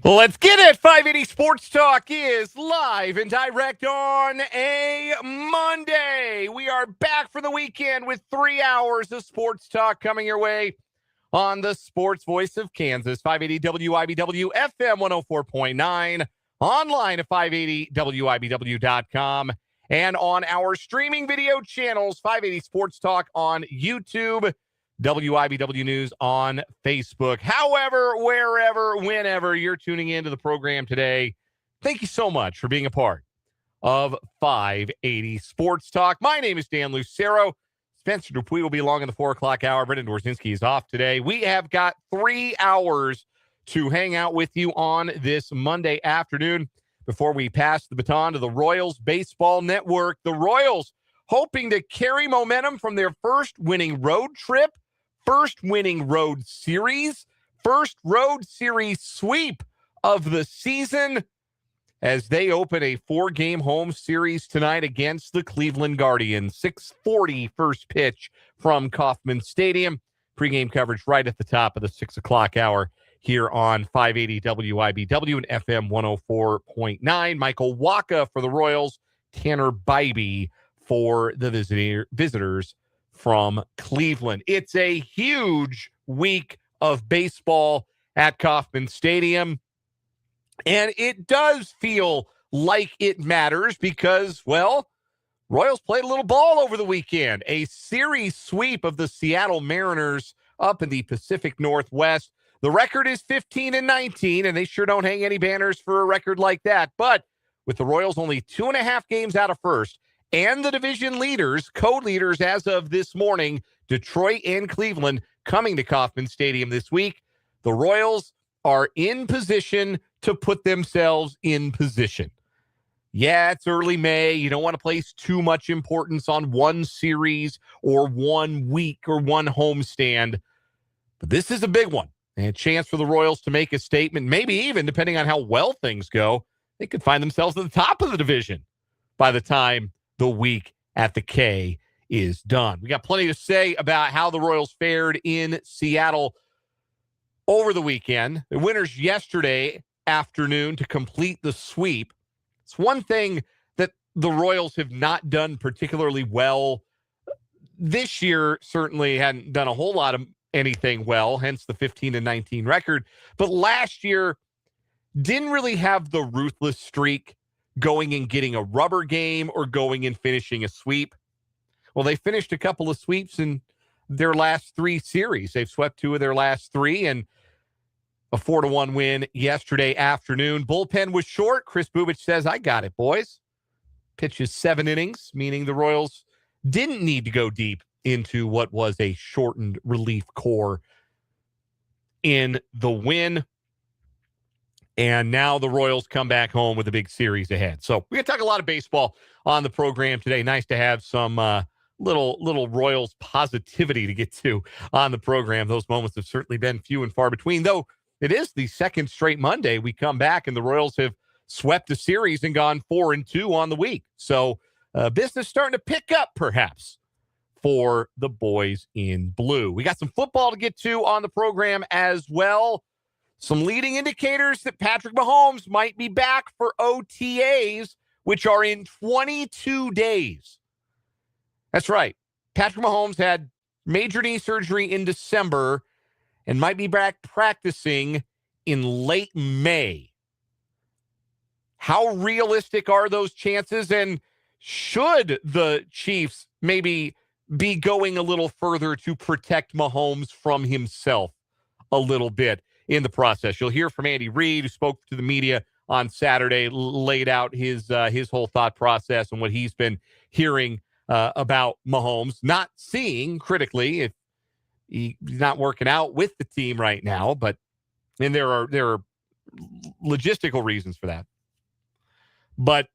Let's get it. 580 Sports Talk is live and direct on a Monday. We are back for the weekend with 3 hours of sports talk coming your way on the sports voice of Kansas, 580 WIBW FM 104.9, online at 580WIBW.com, and on our streaming video channels, 580 Sports Talk on YouTube, WIBW News on Facebook. However, wherever, whenever you're tuning into the program today, thank you so much for being a part of 580 Sports Talk. My name is Dan Lucero. Spencer Dupuy will be along in the 4 o'clock hour. Brendan Dorzinski is off today. We have got 3 hours to hang out with you on this Monday afternoon before we pass the baton to the Royals Baseball Network. The Royals hoping to carry momentum from their first winning road trip, first winning road series, first road series sweep of the season as they open a 4-game home series tonight against the Cleveland Guardians. 6:40 first pitch from Kauffman Stadium. Pre-game coverage right at the top of the 6 o'clock hour here on 580 WIBW and FM 104.9. Michael Waka for the Royals, Tanner Bybee for the visitors from Cleveland. It's a huge week of baseball at Kauffman Stadium, and it does feel like it matters because, well, Royals played a little ball over the weekend. A series sweep of the Seattle Mariners up in the Pacific Northwest. The record is 15-19, and they sure don't hang any banners for a record like that. But with the Royals only 2.5 games out of first, and the division leaders, co-leaders as of this morning, Detroit and Cleveland, coming to Kauffman Stadium this week, the Royals are in position to put themselves in position. Yeah, it's early May. You don't want to place too much importance on one series or 1 week or one homestand. But this is a big one. And a chance for the Royals to make a statement, maybe even, depending on how well things go, they could find themselves at the top of the division by the time the week at the K is done. We got plenty to say about how the Royals fared in Seattle over the weekend. The winners yesterday afternoon to complete the sweep. It's one thing that the Royals have not done particularly well this year. Certainly hadn't done a whole lot of anything well, hence the 15-19 record. But last year didn't really have the ruthless streak going and getting a rubber game or going and finishing a sweep. Well, they finished a couple of sweeps in their last 3 series. They've swept 2 of their last 3 and a 4-1 win yesterday afternoon. Bullpen was short. Chris Bubich says, I got it, boys. Pitches 7 innings, meaning the Royals didn't need to go deep into what was a shortened relief core in the win. And now the Royals come back home with a big series ahead. So we're going to talk a lot of baseball on the program today. Nice to have some little Royals positivity to get to on the program. Those moments have certainly been few and far between, though it is the second straight Monday we come back and the Royals have swept the series and gone 4-2 on the week. So business starting to pick up perhaps for the boys in blue. We got some football to get to on the program as well. Some leading indicators that Patrick Mahomes might be back for OTAs, which are in 22 days. That's right. Patrick Mahomes had major knee surgery in December and might be back practicing in late May. How realistic are those chances? And should the Chiefs maybe be going a little further to protect Mahomes from himself a little bit in the process? You'll hear from Andy Reid, who spoke to the media on Saturday, laid out his whole thought process and what he's been hearing about Mahomes, not seeing critically if he's not working out with the team right now, and there are logistical reasons for that. But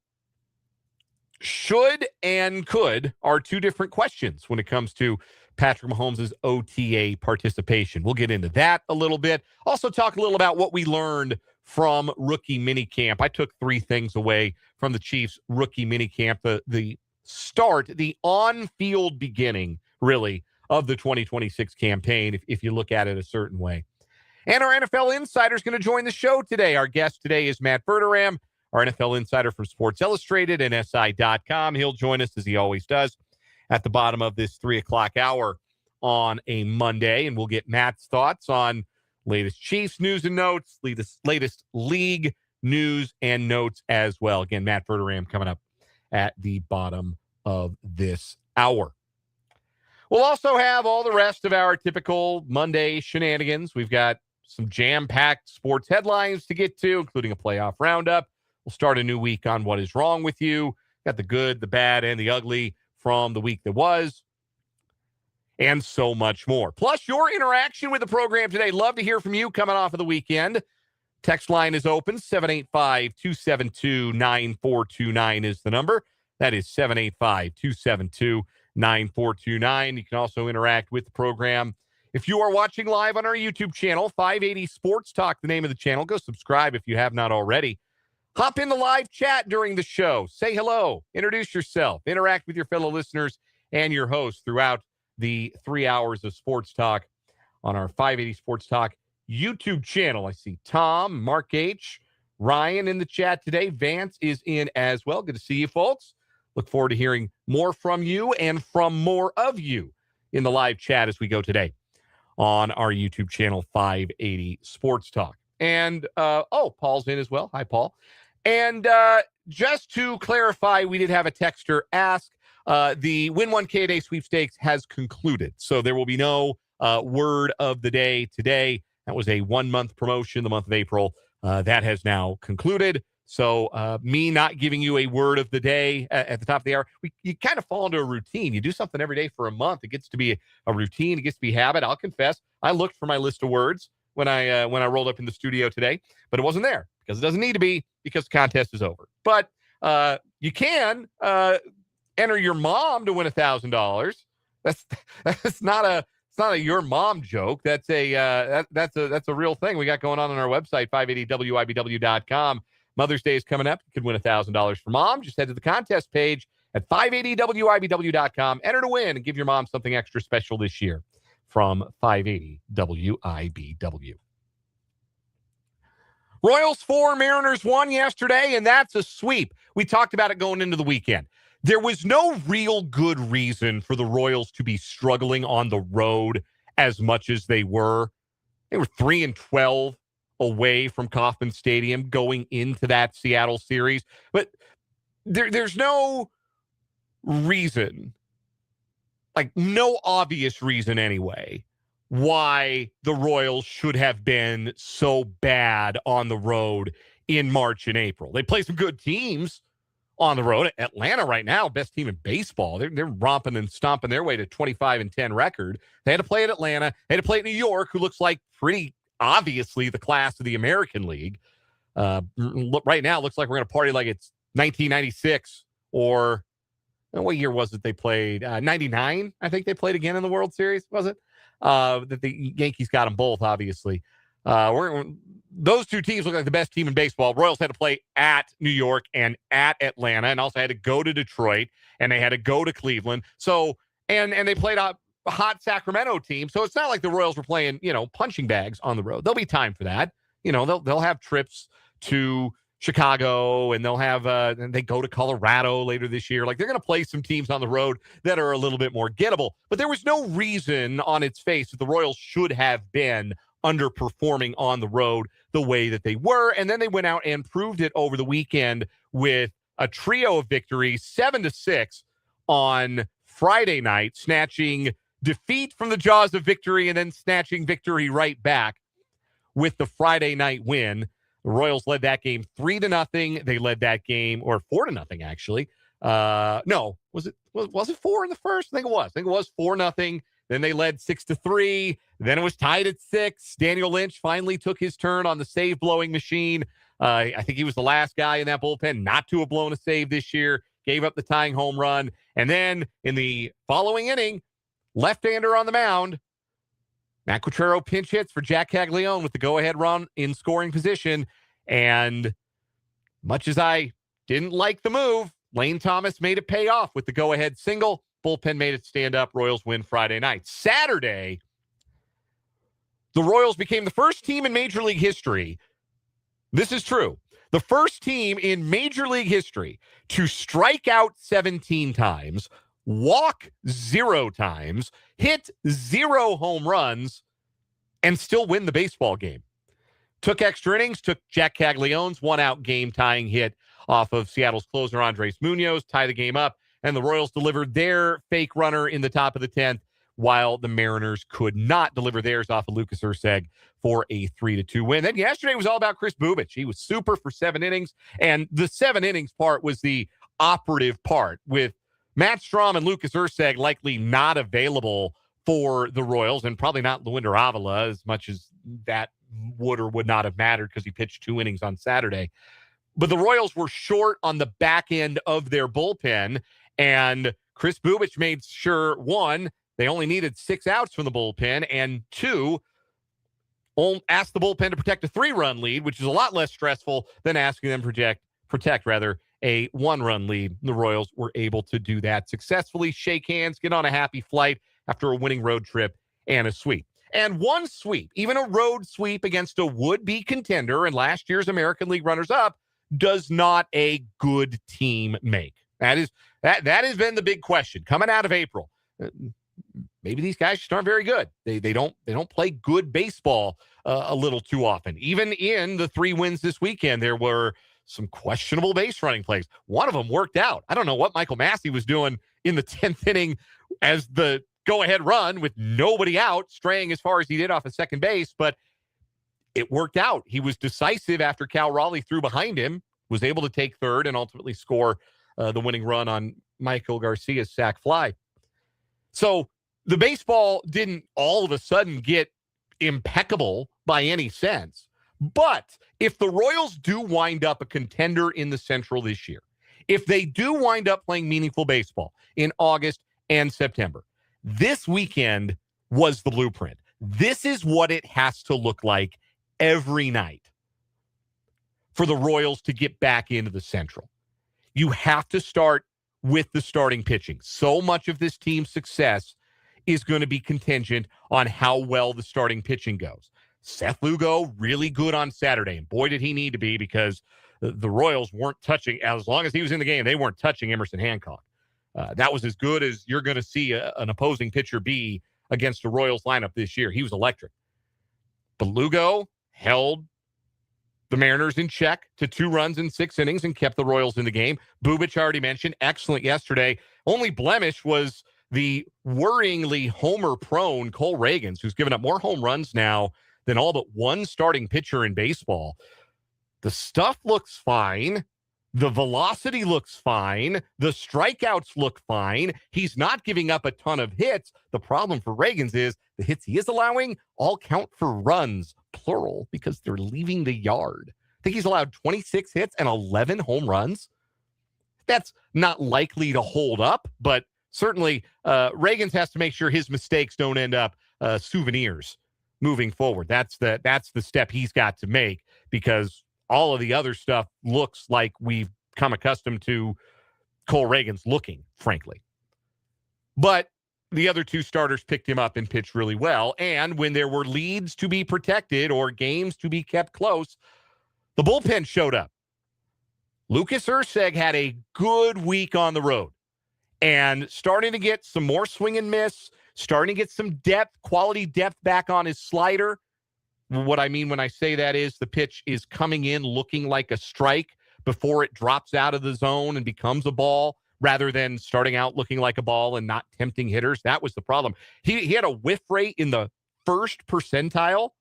should and could are 2 different questions when it comes to Patrick Mahomes' OTA participation. We'll get into that a little bit. Also talk a little about what we learned from rookie minicamp. I took 3 things away from the Chiefs rookie minicamp. The start, the on-field beginning, really, of the 2026 campaign, if you look at it a certain way. And our NFL Insider is going to join the show today. Our guest today is Matt Verderame, our NFL Insider from Sports Illustrated and SI.com. He'll join us, as he always does, at the bottom of this 3 o'clock hour on a Monday, and we'll get Matt's thoughts on latest Chiefs news and notes, latest league news and notes as well. Again, Matt Verderame coming up at the bottom of this hour. We'll also have all the rest of our typical Monday shenanigans. We've got some jam-packed sports headlines to get to, including a playoff roundup. We'll start a new week on What Is Wrong With You. Got the good, the bad, and the ugly from the week that was, and so much more. Plus, your interaction with the program today. Love to hear from you coming off of the weekend. Text line is open. 785-272-9429 is the number. That is 785-272-9429. You can also interact with the program if you are watching live on our YouTube channel, 580 Sports Talk, the name of the channel. Go subscribe if you have not already. Hop in the live chat during the show. Say hello. Introduce yourself. Interact with your fellow listeners and your host throughout the 3 hours of Sports Talk on our 580 Sports Talk YouTube channel. I see Tom, Mark H., Ryan in the chat today. Vance is in as well. Good to see you, folks. Look forward to hearing more from you and from more of you in the live chat as we go today on our YouTube channel, 580 Sports Talk. And, Paul's in as well. Hi, Paul. And just to clarify, we did have a texter ask, the Win One K-Day sweepstakes has concluded. So there will be no word of the day today. That was a 1-month promotion, the month of April. That has now concluded. So me not giving you a word of the day at the top of the hour, you kind of fall into a routine. You do something every day for a month. It gets to be a routine. It gets to be habit. I'll confess, I looked for my list of words when I rolled up in the studio today, but it wasn't there because it doesn't need to be because the contest is over. But you can enter your mom to win $1,000. That's not a your mom joke. That's a real thing we got going on our website, 580wibw.com. Mother's Day is coming up. You could win $1,000 for mom. Just head to the contest page at 580wibw.com. Enter to win and give your mom something extra special this year from 580 WIBW. Royals 4, Mariners 1 yesterday, and that's a sweep. We talked about it going into the weekend. There was no real good reason for the Royals to be struggling on the road as much as they were. They were 3-12 away from Kauffman Stadium going into that Seattle series. But there's no reason, like no obvious reason anyway, why the Royals should have been so bad on the road in March and April. They play some good teams on the road. Atlanta right now, best team in baseball. They're romping and stomping their way to 25-10 record. They had to play at Atlanta. They had to play at New York, who looks like pretty obviously the class of the American League. Right now, it looks like we're going to party like it's 1996 or what year was it they played? 99, I think they played again in the World Series, was it? That the Yankees got them both, obviously. Those two teams look like the best team in baseball. Royals had to play at New York and at Atlanta, and also had to go to Detroit, and they had to go to Cleveland. So, and they played a hot Sacramento team. So it's not like the Royals were playing, punching bags on the road. There'll be time for that. They'll have trips to Chicago, and they'll have and they go to Colorado later this year. Like, they're going to play some teams on the road that are a little bit more gettable. But there was no reason on its face that the Royals should have been underperforming on the road the way that they were. And then they went out and proved it over the weekend with a trio of victories, 7-6 on Friday night, snatching defeat from the jaws of victory and then snatching victory right back with the Friday night win. The Royals led that game 3-0. They led that game, or 4-0 actually. No, was it 4 in the first? I think it was 4-0. Then they led 6-3. Then it was tied at 6. Daniel Lynch finally took his turn on the save blowing machine. I think he was the last guy in that bullpen not to have blown a save this year. Gave up the tying home run. And then in the following inning, left-hander on the mound, Matt Quatraro pinch hits for Jack Caglione with the go-ahead run in scoring position. And much as I didn't like the move, Lane Thomas made it pay off with the go-ahead single. Bullpen made it stand up. Royals win Friday night. Saturday, The Royals became the first team in Major League history. This is true. The first team in Major League history to strike out 17 times, walk 0 times, hit 0 home runs, and still win the baseball game. Took extra innings, took Jack Caglione's one-out game-tying hit off of Seattle's closer Andres Munoz, tie the game up, and the Royals delivered their fake runner in the top of the 10th, while the Mariners could not deliver theirs off of Lucas Erceg for a 3-2 win. Then yesterday was all about Chris Bubich. He was super for 7 innings, and the 7 innings part was the operative part, with Matt Strahm and Lucas Erceg likely not available for the Royals, and probably not Luinder Avila, as much as that would or would not have mattered because he pitched 2 innings on Saturday. But the Royals were short on the back end of their bullpen, and Chris Bubich made sure, 1, they only needed 6 outs from the bullpen, and 2, asked the bullpen to protect a 3-run lead, which is a lot less stressful than asking them to protect a 1-run lead. The Royals were able to do that successfully, shake hands, get on a happy flight after a winning road trip and a sweep. And one sweep, even a road sweep against a would-be contender and last year's American League runners-up, does not a good team make. That has been the big question coming out of April. Maybe these guys just aren't very good. They don't play good baseball a little too often. Even in the 3 wins this weekend, there were some questionable base running plays. One of them worked out. I don't know what Michael Massey was doing in the 10th inning as the go-ahead run with nobody out, straying as far as he did off of second base, but it worked out. He was decisive after Cal Raleigh threw behind him, was able to take third and ultimately score the winning run on Michael Garcia's sac fly. So the baseball didn't all of a sudden get impeccable by any sense. But if the Royals do wind up a contender in the Central this year, if they do wind up playing meaningful baseball in August and September, this weekend was the blueprint. This is what it has to look like every night for the Royals to get back into the Central. You have to start with the starting pitching. So much of this team's success is going to be contingent on how well the starting pitching goes. Seth Lugo, really good on Saturday, and boy, did he need to be, because the Royals weren't touching, as long as he was in the game, they weren't touching Emerson Hancock. That was as good as you're going to see an opposing pitcher be against the Royals lineup this year. He was electric. But Lugo held the Mariners in check to 2 runs in 6 innings and kept the Royals in the game. Bubich, already mentioned, excellent yesterday. Only blemish was the worryingly homer-prone Cole Reagans, who's given up more home runs now than all but one starting pitcher in baseball. The stuff looks fine. The velocity looks fine. The strikeouts look fine. He's not giving up a ton of hits. The problem for Reagans is the hits he is allowing all count for runs, plural, because they're leaving the yard. I think he's allowed 26 hits and 11 home runs. That's not likely to hold up, but certainly Reagans has to make sure his mistakes don't end up souvenirs moving forward. That's the step he's got to make, because all of the other stuff looks like we've come accustomed to Cole Reagans looking, frankly. But the other 2 starters picked him up and pitched really well. And when there were leads to be protected or games to be kept close, the bullpen showed up. Lucas Erceg had a good week on the road and starting to get some more swing and miss, starting to get some depth, quality depth back on his slider. What I mean when I say that is the pitch is coming in looking like a strike before it drops out of the zone and becomes a ball, rather than starting out looking like a ball and not tempting hitters. That was the problem. He had a whiff rate in the 1st percentile,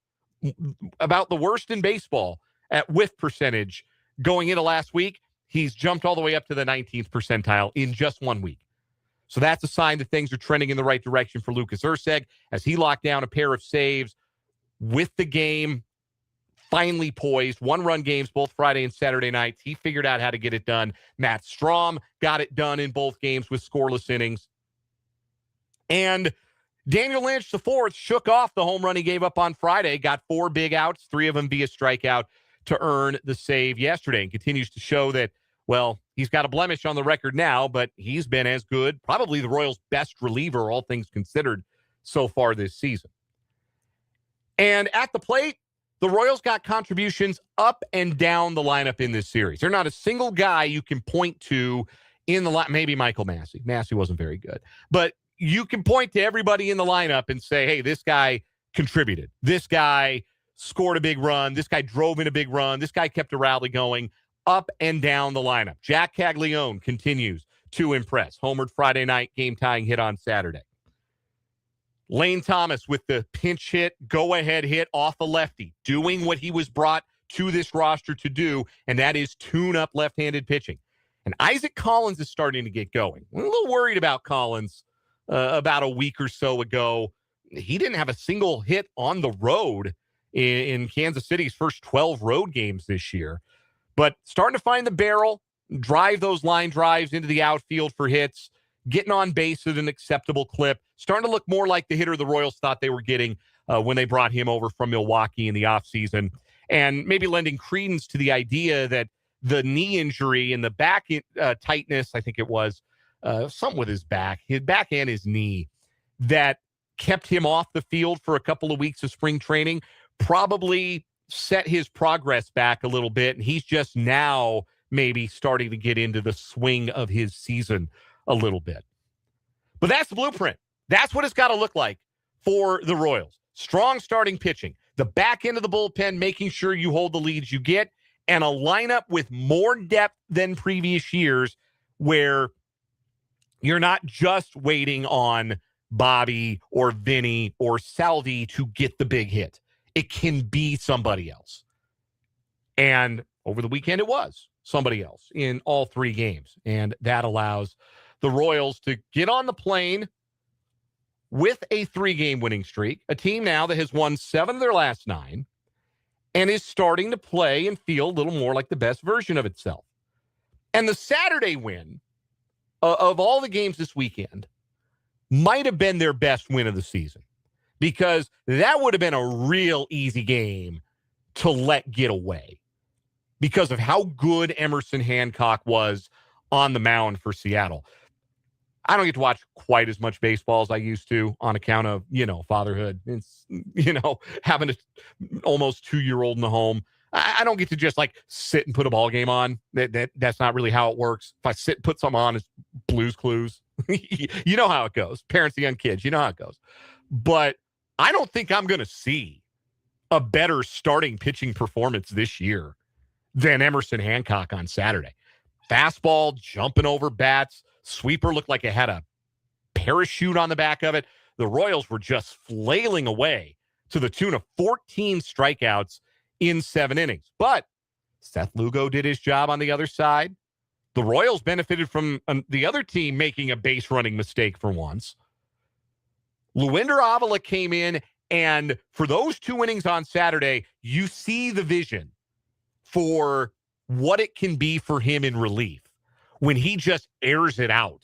about the worst in baseball at whiff percentage going into last week. He's jumped all the way up to the 19th percentile in just 1 week. So that's a sign that things are trending in the right direction for Lucas Erceg as he locked down a pair of saves with the game finally poised. 1-run games both Friday and Saturday nights. He figured out how to get it done. Matt Strahm got it done in both games with scoreless innings. And Daniel Lynch IV shook off the home run he gave up on Friday, got 4 big outs, 3 of them via strikeout, to earn the save yesterday, and continues to show that, well, he's got a blemish on the record now, but he's been as good, probably the Royals' best reliever, all things considered, so far this season. And at the plate, the Royals got contributions up and down the lineup in this series. They're not a single guy you can point to in the line. Maybe Michael Massey. Massey wasn't very good. But you can point to everybody in the lineup and say, hey, this guy contributed. This guy scored a big run. This guy drove in a big run. This guy kept a rally going up and down the lineup. Jack Caglione continues to impress. Homered Friday night, game-tying hit on Saturday. Lane Thomas with the pinch hit, go-ahead hit off a lefty, doing what he was brought to this roster to do, and that is tune up left-handed pitching. And Isaac Collins is starting to get going. We're a little worried about Collins about a week or so ago. He didn't have a single hit on the road in Kansas City's first 12 road games this year. But starting to find the barrel, drive those line drives into the outfield for hits, getting on base at an acceptable clip, starting to look more like the hitter the Royals thought they were getting when they brought him over from Milwaukee in the offseason, and maybe lending credence to the idea that the knee injury and the back tightness, I think it was, something with his back and his knee, that kept him off the field for a couple of weeks of spring training, probably set his progress back a little bit, and he's just now maybe starting to get into the swing of his season a little bit. But that's the blueprint. That's what it's got to look like for the Royals. Strong starting pitching, the back end of the bullpen, making sure you hold the leads you get, and a lineup with more depth than previous years where you're not just waiting on Bobby or Vinny or Salvi to get the big hit. It can be somebody else. And over the weekend, it was somebody else in all three games. And that allows the Royals to get on the plane with a 3-game winning streak, a team now that has won 7 of their last 9 and is starting to play and feel a little more like the best version of itself. And the Saturday win of all the games this weekend might have been their best win of the season, because that would have been a real easy game to let get away because of how good Emerson Hancock was on the mound for Seattle. I don't get to watch quite as much baseball as I used to on account of, fatherhood. It's, having an almost 2-year-old in the home. I don't get to just sit and put a ball game on. That's not really how it works. If I sit and put something on, it's Blues Clues. You know how it goes. Parents of young kids, you know how it goes. But I don't think I'm going to see a better starting pitching performance this year than Emerson Hancock on Saturday. Fastball, jumping over bats. Sweeper looked like it had a parachute on the back of it. The Royals were just flailing away to the tune of 14 strikeouts in 7 innings. But Seth Lugo did his job on the other side. The Royals benefited from the other team making a base running mistake for once. Luinder Avila came in, and for those 2 innings on Saturday, you see the vision for what it can be for him in relief when he just airs it out.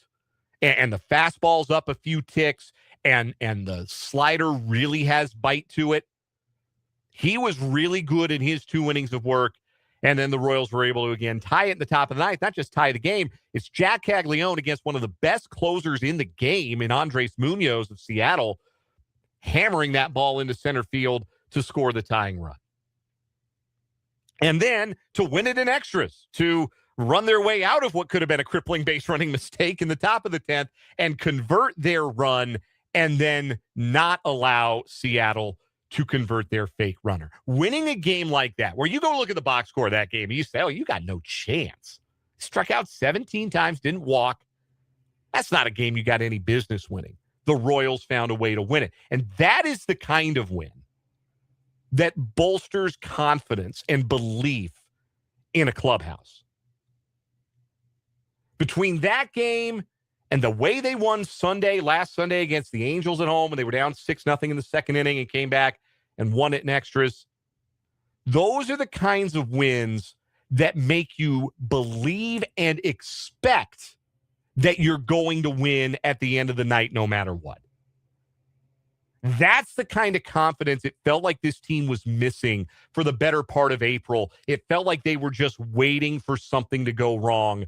And the fastball's up a few ticks, and the slider really has bite to it. He was really good in his 2 innings of work, and then the Royals were able to, again, tie it in the top of the ninth. Not just tie the game, it's Jack Caglione against one of the best closers in the game in Andres Munoz of Seattle, hammering that ball into center field to score the tying run. And then to win it in extras, to run their way out of what could have been a crippling base running mistake in the top of the 10th and convert their run, and then not allow Seattle to convert their fake runner. Winning a game like that, where you go look at the box score of that game and you say, oh, you got no chance. Struck out 17 times, didn't walk. That's not a game you got any business winning. The Royals found a way to win it. And that is the kind of win that bolsters confidence and belief in a clubhouse. Between that game and the way they won last Sunday against the Angels at home, when they were down 6-0 in the second inning and came back and won it in extras, those are the kinds of wins that make you believe and expect that you're going to win at the end of the night no matter what. That's the kind of confidence it felt like this team was missing for the better part of April. It felt like they were just waiting for something to go wrong.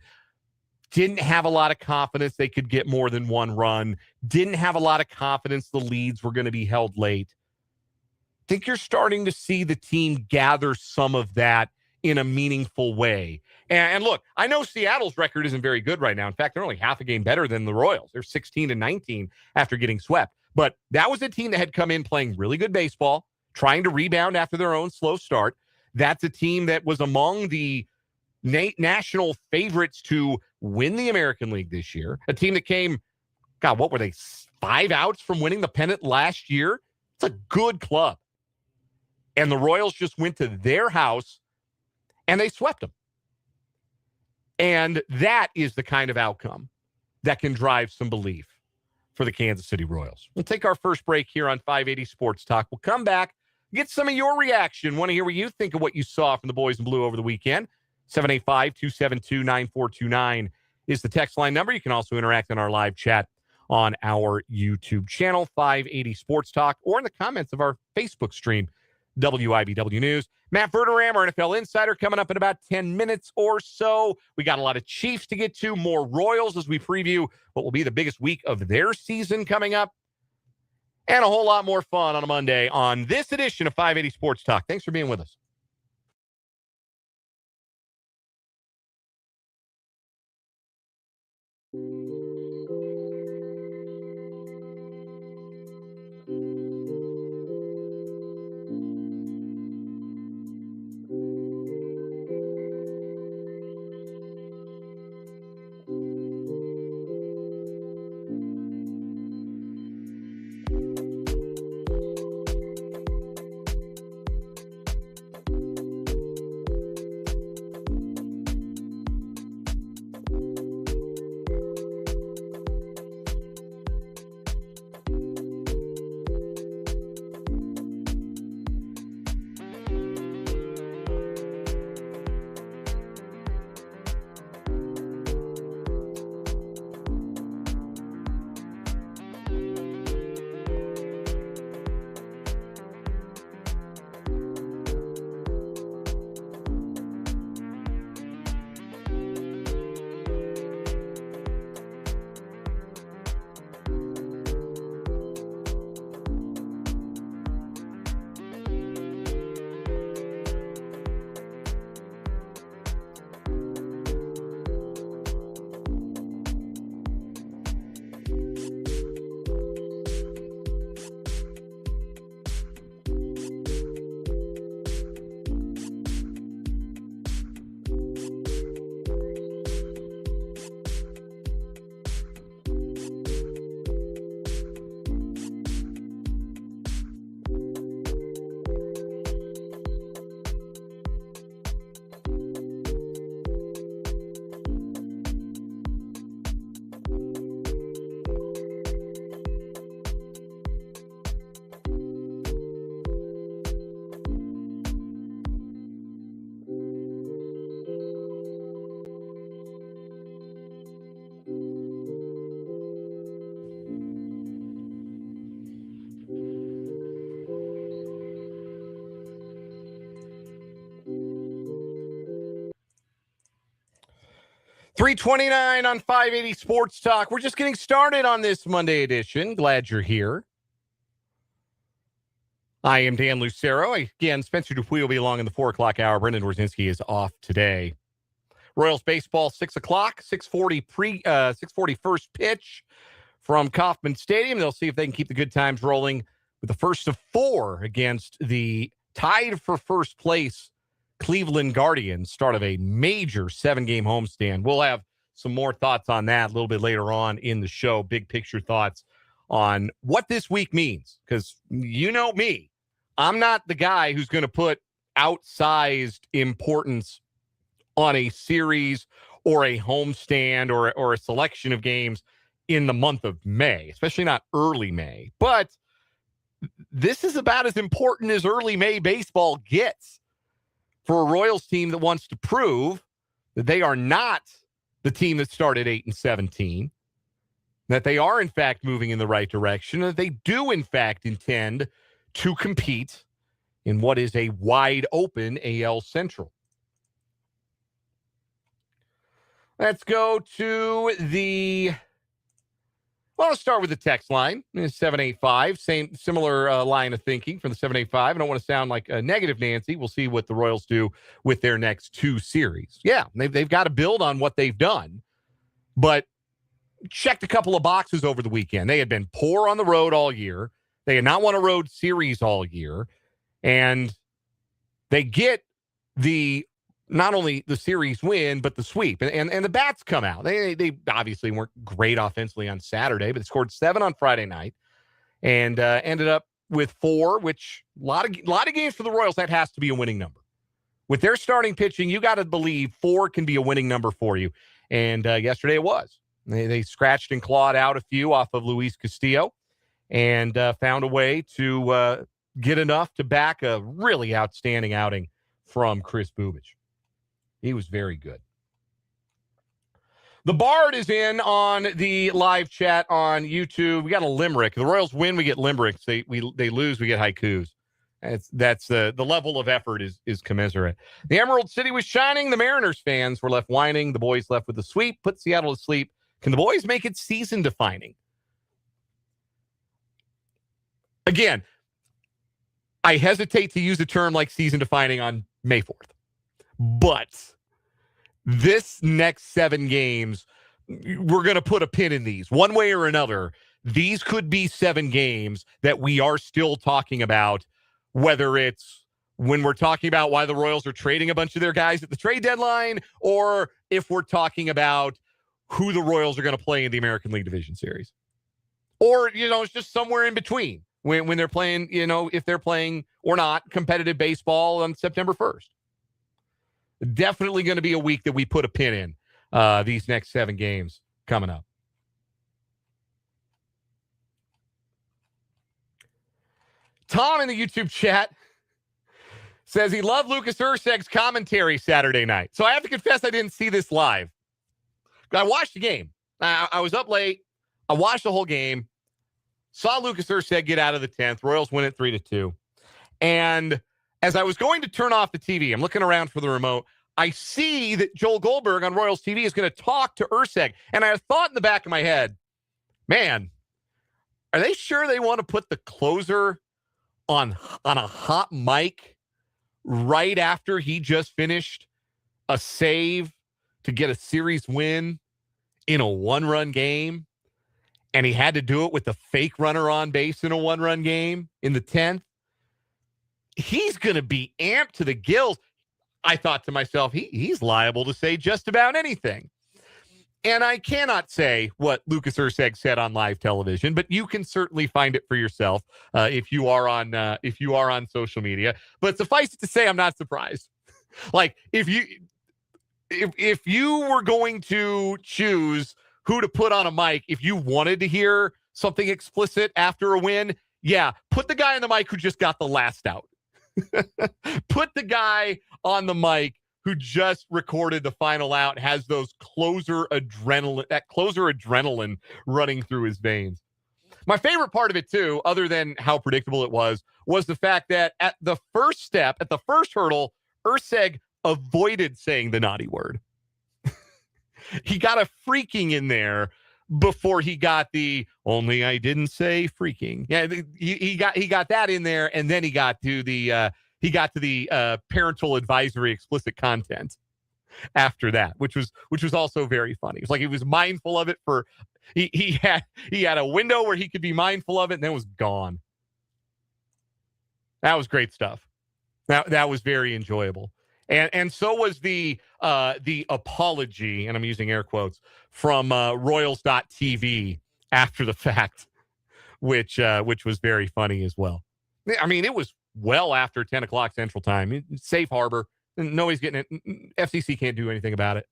Didn't have a lot of confidence they could get more than 1 run. Didn't have a lot of confidence the leads were going to be held late. think you're starting to see the team gather some of that in a meaningful way. And look, I know Seattle's record isn't very good right now. In fact, they're only half a game better than the Royals. They're 16-19 after getting swept. But that was a team that had come in playing really good baseball, trying to rebound after their own slow start. That's a team that was among the national favorites to win the American League this year. A team that came, God, what were they, 5 outs from winning the pennant last year? It's a good club. And the Royals just went to their house and they swept them. And that is the kind of outcome that can drive some belief for the Kansas City Royals. We'll take our first break here on 580 Sports Talk. We'll come back, get some of your reaction. Want to hear what you think of what you saw from the boys in blue over the weekend. 785-272-9429 is the text line number. You can also interact in our live chat on our YouTube channel, 580 Sports Talk, or in the comments of our Facebook stream, WIBW News. Matt Verderame, our NFL insider, coming up in about 10 minutes or so. We got a lot of Chiefs to get to, more Royals as we preview what will be the biggest week of their season coming up, and a whole lot more fun on a Monday on this edition of 580 Sports Talk. Thanks for being with us. $3:29 on 580 Sports Talk. We're just getting started on this Monday edition. Glad you're here. I am Dan Lucero. Again, Spencer Dupuy will be along in the 4 o'clock hour. Brendan Wrzynski is off today. Royals baseball, 6 o'clock, 6:40 first pitch from Kauffman Stadium. They'll see if they can keep the good times rolling with the first of 4 against the tied for first place Cleveland Guardians, start of a major 7-game homestand. We'll have some more thoughts on that a little bit later on in the show. Big picture thoughts on what this week means. Because you know me, I'm not the guy who's going to put outsized importance on a series or a homestand or a selection of games in the month of May, especially not early May. But this is about as important as early May baseball gets for a Royals team that wants to prove that they are not the team that started 8-17, that they are, in fact, moving in the right direction, that they do, in fact, intend to compete in what is a wide-open AL Central. Let's go to Well, let's start with the text line, 785. Similar line of thinking from the 785. I don't want to sound like a negative Nancy. We'll see what the Royals do with their next 2 series. Yeah, they've got to build on what they've done, but checked a couple of boxes over the weekend. They had been poor on the road all year. They had not won a road series all year, and they get not only the series win, but the sweep. And the bats come out. They obviously weren't great offensively on Saturday, but they scored 7 on Friday night and ended up with 4, which a lot of games for the Royals, that has to be a winning number. With their starting pitching, you got to believe 4 can be a winning number for you. And yesterday it was. They scratched and clawed out a few off of Luis Castillo and found a way to get enough to back a really outstanding outing from Chris Bubich. He was very good. The Bard is in on the live chat on YouTube. We got a limerick. The Royals win, we get limericks. They lose, we get haikus. That's the level of effort is commensurate. The Emerald City was shining. The Mariners fans were left whining. The boys left with the sweep. Put Seattle to sleep. Can the boys make it season defining? Again, I hesitate to use a term like season defining on May 4th. But this next 7 games, we're going to put a pin in these. One way or another, these could be 7 games that we are still talking about, whether it's when we're talking about why the Royals are trading a bunch of their guys at the trade deadline, or if we're talking about who the Royals are going to play in the American League Division Series. Or, it's just somewhere in between when they're playing, if they're playing or not competitive baseball on September 1st. Definitely going to be a week that we put a pin in these next 7 games coming up. Tom in the YouTube chat says he loved Lucas Urseg's commentary Saturday night. So I have to confess I didn't see this live. I watched the game. I was up late. I watched the whole game. Saw Lucas Urseg get out of the 10th. Royals win it 3-2. And as I was going to turn off the TV, I'm looking around for the remote. I see that Joel Goldberg on Royals TV is going to talk to Urseg. And I thought in the back of my head, man, are they sure they want to put the closer on a hot mic right after he just finished a save to get a series win in a 1-run game? And he had to do it with the fake runner on base in a 1-run game in the 10th. He's going to be amped to the gills. I thought to myself, he's liable to say just about anything. And I cannot say what Lucas Urseg said on live television, but you can certainly find it for yourself if you are on social media. But suffice it to say, I'm not surprised. Like if you were going to choose who to put on a mic, if you wanted to hear something explicit after a win, yeah, put the guy on the mic who just got the last out. Put the guy on the mic who just recorded the final out, has those closer adrenaline running through his veins. My favorite part of it too, other than how predictable it was the fact that at the first step, at the first hurdle, Urseg avoided saying the naughty word. He got a freaking in there before he got the only I didn't say freaking. Yeah, he got that in there, and then he got to the parental advisory explicit content after that, which was also very funny. It's like he was mindful of it for he had a window where he could be mindful of it, and then it was gone. That was great stuff. That was very enjoyable. And so was the apology, and I'm using air quotes, from Royals.tv after the fact, which was very funny as well. I mean, it was well after 10 o'clock Central Time. Safe harbor. Nobody's getting it. FCC can't do anything about it.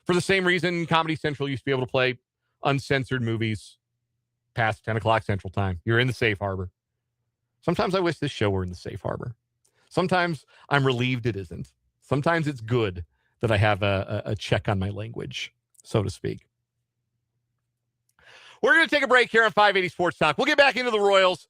For the same reason Comedy Central used to be able to play uncensored movies past 10 o'clock Central Time. You're in the safe harbor. Sometimes I wish this show were in the safe harbor. Sometimes I'm relieved it isn't. Sometimes it's good that I have a check on my language, so to speak. We're going to take a break here on 580 Sports Talk. We'll get back into the Royals.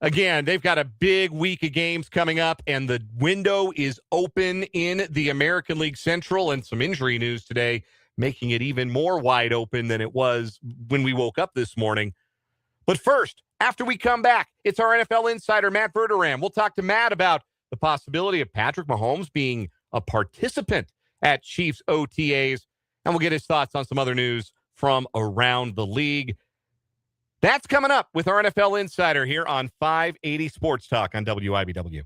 Again, they've got a big week of games coming up, and the window is open in the American League Central, and some injury news today making it even more wide open than it was when we woke up this morning. But first, after we come back, it's our NFL insider, Matt Verderame. We'll talk to Matt about the possibility of Patrick Mahomes being a participant at Chiefs OTAs, and we'll get his thoughts on some other news from around the league. That's coming up with our NFL insider here on 580 Sports Talk on WIBW.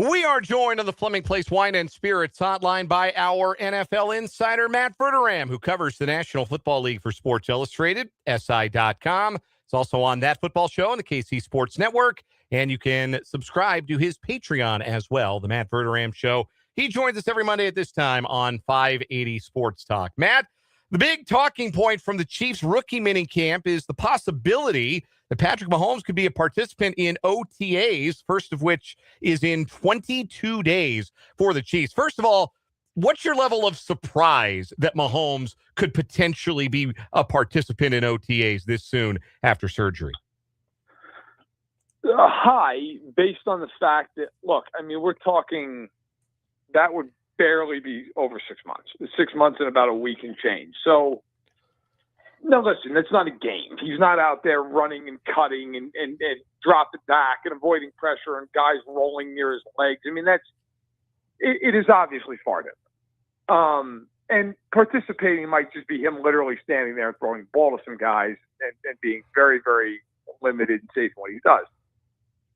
We are joined on the Fleming Place Wine and Spirits hotline by our NFL insider, Matt Verderame, who covers the National Football League for Sports Illustrated, SI.com. It's also on That Football Show on the KC Sports Network, and you can subscribe to his Patreon as well, the Matt Verderame Show. He joins us every Monday at this time on 580 Sports Talk. Matt, the big talking point from the Chiefs rookie minicamp is the possibility that Patrick Mahomes could be a participant in OTAs, first of which is in 22 days for the Chiefs. First of all, what's your level of surprise that Mahomes could potentially be a participant in OTAs this soon after surgery? High, based on the fact that, look, I mean, we're talking that would barely be over 6 months. 6 months and about a week and change. So, no, listen, it's not a game. He's not out there running and cutting and dropping back and avoiding pressure and guys rolling near his legs. I mean, it is obviously far different. And participating might just be him literally standing there and throwing the ball to some guys and being very, very limited and safe in what he does.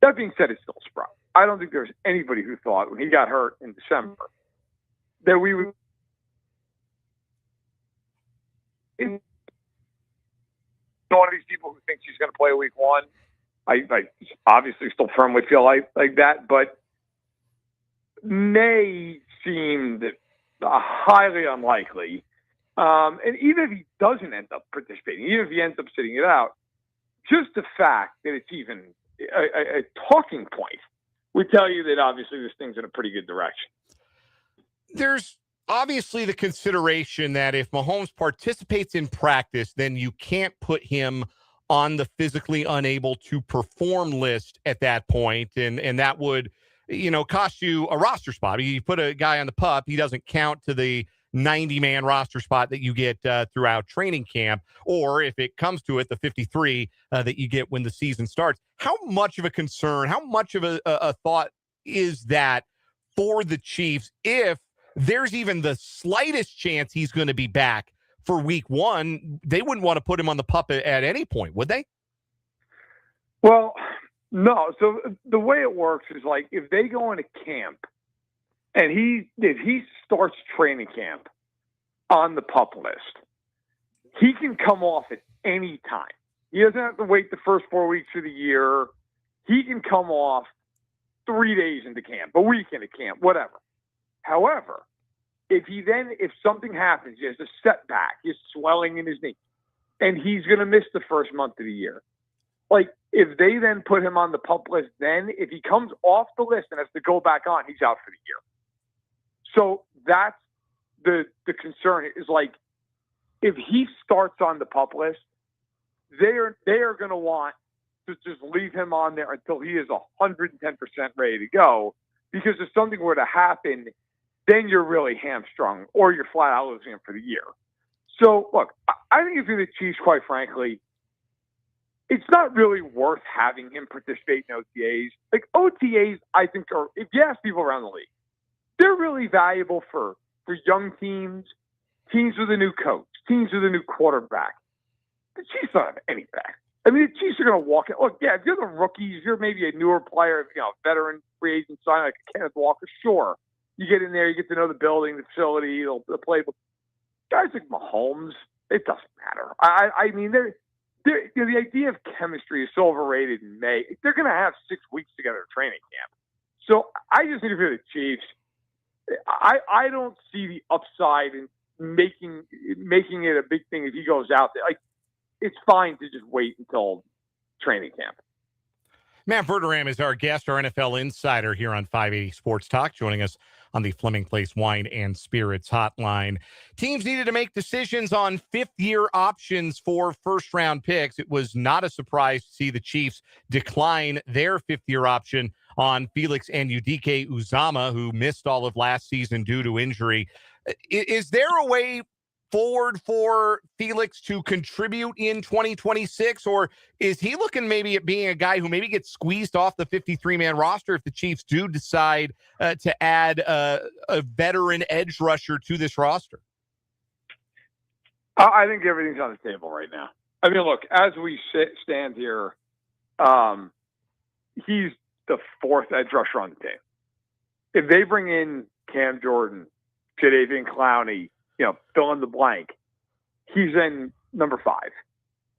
That being said, it's still a surprise. I don't think there's anybody who thought when he got hurt in December that we would. One of these people who thinks he's going to play week one, I obviously still firmly feel like that, but may seem that highly unlikely. And even if he doesn't end up participating, even if he ends up sitting it out, just the fact that it's even a talking point would tell you that obviously this thing's in a pretty good direction. There's obviously the consideration that if Mahomes participates in practice, then you can't put him on the physically unable to perform list at that point. And that would, cost you a roster spot. You put a guy on the PUP, he doesn't count to the 90-man roster spot that you get throughout training camp, or if it comes to it, the 53 that you get when the season starts. How much of a concern, how much of a thought is that for the Chiefs if there's even the slightest chance he's going to be back for week one? They wouldn't want to put him on the pup at any point, would they? Well, no. So the way it works is like if they go into camp and if he starts training camp on the pup list, he can come off at any time. He doesn't have to wait the first 4 weeks of the year. He can come off 3 days into camp, a week into camp, whatever. However, if something happens, he has a setback, he's swelling in his knee, and he's going to miss the first month of the year. Like, if they then put him on the pup list, then if he comes off the list and has to go back on, he's out for the year. So that's the concern is like, if he starts on the pup list, they are going to want to just leave him on there until he is 110% ready to go. Because if something were to happen, then you're really hamstrung or you're flat out losing him for the year. So, look, I think if you're the Chiefs, quite frankly, it's not really worth having him participate in OTAs. Like, OTAs, I think, are, if you ask people around the league, they're really valuable for young teams with a new coach, teams with a new quarterback. The Chiefs don't have any back. I mean, the Chiefs are going to walk in. Look, yeah, if you're the rookies, you're maybe a newer player, veteran free agent sign like Kenneth Walker, sure. You get in there, you get to know the building, the facility, the playbook. Guys like Mahomes, it doesn't matter. I mean, the idea of chemistry is so overrated in May. They're going to have 6 weeks together at training camp. So I just think if you're the Chiefs, I don't see the upside in making it a big thing if he goes out there. Like, it's fine to just wait until training camp. Matt Verderame is our guest, our NFL insider here on 580 Sports Talk, joining us on the Fleming Place Wine and Spirits hotline. Teams needed to make decisions on fifth-year options for first-round picks. It was not a surprise to see the Chiefs decline their fifth-year option on Felix Anudike-Uzomah, who missed all of last season due to injury. Is there a way forward for Felix to contribute in 2026, or is he looking maybe at being a guy who maybe gets squeezed off the 53-man roster if the Chiefs do decide to add a veteran edge rusher to this roster? I think everything's on the table right now. I mean, look, as we stand here, he's the fourth edge rusher on the team. If they bring in Cam Jordan, Jadeveon Clowney, fill in the blank, he's in number 5.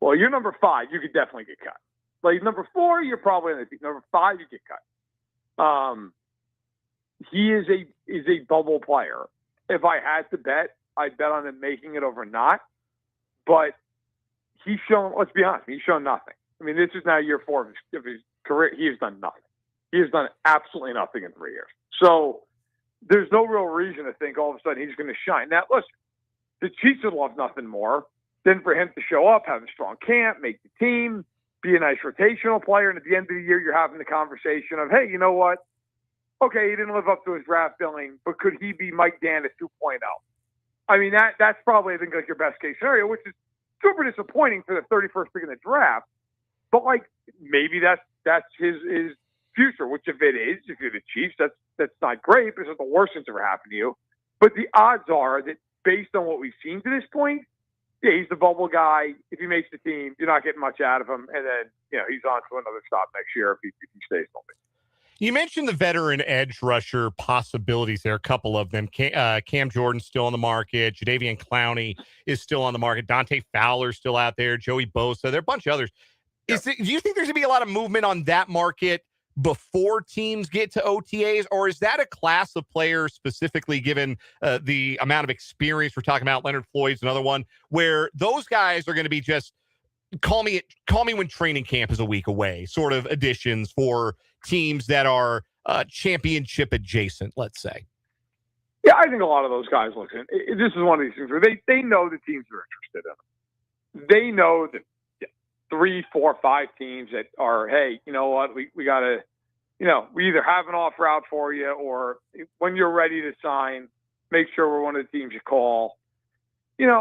Well, you're number 5, you could definitely get cut. Like, number 4, you're probably in the team. Number 5, you get cut. He is a bubble player. If I had to bet, I'd bet on him making it over not. But he's shown, let's be honest, he's shown nothing. I mean, this is now year 4 of his career. He has done nothing. He has done absolutely nothing in 3 years. So there's no real reason to think all of a sudden he's going to shine. Now, listen, the Chiefs would love nothing more than for him to show up, have a strong camp, make the team, be a nice rotational player, and at the end of the year, you're having the conversation of, hey, you know what? Okay, he didn't live up to his draft billing, but could he be Mike Danis 2.0? I mean, that's probably, I think, like your best case scenario, which is super disappointing for the 31st pick in the draft. But, like, maybe that's his future, which if it is, if you're the Chiefs, that's not great because it's the worst that's ever happened to you. But the odds are that based on what we've seen to this point, yeah, he's the bubble guy. If he makes the team, you're not getting much out of him. And then, he's on to another stop next year if he stays healthy. You mentioned the veteran edge rusher possibilities there, a couple of them. Cam Jordan's still on the market. Jadeveon Clowney is still on the market. Dante Fowler's still out there. Joey Bosa. There are a bunch of others. Yep. Do you think there's going to be a lot of movement on that market before teams get to OTAs, or is that a class of players specifically given the amount of experience we're talking about? Leonard Floyd's another one where those guys are going to be just call me when training camp is a week away sort of additions for teams that are championship adjacent, let's say. Yeah, I think a lot of those guys, listen, this is one of these things where they know the teams are interested in them. They know that 3, 4, 5 teams that are, hey, you know what, we got to, we either have an offer out for you or when you're ready to sign, make sure we're one of the teams you call.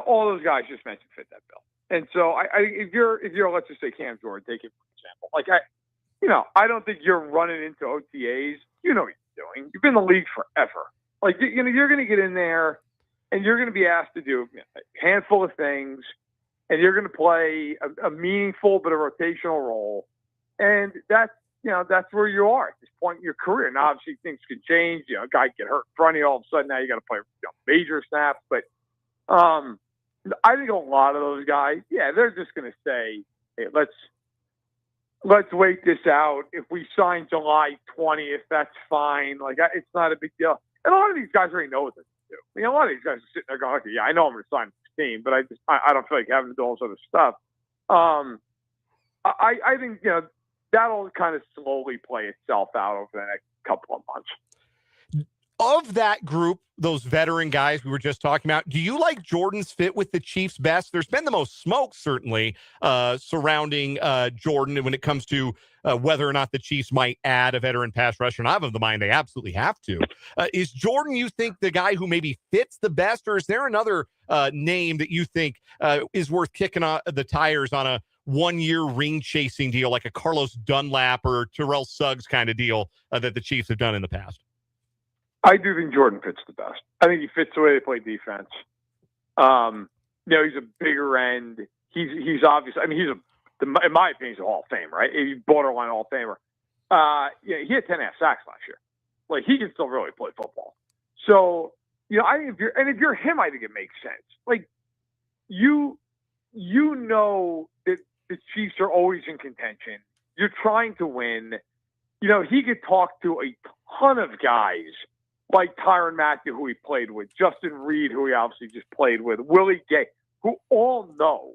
All those guys just mentioned fit that bill. And so if you're let's just say Cam Jordan, take it for example. Like I don't think you're running into OTAs. doing. You've been in the league forever. Like, you know, you're going to get in there and you're going to be asked to do a handful of things, and you're going to play a meaningful but a rotational role. And that's where you are at this point in your career. Now, obviously, things can change. You know, a guy get hurt in front of you, all of a sudden now you got to play major snaps. But I think a lot of those guys, they're just going to say, hey, let's wait this out. If we sign July 20th, that's fine. Like, it's not a big deal. And a lot of these guys already know what they're going to do. I mean, a lot of these guys are sitting there going, okay, I know I'm going to sign this team, but I don't feel like having to do all this other stuff. I think, you know, that'll kind of slowly play itself out over the next couple of months. Of that group, those veteran guys we were just talking about, do you like Jordan's fit with the Chiefs best? There's been the most smoke, certainly, surrounding Jordan when it comes to whether or not the Chiefs might add a veteran pass rusher. And I'm of the mind they absolutely have to. Is Jordan, you think, the guy who maybe fits the best, or is there another name that you think is worth kicking the tires on a one-year ring-chasing deal, like a Carlos Dunlap or Terrell Suggs kind of deal that the Chiefs have done in the past? I do think Jordan fits the best. I think he fits the way they play defense. You know, he's a bigger end. He's obvious. I mean, in my opinion, he's a Hall of Famer, right? He's borderline Hall of Famer. He had 10 sacks last year. Like, he can still really play football. So, you know, I think if you're him, I think it makes sense. Like, you know that the Chiefs are always in contention. You're trying to win. You know, he could talk to a ton of guys like Tyrann Mathieu, who he played with, Justin Reed, who he obviously just played with, Willie Gay, who all know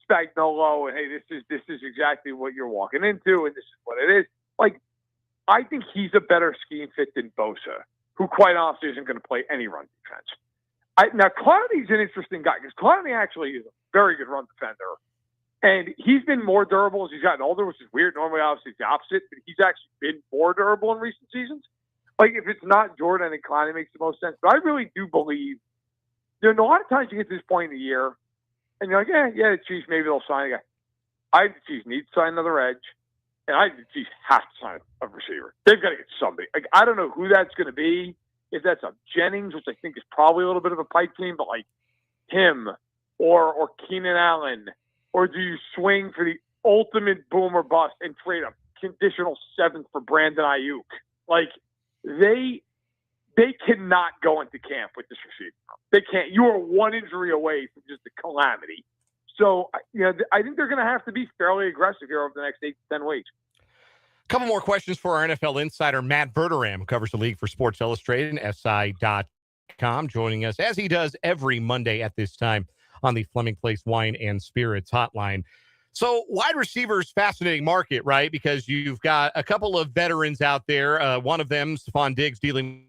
Spagnuolo, and hey, this is exactly what you're walking into, and this is what it is. Like, I think he's a better scheme fit than Bosa, who quite honestly isn't going to play any run defense. Now, Clowney's an interesting guy, because Clowney actually is a very good run defender, and he's been more durable as he's gotten older, which is weird. Normally, obviously, it's the opposite, but he's actually been more durable in recent seasons. Like, if it's not Jordan, I think Clowney makes the most sense. But I really do believe, you know, a lot of times you get to this point in the year, and you're like, the Chiefs, maybe they'll sign a guy. I think the Chiefs need to sign another edge, and I think the Chiefs have to sign a receiver. They've got to get somebody. Like, I don't know who that's going to be. If that's a Jennings, which I think is probably a little bit of a pipe dream, but like him or Keenan Allen, or do you swing for the ultimate boom or bust and trade a conditional 7th for Brandon Ayuk? Like, they cannot go into camp with this receiver. They can't. You are one injury away from just a calamity. So, you know, I think they're going to have to be fairly aggressive here over the next 8 to 10 weeks. A couple more questions for our NFL insider, Matt Verderame, who covers the league for Sports Illustrated and SI.com, joining us, as he does every Monday at this time, on the Fleming Place Wine and Spirits hotline. So wide receivers, fascinating market, right? Because you've got a couple of veterans out there. One of them, Stephon Diggs, dealing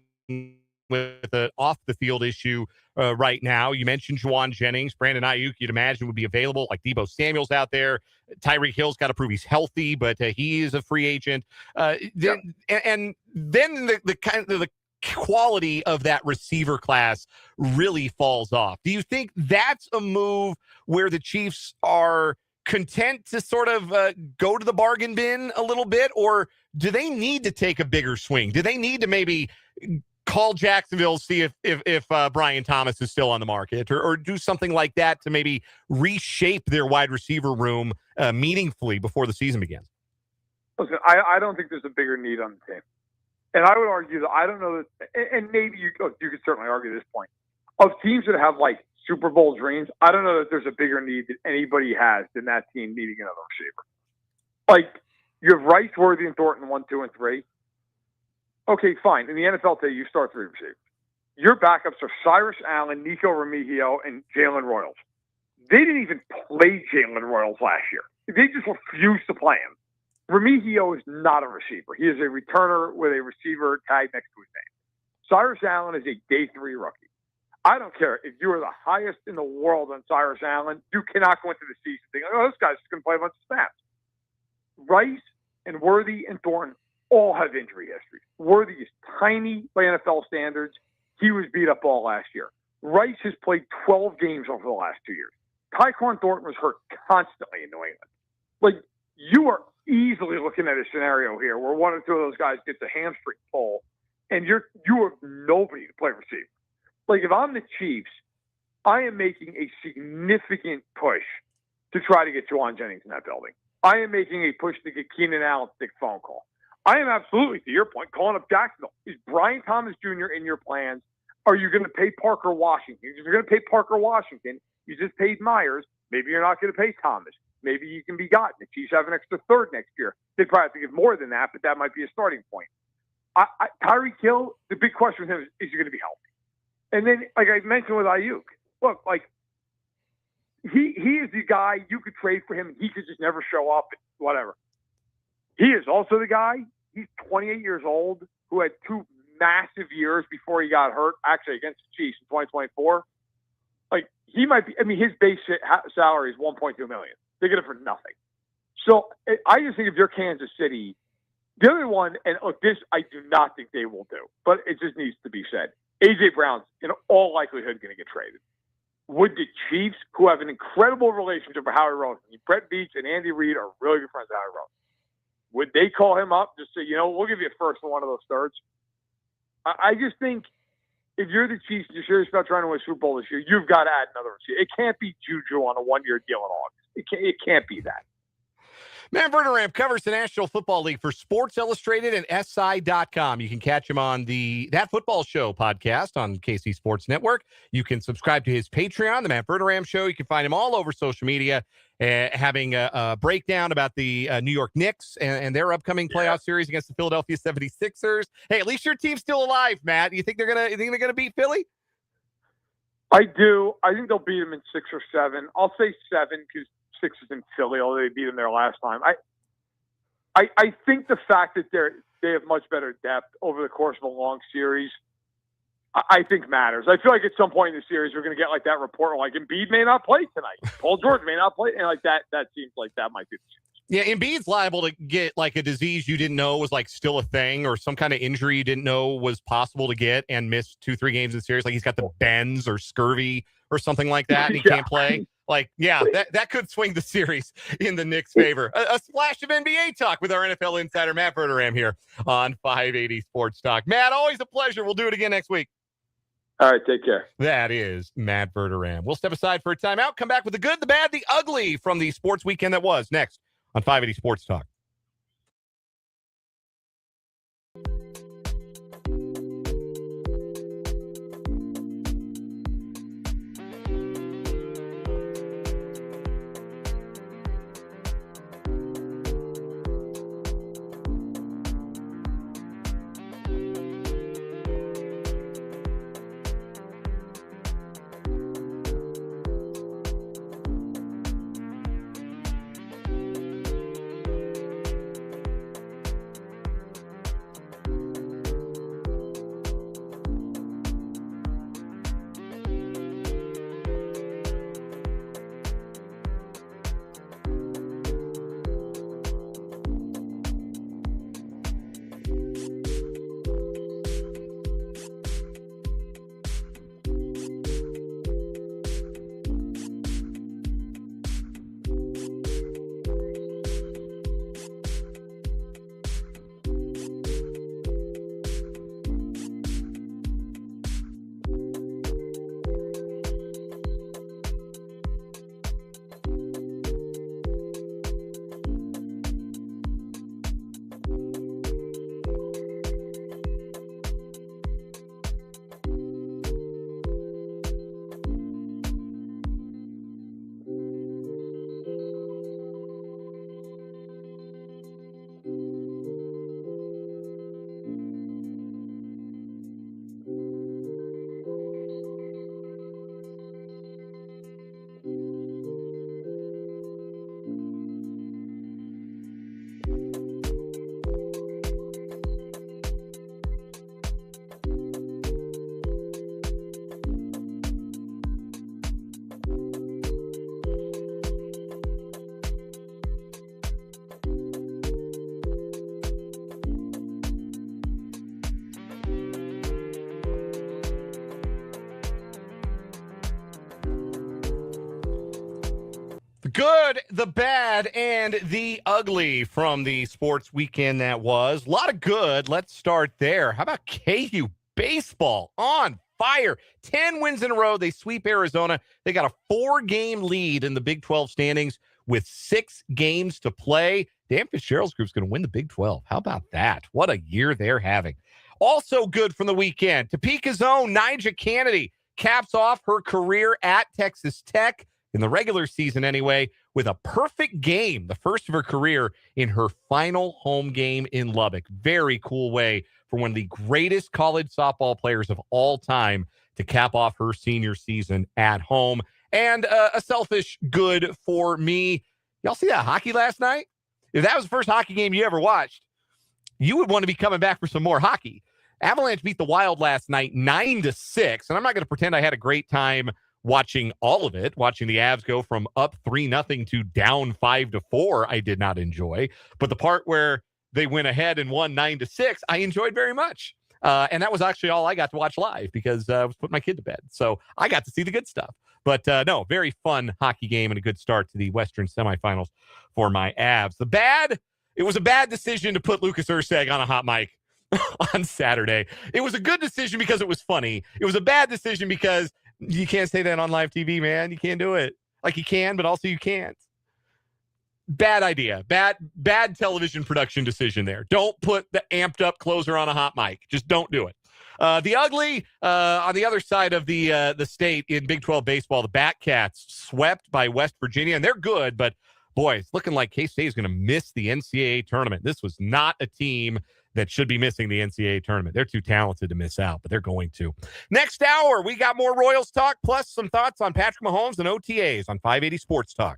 with an off-the-field issue right now. You mentioned Juwan Jennings. Brandon Ayuk, you'd imagine, would be available, like Deebo Samuel's out there. Tyreek Hill's got to prove he's healthy, but he is a free agent. And then the kind of the quality of that receiver class really falls off. Do you think that's a move where the Chiefs are content to sort of go to the bargain bin a little bit, or do they need to take a bigger swing? Do they need to maybe call Jacksonville, see if Brian Thomas is still on the market, or do something like that to maybe reshape their wide receiver room meaningfully before the season begins? Listen, I don't think there's a bigger need on the team. And I would argue that I don't know that, and maybe you could certainly argue this point, of teams that have like Super Bowl dreams, I don't know that there's a bigger need that anybody has than that team needing another receiver. Like, you have Rice, Worthy, and Thornton 1, 2, and 3. Okay, fine. In the NFL today, you start 3 receivers. Your backups are Cyrus Allen, Nico Remigio, and Jalen Royals. They didn't even play Jalen Royals last year. They just refused to play him. Remigio is not a receiver. He is a returner with a receiver tag next to his name. Cyrus Allen is a day 3 rookie. I don't care if you are the highest in the world on Cyrus Allen. You cannot go into the season thinking, oh, this guy's just going to play a bunch of snaps. Rice and Worthy and Thornton all have injury history. Worthy is tiny by NFL standards. He was beat up all last year. Rice has played 12 games over the last 2 years. Tyquan Thornton was hurt constantly in New England. Like, you are easily looking at a scenario here where 1 or 2 of those guys gets a hamstring pull, and you have nobody to play receiver. Like, if I'm the Chiefs, I am making a significant push to try to get Juwan Jennings in that building. I am making a push to get Keenan Allen to take a phone call. I am absolutely, to your point, calling up Jacksonville. Is Brian Thomas Jr. in your plans? Are you going to pay Parker Washington? If you're going to pay Parker Washington, you just paid Myers. Maybe you're not going to pay Thomas. Maybe you can be gotten. The Chiefs have an extra third next year. They probably have to give more than that, but that might be a starting point. Tyreek Hill, the big question with him is he going to be healthy? And then, like I mentioned with Ayuk, look, like, he is the guy you could trade for him and he could just never show up, whatever. He is also the guy, he's 28 years old, who had 2 massive years before he got hurt, actually against the Chiefs in 2024. Like, he might be, I mean, his base salary is $1.2 million. They get it for nothing. So I just think if you're Kansas City, the other one, and look, this I do not think they will do, but it just needs to be said. A.J. Brown's in all likelihood going to get traded. Would the Chiefs, who have an incredible relationship with Howie Roseman, Brett Beach and Andy Reid are really good friends with Howie Roseman, would they call him up just say, we'll give you a first and one of those thirds? I just think if you're the Chiefs and you're serious about trying to win a Super Bowl this year, you've got to add another receiver. It can't be Juju on a 1-year deal in August. It can't be that. Matt Verderame covers the National Football League for Sports Illustrated and SI.com. You can catch him on the That Football Show podcast on KC Sports Network. You can subscribe to his Patreon, the Matt Verderame Show. You can find him all over social media, having a breakdown about the New York Knicks and their upcoming playoff series against the Philadelphia 76ers. Hey, at least your team's still alive, Matt. You think they're gonna beat Philly? I do. I think they'll beat them in 6 or 7. I'll say 7 because 6 is in Philly, although they beat them there last time. I think the fact that they have much better depth over the course of a long series, I think matters. I feel like at some point in the series we're going to get like that report, like Embiid may not play tonight, Paul George may not play, and like that seems like that might be the series. Yeah, Embiid's liable to get like a disease you didn't know was like still a thing, or some kind of injury you didn't know was possible to get and miss 2-3 games in the series. Like he's got the bends or scurvy or something like that, and he can't play. Like, yeah, that could swing the series in the Knicks' favor. A splash of NBA talk with our NFL insider, Matt Verderame, here on 580 Sports Talk. Matt, always a pleasure. We'll do it again next week. All right, take care. That is Matt Verderame. We'll step aside for a timeout, come back with the good, the bad, the ugly from the sports weekend that was next on 580 Sports Talk. good, the bad, and the ugly from the sports weekend that was. A lot of good. Let's start there. How about KU baseball on fire? 10 wins in a row. They sweep Arizona. They got a 4-game lead in the Big 12 standings with 6 games to play. Dan Fitzgerald's group's going to win the Big 12. How about that? What a year they're having. Also good from the weekend. Topeka's own Nyjah Kennedy caps off her career at Texas Tech in the regular season anyway, with a perfect game, the first of her career in her final home game in Lubbock. Very cool way for one of the greatest college softball players of all time to cap off her senior season at home. And a selfish good for me. Y'all see that hockey last night? If that was the first hockey game you ever watched, you would want to be coming back for some more hockey. Avalanche beat the Wild last night 9-6, and I'm not going to pretend I had a great time watching all of it, watching the Avs go from up 3-0 to down 5-4. I did not enjoy, but the part where they went ahead and won 9-6, I enjoyed very much. And that was actually all I got to watch live because I was putting my kid to bed. So I got to see the good stuff. But no, very fun hockey game and a good start to the Western semifinals for my Avs. The bad, it was a bad decision to put Lucas Erceg on a hot mic on Saturday. It was a good decision because it was funny. It was a bad decision because you can't say that on live TV, man. You can't do it. Like you can, but also you can't. Bad idea. Bad television production decision there. Don't put the amped up closer on a hot mic. Just don't do it. The ugly, on the other side of the state in Big 12 baseball, the Batcats swept by West Virginia, and they're good, but boy, it's looking like K-State is going to miss the NCAA tournament. This was not a team that should be missing the NCAA tournament. They're too talented to miss out, but they're going to. Next hour, we got more Royals talk, plus some thoughts on Patrick Mahomes and OTAs on 580 Sports Talk.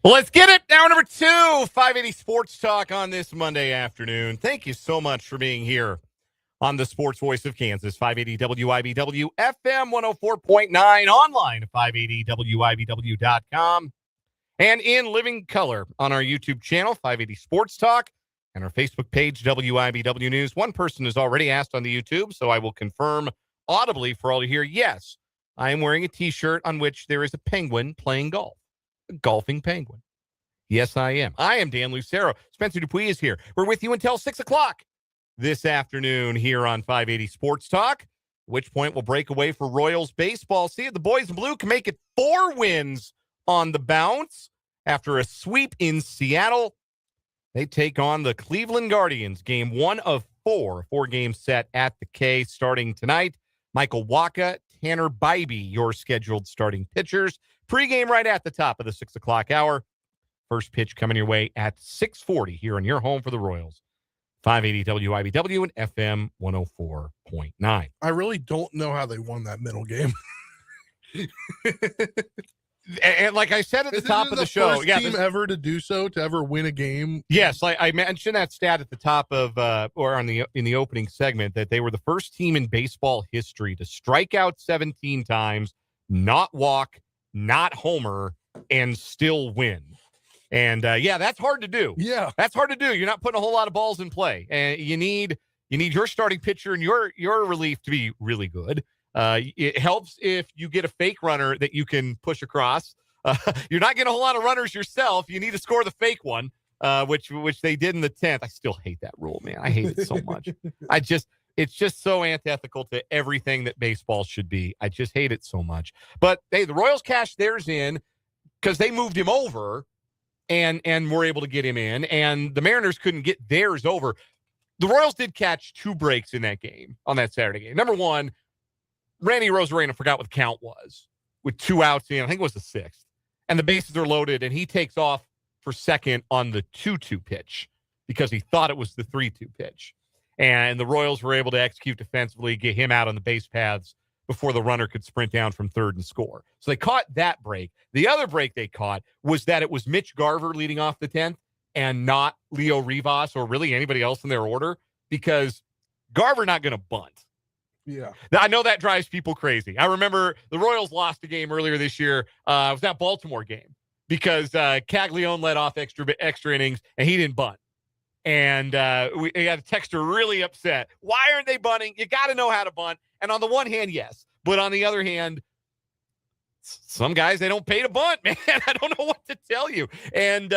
Well, let's get it. Hour number 2, 580 Sports Talk on this Monday afternoon. Thank you so much for being here on the Sports Voice of Kansas, 580 WIBW FM 104.9, online at 580WIBW.com, and in living color on our YouTube channel, 580 Sports Talk, and our Facebook page, WIBW News. One person has already asked on the YouTube, so I will confirm audibly for all to hear. Yes, I am wearing a T-shirt on which there is a penguin playing golf. A golfing penguin. Yes, I am. I am Dan Lucero. Spencer Dupuis is here. We're with you until 6 o'clock this afternoon here on 580 Sports Talk, at which point we'll break away for Royals baseball. See if the boys in blue can make it 4 wins on the bounce after a sweep in Seattle. They take on the Cleveland Guardians. Game 1 of 4 game set at the K starting tonight. Michael Wacha, Tanner Bybee, your scheduled starting pitchers. Pre-game right at the top of the 6 o'clock hour. First pitch coming your way at 6:40 here on your home for the Royals. 580 WIBW and FM 104.9. I really don't know how they won that middle game. And like I said at the top of the show, first team ever to do so, to ever win a game. Yes, I mentioned that stat at the top of or in the opening segment that they were the first team in baseball history to strike out 17 times, not walk, not homer, and still win. And that's hard to do. Yeah, that's hard to do. You're not putting a whole lot of balls in play, and you need your starting pitcher and your relief to be really good. It helps if you get a fake runner that you can push across. You're not getting a whole lot of runners yourself. You need to score the fake one, which they did in the 10th. I still hate that rule, man. I hate it so much. It's just so antithetical to everything that baseball should be. I just hate it so much. But hey, the Royals cashed theirs in because they moved him over and were able to get him in, and the Mariners couldn't get theirs over. The Royals did catch 2 breaks in that game, on that Saturday game. Number one, Randy Rosarena forgot what the count was with 2 outs in. I think it was the 6th. And the bases are loaded, and he takes off for second on the 2-2 pitch because he thought it was the 3-2 pitch. And the Royals were able to execute defensively, get him out on the base paths before the runner could sprint down from third and score. So they caught that break. The other break they caught was that it was Mitch Garver leading off the 10th and not Leo Rivas or really anybody else in their order, because Garver not going to bunt. Yeah. I know that drives people crazy. I remember the Royals lost a game earlier this year. It was that Baltimore game because Caglione led off extra innings and he didn't bunt. And we got a texter really upset. Why aren't they bunting? You got to know how to bunt. And on the one hand, yes. But on the other hand, some guys, they don't pay to bunt, man. I don't know what to tell you. And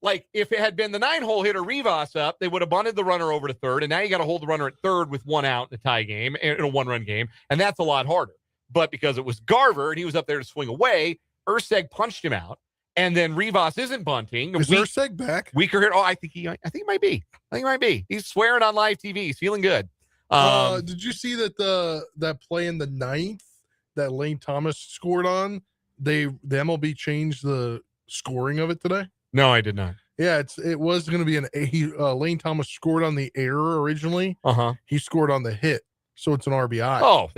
like if it had been the 9-hole hitter Rivas up, they would have bunted the runner over to third. And now you got to hold the runner at third with 1 out in a tie game, in a 1-run game. And that's a lot harder. But because it was Garver and he was up there to swing away, Urseg punched him out. And then Rivas isn't bunting. Is Urseg back? Weaker hit. Oh, I think he might be. He's swearing on live TV. He's feeling good. Did you see that that play in the 9th that Lane Thomas scored on? The MLB changed the scoring of it today. No, I did not. Yeah, it was going to be Lane Thomas scored on the error originally. He scored on the hit, so it's an RBI. Oh,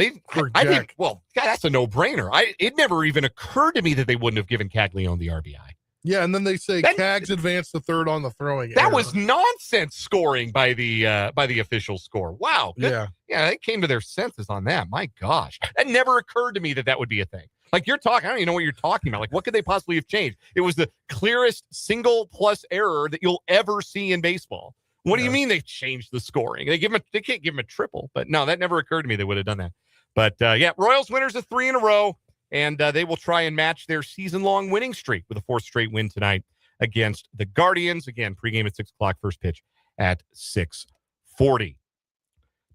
I think. Well, God, that's a no-brainer. It never even occurred to me that they wouldn't have given Caglione the RBI. Yeah, and then they say Cags advanced to third on the throwing. That was nonsense scoring by the official score. Wow. Yeah, they came to their senses on that. My gosh, that never occurred to me that would be a thing. Like you're talking, I don't even know what you're talking about. Like, what could they possibly have changed? It was the clearest single plus error that you'll ever see in baseball. What do you mean they changed the scoring? They can't give him a triple, but no, that never occurred to me they would have done that. But Royals winners of 3 in a row, and they will try and match their season-long winning streak with a 4th straight win tonight against the Guardians. Again, pregame at 6 o'clock, first pitch at 6:40.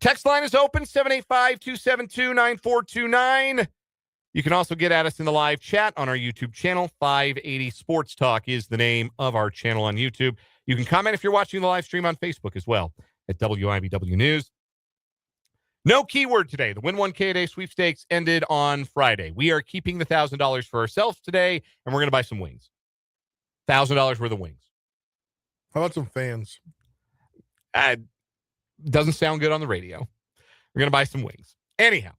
Text line is open, 785-272-9429. You can also get at us in the live chat on our YouTube channel. 580 Sports Talk is the name of our channel on YouTube. You can comment if you're watching the live stream on Facebook as well at WIBW News. No keyword today. The Win 1K a Day sweepstakes ended on Friday. We are keeping the $1,000 for ourselves today, and we're going to buy some wings. $1,000 worth of wings. How about some fans? Doesn't sound good on the radio. We're going to buy some wings. Anyhow,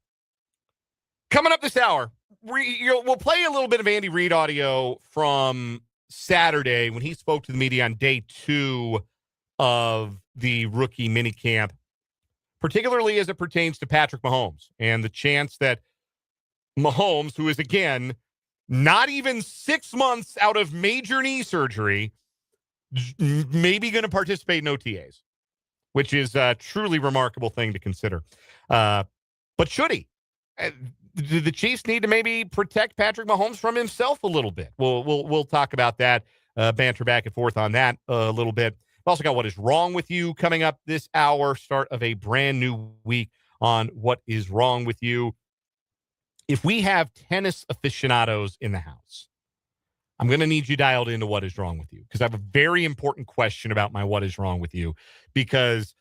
coming up this hour, we'll play a little bit of Andy Reid audio from Saturday when he spoke to the media on day 2 of the rookie minicamp, particularly as it pertains to Patrick Mahomes and the chance that Mahomes, who is, again, not even 6 months out of major knee surgery, maybe going to participate in OTAs, which is a truly remarkable thing to consider. But should he? Do the Chiefs need to maybe protect Patrick Mahomes from himself a little bit? We'll talk about that, banter back and forth on that a little bit. We've also got What Is Wrong With You coming up this hour, start of a brand new week on What Is Wrong With You. If we have tennis aficionados in the house, I'm going to need you dialed into What Is Wrong With You, because I have a very important question about my What Is Wrong With You, because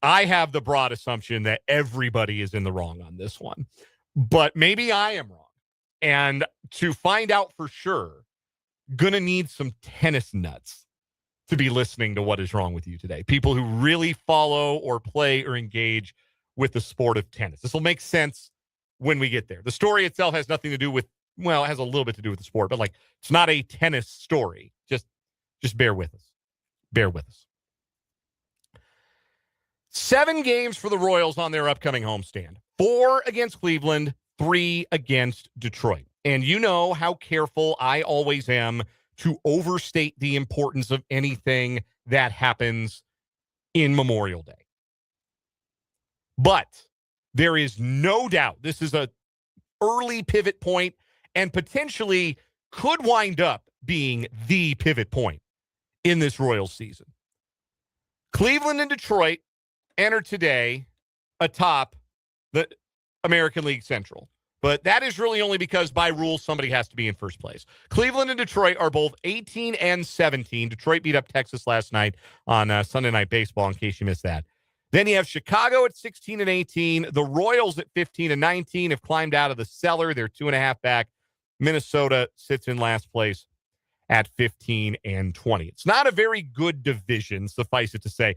I have the broad assumption that everybody is in the wrong on this one, but maybe I am wrong. And to find out for sure, going to need some tennis nuts to be listening to What Is Wrong With You today. People who really follow or play or engage with the sport of tennis. This will make sense when we get there. The story itself has nothing to do with, well, it has a little bit to do with the sport, but like, it's not a tennis story. Just bear with us. Bear with us. 7 games for the Royals on their upcoming homestand. 4 against Cleveland, 3 against Detroit. And you know how careful I always am to overstate the importance of anything that happens in Memorial Day. But there is no doubt this is a early pivot point and potentially could wind up being the pivot point in this Royals season. Cleveland and Detroit enter today atop the American League Central. But that is really only because by rule, somebody has to be in first place. Cleveland and Detroit are both 18 and 17. Detroit beat up Texas last night on Sunday Night Baseball, in case you missed that. Then you have Chicago at 16 and 18. The Royals at 15 and 19 have climbed out of the cellar. They're 2.5 back. Minnesota sits in last place at 15 and 20. It's not a very good division, suffice it to say.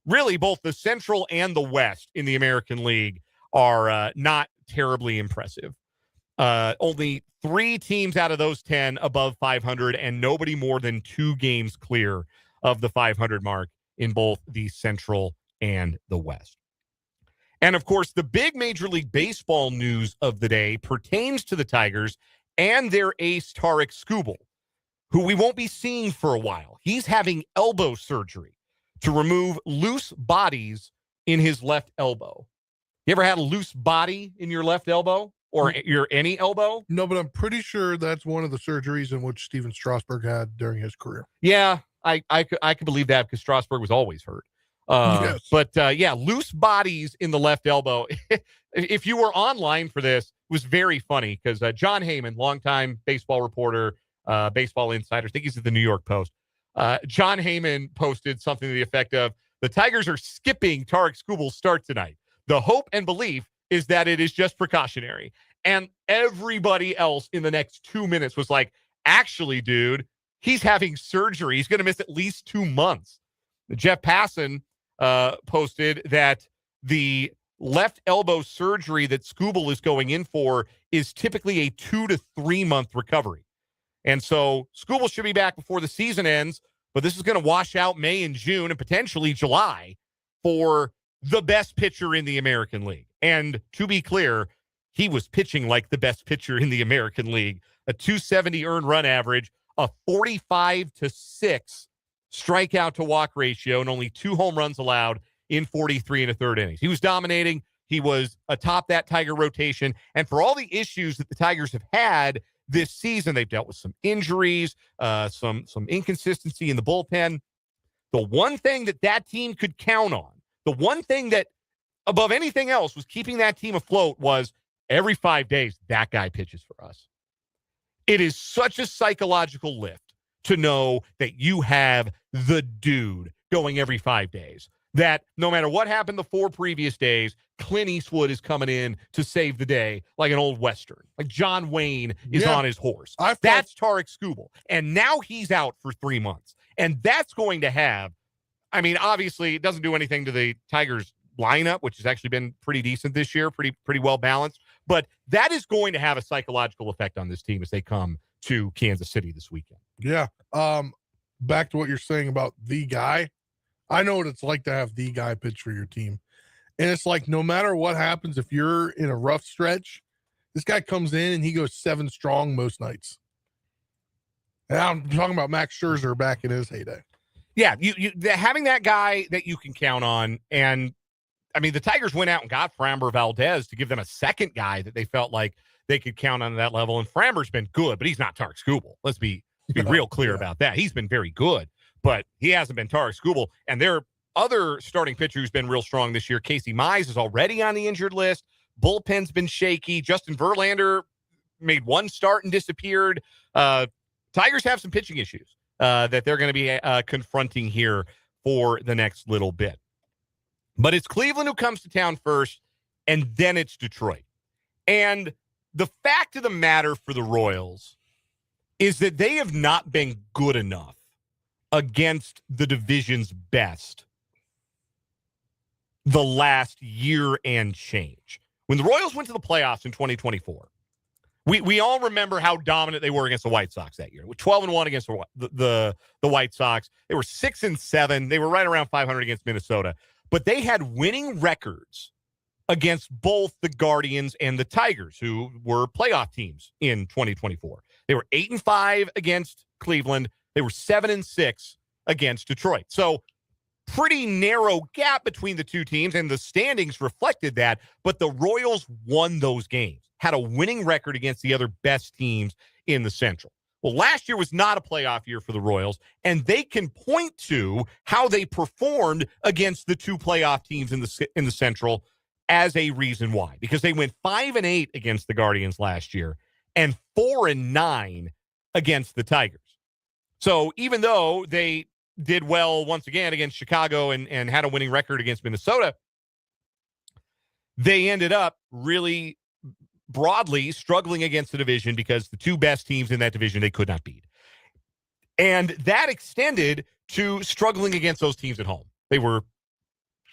Really, both the Central and the West in the American League are not terribly impressive. Only 3 teams out of those 10 above 500, and nobody more than 2 games clear of the 500 mark in both the Central and the West. And of course, the big Major League Baseball news of the day pertains to the Tigers and their ace Tarik Skubal, who we won't be seeing for a while. He's having elbow surgery to remove loose bodies in his left elbow. You ever had a loose body in your left elbow or your any elbow? No, but I'm pretty sure that's one of the surgeries in which Steven Strasburg had during his career. Yeah, I could believe that, because Strasburg was always hurt. Yes. But yeah, loose bodies in the left elbow. If you were online for this, it was very funny, because John Heyman, longtime baseball reporter, baseball insider, I think he's at the New York Post. John Heyman posted something to the effect of, the Tigers are skipping Tarik Skubal's start tonight. The hope and belief is that it is just precautionary. And everybody else in the next 2 minutes was like, actually, dude, he's having surgery. He's going to miss at least 2 months. Jeff Passan posted that the left elbow surgery that Skubal is going in for is typically a 2 to 3 month recovery. And so Skubal should be back before the season ends, but this is going to wash out May and June and potentially July for the best pitcher in the American League. And to be clear, he was pitching like the best pitcher in the American League. A 270 earned run average, a 45-6 strikeout to walk ratio, and only 2 home runs allowed in 43 and a third innings. He was dominating. He was atop that Tiger rotation. And for all the issues that the Tigers have had this season, they've dealt with some injuries, some inconsistency in the bullpen. The one thing that team could count on, the one thing that above anything else was keeping that team afloat, was every 5 days, that guy pitches for us. It is such a psychological lift to know that you have the dude going every 5 days, that no matter what happened the 4 previous days, Clint Eastwood is coming in to save the day like an old Western. Like John Wayne is on his horse. That's Tarik Skubal. And now he's out for 3 months. And that's going to have, I mean, obviously it doesn't do anything to the Tigers lineup, which has actually been pretty decent this year, pretty well balanced. But that is going to have a psychological effect on this team as they come to Kansas City this weekend. Yeah. Back to what you're saying about the guy. I know what it's like to have the guy pitch for your team. And it's like, no matter what happens, if you're in a rough stretch, this guy comes in and he goes 7 strong most nights. And I'm talking about Max Scherzer back in his heyday. Yeah, having that guy that you can count on. And, I mean, the Tigers went out and got Framber Valdez to give them a second guy that they felt like they could count on that level. And Framber's been good, but he's not Tarik Skubal. Let's be real clear about that. He's been very good, but he hasn't been Tarik Skubal. And their other starting pitcher who's been real strong this year, Casey Mize, is already on the injured list. Bullpen's been shaky. Justin Verlander made one start and disappeared. Tigers have some pitching issues that they're going to be confronting here for the next little bit. But it's Cleveland who comes to town first, and then it's Detroit. And the fact of the matter for the Royals is that they have not been good enough against the division's best the last year and change. When the Royals went to the playoffs in 2024, we all remember how dominant they were against the White Sox that year. With 12-1 against the White Sox, they were 6-7. They were right around 500 against Minnesota, but they had winning records against both the Guardians and the Tigers, who were playoff teams in 2024. They were 8-5 against Cleveland. They were 7-6 against Detroit. So pretty narrow gap between the two teams, and the standings reflected that, but the Royals won those games, had a winning record against the other best teams in the Central. Well, last year was not a playoff year for the Royals, and they can point to how they performed against the two playoff teams in the Central as a reason why, because they went 5-8 against the Guardians last year and 4-9 against the Tigers. So even though they did well once again against Chicago and had a winning record against Minnesota, they ended up really broadly struggling against the division because the two best teams in that division they could not beat. And that extended to struggling against those teams at home. They were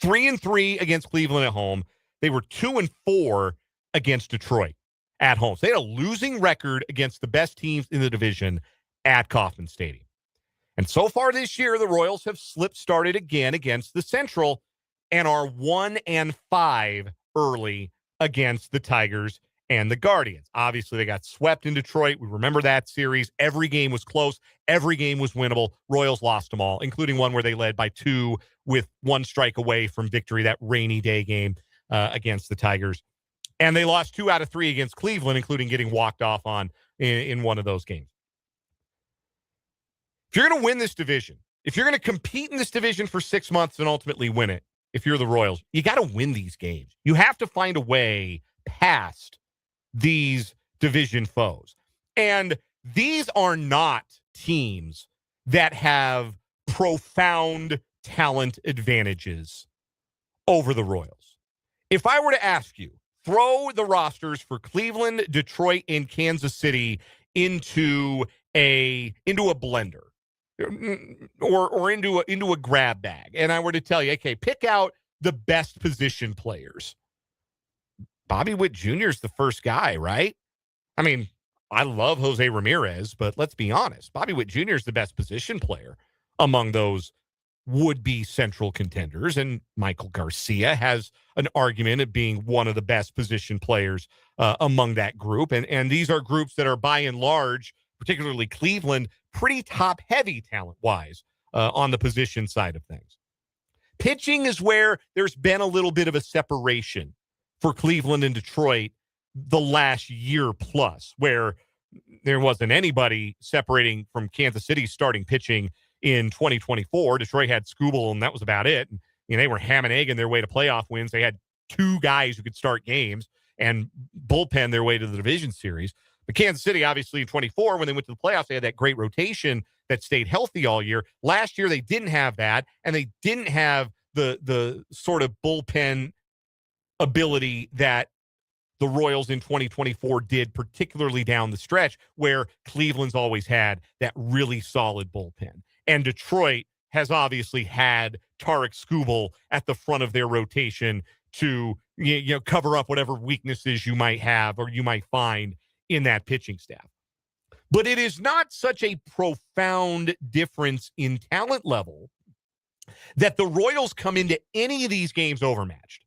3-3 against Cleveland at home. They were 2-4 against Detroit at home. So they had a losing record against the best teams in the division at Kauffman Stadium. And so far this year, the Royals have started again against the Central and are 1-5 early against the Tigers and the Guardians. Obviously, they got swept in Detroit. We remember that series. Every game was close. Every game was winnable. Royals lost them all, including one where they led by 2 with 1 strike away from victory, that rainy day game against the Tigers. And they lost 2 out of 3 against Cleveland, including getting walked off on in one of those games. If you're going to win this division, if you're going to compete in this division for 6 months and ultimately win it, if you're the Royals, you got to win these games. You have to find a way past these division foes. And these are not teams that have profound talent advantages over the Royals. If I were to ask you, throw the rosters for Cleveland, Detroit, and Kansas City into a blender or into a grab bag, and I were to tell you, okay, pick out the best position players, Bobby Witt Jr. is the first guy, right? I mean, I love Jose Ramirez, but let's be honest. Bobby Witt Jr. is the best position player among those would-be Central contenders, and Michael Garcia has an argument of being one of the best position players among that group. And these are groups that are, by and large, particularly Cleveland, pretty top-heavy talent-wise on the position side of things. Pitching is where there's been a little bit of a separation for Cleveland and Detroit the last year plus, where there wasn't anybody separating from Kansas City's starting pitching in 2024. Detroit had Skubal, and that was about it. And, they were ham and egging their way to playoff wins. They had 2 guys who could start games and bullpen their way to the division series. But Kansas City, obviously, in 24, when they went to the playoffs, they had that great rotation that stayed healthy all year. Last year, they didn't have that, and they didn't have the sort of bullpen ability that the Royals in 2024 did, particularly down the stretch, where Cleveland's always had that really solid bullpen. And Detroit has obviously had Tarik Skubal at the front of their rotation to cover up whatever weaknesses you might have or you might find in that pitching staff. But it is not such a profound difference in talent level that the Royals come into any of these games overmatched.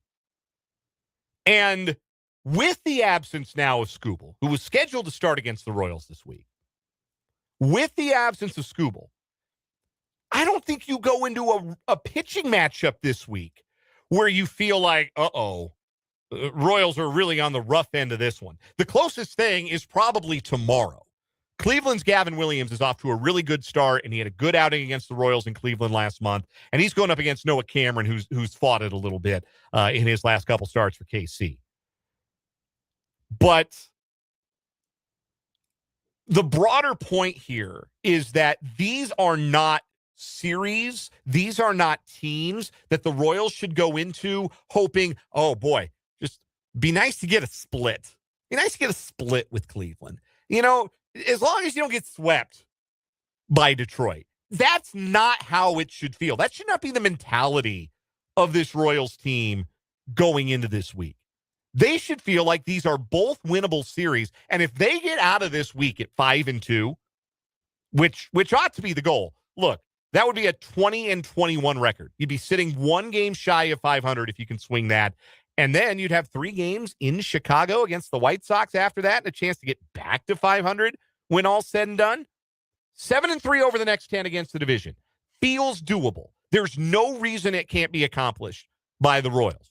And with the absence now of Skubal, who was scheduled to start against the Royals this week, with the absence of Skubal, I don't think you go into a pitching matchup this week where you feel like, Royals are really on the rough end of this one. The closest thing is probably tomorrow. Cleveland's Gavin Williams is off to a really good start, and he had a good outing against the Royals in Cleveland last month. And he's going up against Noah Cameron, who's fought it a little bit in his last couple starts for KC. But the broader point here is that these are not series. These are not teams that the Royals should go into hoping, oh boy, just be nice to get a split. Be nice to get a split with Cleveland. You know, as long as you don't get swept by Detroit. That's not how it should feel. That should not be the mentality of this Royals team going into this week. They should feel like these are both winnable series. And if they get out of this week at 5-2, which ought to be the goal, look, that would be a 20-21 record. You'd be sitting one game shy of 500 if you can swing that. And then you'd have 3 games in Chicago against the White Sox after that and a chance to get back to 500 when all's said and done. 7-3 over the next 10 against the division. Feels doable. There's no reason it can't be accomplished by the Royals.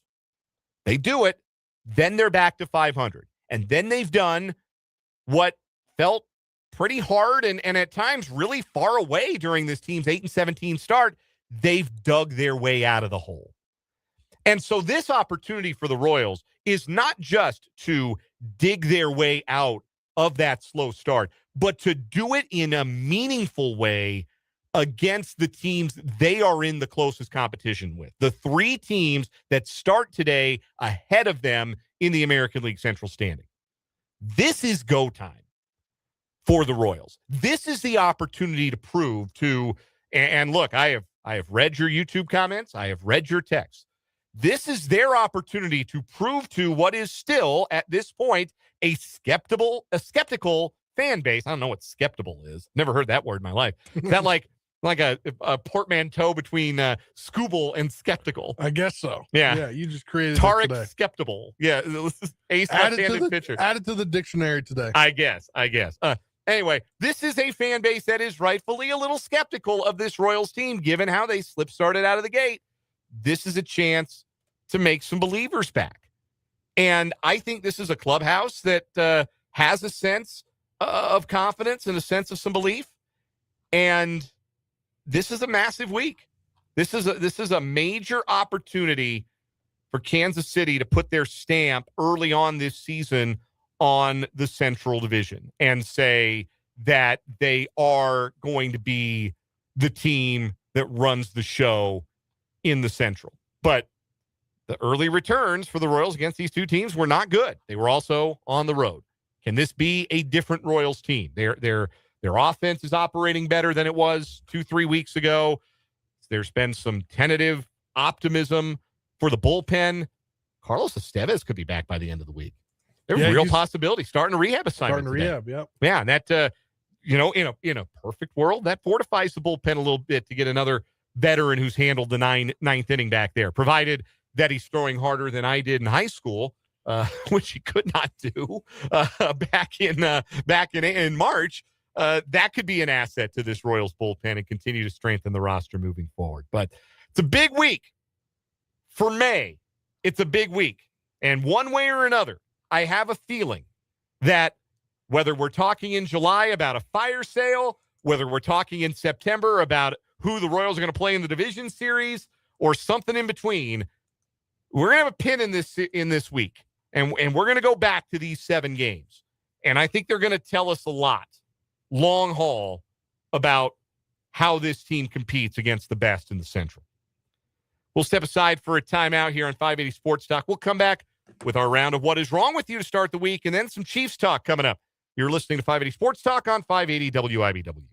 They do it, then they're back to 500. And then they've done what felt pretty hard and at times really far away during this team's 8-17 start. They've dug their way out of the hole. And so this opportunity for the Royals is not just to dig their way out of that slow start, but to do it in a meaningful way against the teams they are in the closest competition with. The 3 teams that start today ahead of them in the American League Central standing. This is go time for the Royals. This is the opportunity to prove to, and look, I have read your YouTube comments. I have read your texts. This is their opportunity to prove to what is still, at this point, a skeptical fan base. I don't know what skeptical is. Never heard that word in my life. Is that like a portmanteau between Skubal and skeptical? I guess so. Yeah, you just created Tarek skeptical. Yeah, this is ace left-handed pitcher. Added to the dictionary today. I guess. Anyway, this is a fan base that is rightfully a little skeptical of this Royals team, given how they started out of the gate. This is a chance to make some believers back. And I think this is a clubhouse that has a sense of confidence and a sense of some belief. And this is a massive week. This is a major opportunity for Kansas City to put their stamp early on this season on the Central Division and say that they are going to be the team that runs the show in the Central. But the early returns for the Royals against these 2 teams were not good. They were also on the road. Can this be a different Royals team? Their offense is operating better than it was 2-3 weeks ago. There's been some tentative optimism for the bullpen. Carlos Estevez could be back by the end of the week. There's real possibility. Starting a rehab assignment. Yep. Yeah, and that in a perfect world, that fortifies the bullpen a little bit to get another veteran who's handled the ninth inning back there, provided that he's throwing harder than I did in high school, which he could not do back in March. That could be an asset to this Royals bullpen and continue to strengthen the roster moving forward. But it's a big week for May. It's a big week. And one way or another, I have a feeling that whether we're talking in July about a fire sale, whether we're talking in September about who the Royals are going to play in the division series, or something in between, we're going to have a pin in this week. And we're going to go back to these 7 games. And I think they're going to tell us a lot, long haul, about how this team competes against the best in the Central. We'll step aside for a timeout here on 580 Sports Talk. We'll come back with our round of What Is Wrong With You to start the week, and then some Chiefs talk coming up. You're listening to 580 Sports Talk on 580 WIBW.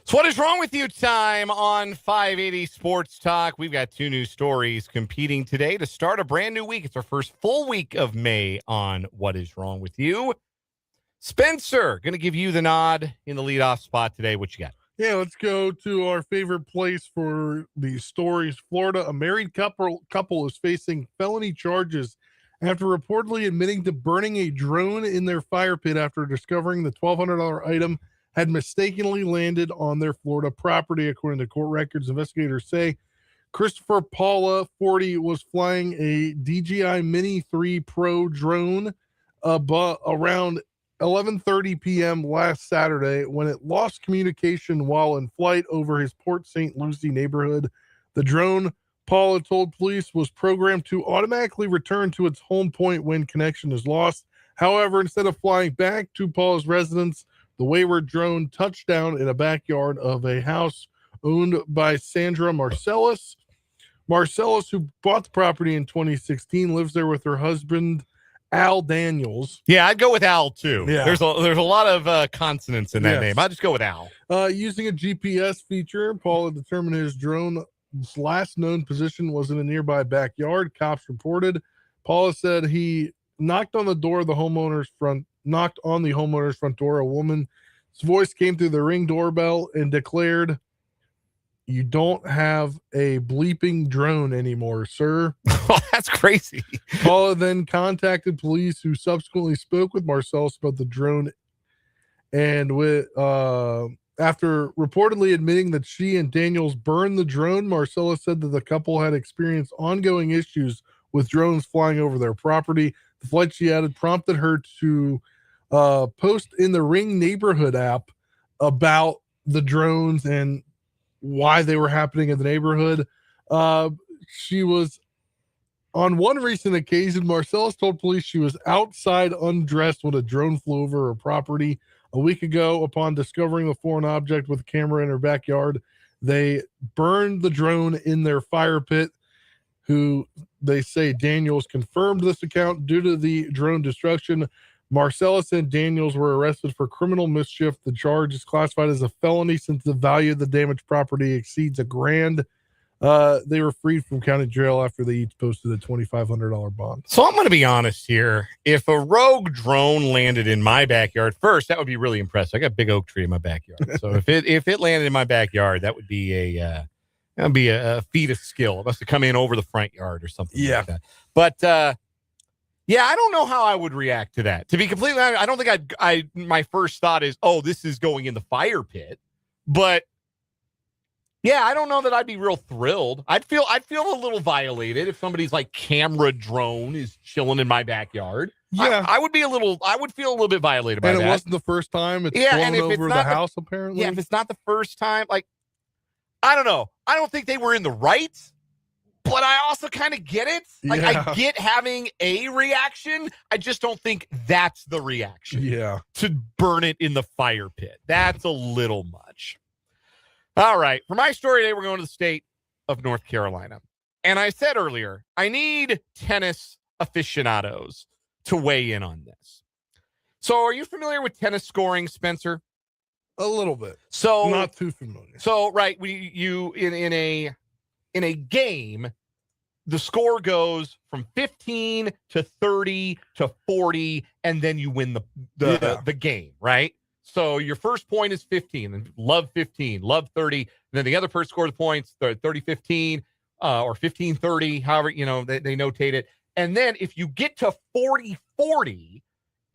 So what is wrong with you time on 580 Sports Talk? We've got two new stories competing today to start a brand new week. It's our first full week of May on What is Wrong with You. Spencer, going to give you the nod in the leadoff spot today. What you got? Yeah, let's go to our favorite place for these stories. Florida, a married couple is facing felony charges after reportedly admitting to burning a drone in their fire pit after discovering the $1,200 item had mistakenly landed on their Florida property, according to court records. Investigators say Christopher Paula, 40, was flying a DJI Mini 3 Pro drone around 11:30 p.m. last Saturday when it lost communication while in flight over his Port St. Lucie neighborhood. The drone, Paula told police, was programmed to automatically return to its home point when connection is lost. However, instead of flying back to Paula's residence, the wayward drone touched down in a backyard of a house owned by Sandra Marcellus. Marcellus, who bought the property in 2016, lives there with her husband, Al Daniels. Yeah, I'd go with Al, too. Yeah. There's a lot of consonants in that name. I'll just go with Al. Using a GPS feature, Paula determined his drone's last known position was in a nearby backyard. Cops reported. Paula said he knocked on the homeowner's front door. A woman's voice came through the Ring doorbell and declared, "You don't have a bleeping drone anymore, sir." Oh, that's crazy. Paula then contacted police, who subsequently spoke with Marcellus about the drone, and after reportedly admitting that she and Daniels burned the drone, Marcellus said that the couple had experienced ongoing issues with drones flying over their property. The flight, she added, prompted her to post in the Ring neighborhood app about the drones and why they were happening in the neighborhood. She was on one recent occasion, Marcellus told police she was outside undressed when a drone flew over her property. A week ago, upon discovering the foreign object with a camera in her backyard, they burned the drone in their fire pit. Who they say Daniels confirmed this account. Due to the drone destruction, Marcellus and Daniels were arrested for criminal mischief. The charge is classified as a felony since the value of the damaged property exceeds $1,000. They were freed from county jail after they each posted a $2,500 bond. So I'm going to be honest here. If a rogue drone landed in my backyard, first, that would be really impressive. I got a big oak tree in my backyard. So if it landed in my backyard, that would be a feat of skill. It must have come in over the front yard or something like that. But yeah, I don't know how I would react to that. To be completely honest, I don't think my first thought is, oh, this is going in the fire pit. But yeah, I don't know that I'd be real thrilled. I'd feel a little violated if somebody's like camera drone is chilling in my backyard. Yeah, I would feel a little bit violated by that. And it wasn't the first time it's flown over the house, apparently. Yeah, if it's not the first time, like, I don't know. I don't think they were in the right, but I also kind of get it. Like, I get having a reaction. I just don't think that's the reaction. Yeah. To burn it in the fire pit. That's a little much. All right. For my story today, we're going to the state of North Carolina. And I said earlier, I need tennis aficionados to weigh in on this. So are you familiar with tennis scoring, Spencer? A little bit. So not too familiar. So right, in a game, the score goes from 15 to 30 to 40, and then you win the game, right? So your first point is 15, and love 15, love 30. And then the other person scores the points, 30-15 or 15-30, however, they notate it. And then if you get to 40-40,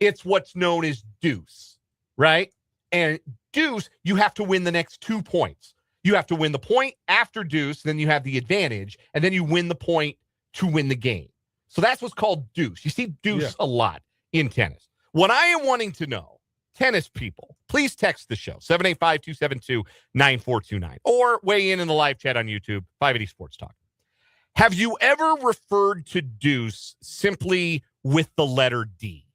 it's what's known as deuce, right? And deuce, you have to win the next 2 points. You have to win the point after deuce, then you have the advantage, and then you win the point to win the game. So that's what's called deuce. You see deuce a lot in tennis. What I am wanting to know, tennis people, please text the show, 785-272-9429, or weigh in the live chat on YouTube, 580 Sports Talk. Have you ever referred to deuce simply with the letter D?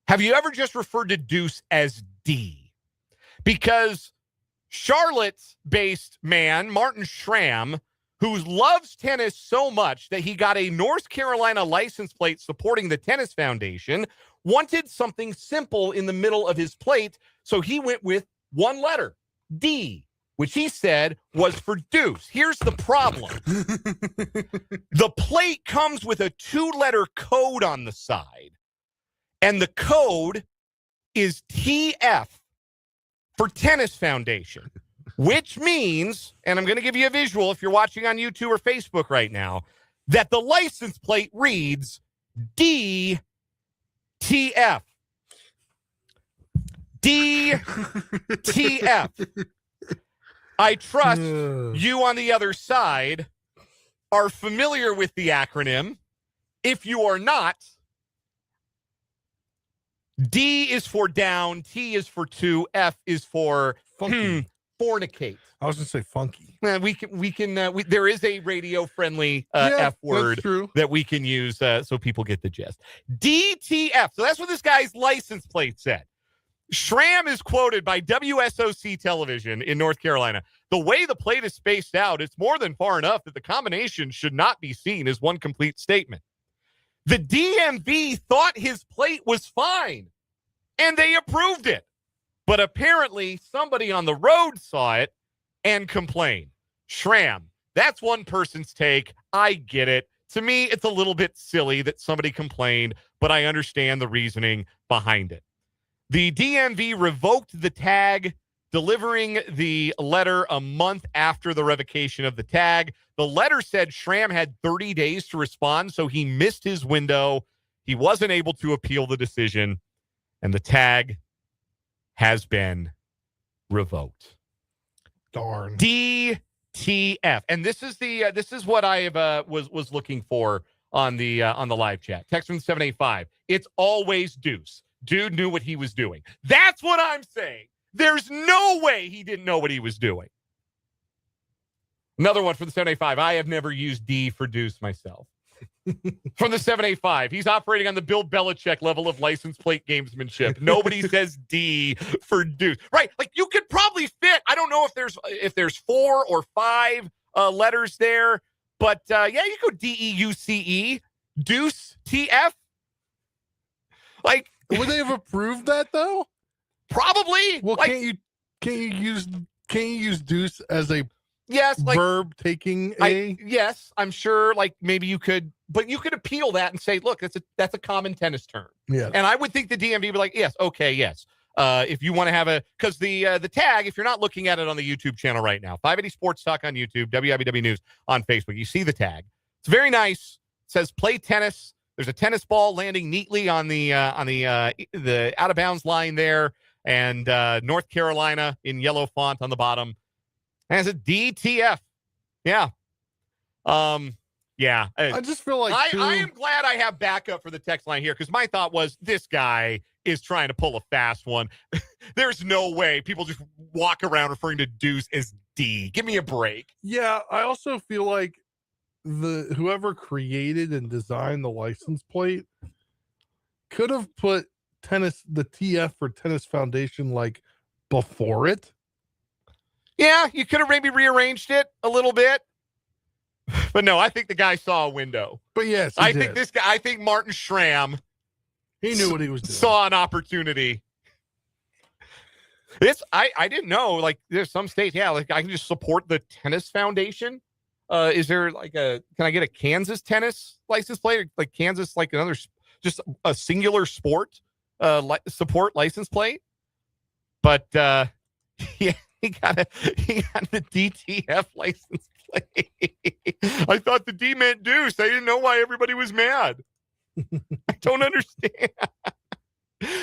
Have you ever just referred to deuce as D? Because Charlotte-based man, Martin Schramm, who loves tennis so much that he got a North Carolina license plate supporting the Tennis Foundation, wanted something simple in the middle of his plate, so he went with one letter, D, which he said was for deuce. Here's the problem. The plate comes with a 2-letter code on the side, and the code is TF for Tennis Foundation, which means, and I'm going to give you a visual if you're watching on YouTube or Facebook right now, that the license plate reads DTF. DTF. I trust you on the other side are familiar with the acronym. If you are not, D is for down, T is for two, F is for fornicate. I was going to say funky. There is a radio friendly F word that we can use so people get the gist. DTF. So that's what this guy's license plate said. Schramm is quoted by WSOC television in North Carolina. The way the plate is spaced out, it's more than far enough that the combination should not be seen as one complete statement. The DMV thought his plate was fine, and they approved it. But apparently, somebody on the road saw it and complained. Schramm, that's one person's take. I get it. To me, it's a little bit silly that somebody complained, but I understand the reasoning behind it. The DMV revoked the tag, delivering the letter a month after the revocation of the tag. The letter said Schramm had 30 days to respond, so he missed his window. He wasn't able to appeal the decision, and the tag has been revoked. Darn. DTF. And this is what I was looking for on the live chat. Text from 785. It's always deuce. Dude knew what he was doing. That's what I'm saying. There's no way he didn't know what he was doing. Another one from the 785. I have never used D for deuce myself. From the 785. He's operating on the Bill Belichick level of license plate gamesmanship. Nobody says D for deuce. Right. Like you could probably fit. I don't know if there's 4 or 5 letters there. But yeah, you go DEUCE. Deuce. TF. Like, would they have approved that though? Probably. Well, like, can't you use deuce as a like, verb taking a? Yes, I'm sure. Like maybe you could, but you could appeal that and say, look, that's a common tennis term. Yeah. And I would think the DMV would be like, yes, okay, yes. If you want to have because the tag, if you're not looking at it on the YouTube channel right now, 580 Sports Talk on YouTube, WIBW News on Facebook, you see the tag. It's very nice. It says play tennis. There's a tennis ball landing neatly on the out of bounds line there, and North Carolina in yellow font on the bottom has a DTF. Yeah, yeah. I just feel like I am glad I have backup for the text line here because my thought was this guy is trying to pull a fast one. There's no way people just walk around referring to deuce as D. Give me a break. Yeah, I also feel like whoever created and designed the license plate could have put the TF for Tennis Foundation like before it. Yeah, you could have maybe rearranged it a little bit. But no, I think the guy saw a window. But yes, I think Martin Schramm, he knew what he was doing. Saw an opportunity. I didn't know, like there's some states, yeah, like I can just support the Tennis Foundation. Is there can I get a Kansas tennis license plate? Like Kansas, like another, just a singular sport support license plate? But yeah, he got the DTF license plate. I thought the D meant deuce. I didn't know why everybody was mad. I don't understand.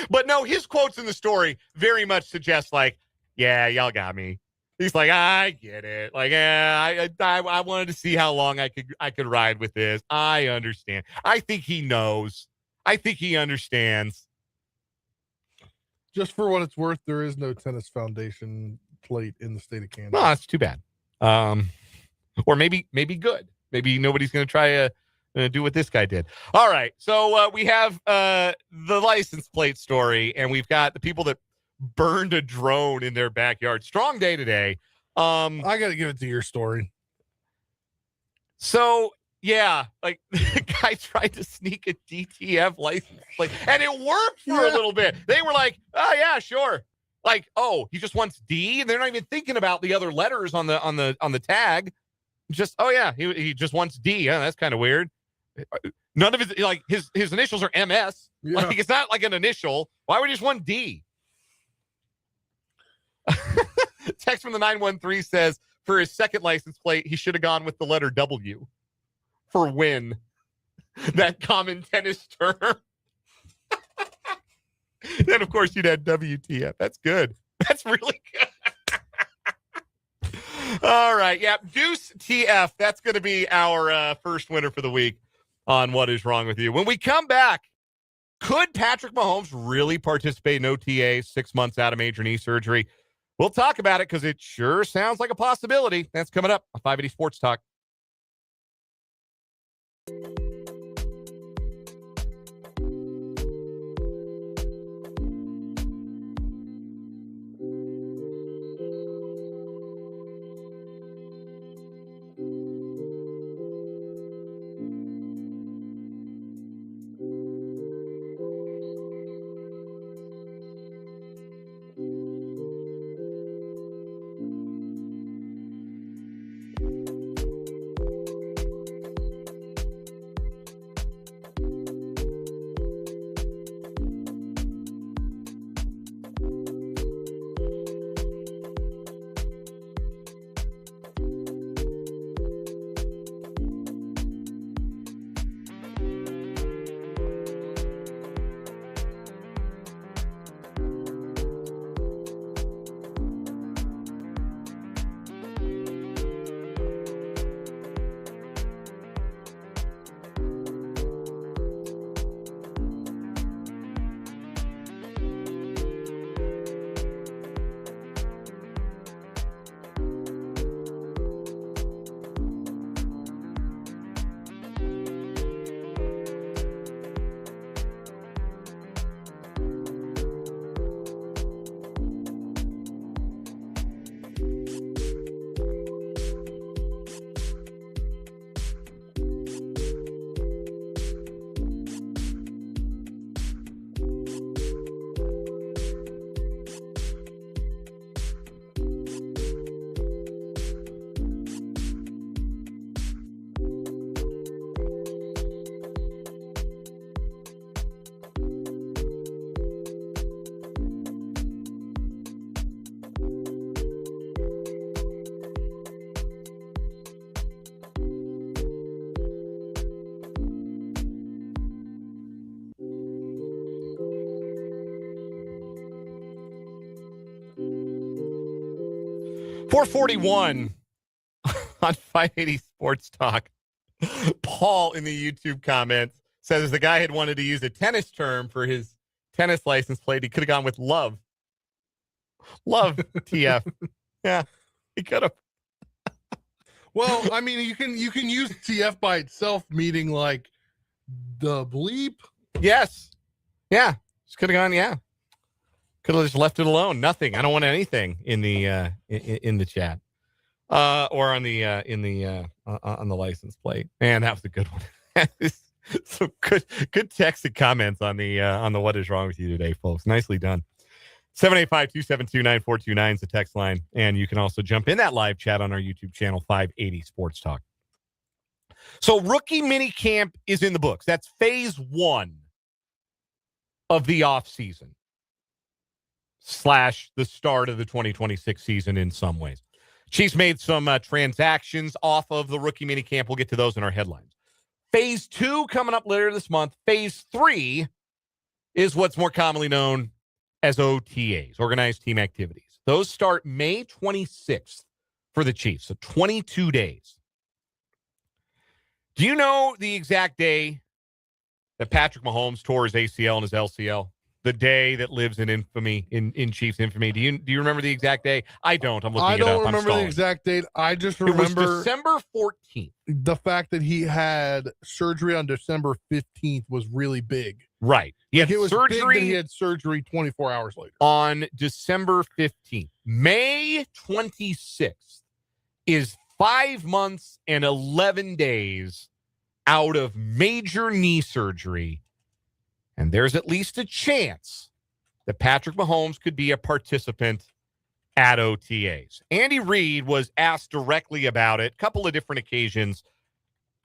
But no, his quotes in the story very much suggest like, yeah, y'all got me. He's like, I get it. Like, yeah, I wanted to see how long I could ride with this. I understand. I think he knows. I think he understands. Just for what it's worth, there is no Tennis Foundation plate in the state of Kansas. No, that's too bad. Or maybe good. Maybe nobody's going to try to do what this guy did. All right. So we have the license plate story, and we've got the people that burned a drone in their backyard. Strong day today. I got to give it to your story. So, yeah, like the guy tried to sneak a DTF license plate, and it worked for a little bit. They were like, oh, yeah, sure. Like, oh, he just wants D, and they're not even thinking about the other letters on the tag. Just, oh yeah, he just wants D. Yeah, that's kind of weird. None of his, like, his initials are MS. Yeah. Like, it's not like an initial. Why would he just want D? Text from the 913 says, for his second license plate, he should have gone with the letter W for win. That common tennis term. Then, of course, you'd add WTF. That's good. That's really good. All right. Yeah. Deuce TF. That's going to be our first winner for the week on What Is Wrong With You. When we come back, could Patrick Mahomes really participate in OTAs 6 months out of major knee surgery? We'll talk about it because it sure sounds like a possibility. That's coming up on 580 Sports Talk. .441 on 580 Sports Talk. Paul in the YouTube comments says the guy had wanted to use a tennis term for his tennis license plate. He could have gone with love. Love, TF. Yeah, he could have. Well, I mean, you can use TF by itself, meaning like the bleep. Yes. Yeah. Just could have gone, yeah. Could have just left it alone. Nothing. I don't want anything in the chat. Or on the license plate. Man, that was a good one. So good text and comments on the What Is Wrong With You today, folks. Nicely done. 785-272-9429 is the text line. And you can also jump in that live chat on our YouTube channel, 580 Sports Talk. So rookie mini camp is in the books. That's phase 1 of the offseason / the start of the 2026 season in some ways. Chiefs made some transactions off of the rookie mini camp. We'll get to those in our headlines. Phase 2 coming up later this month. Phase 3 is what's more commonly known as OTAs, organized team activities. Those start May 26th for the Chiefs, so 22 days. Do you know the exact day that Patrick Mahomes tore his ACL and his LCL? The day that lives in infamy, in Chiefs infamy. Do you remember the exact day? I don't. I'm looking it up. I don't remember the exact date. I just remember it was December 14th. The fact that he had surgery on December 15th was really big. Right. He had surgery. He had surgery 24 hours later. On December 15th. May 26th is 5 months and 11 days out of major knee surgery. And there's at least a chance that Patrick Mahomes could be a participant at OTAs. Andy Reid was asked directly about it, a couple of different occasions,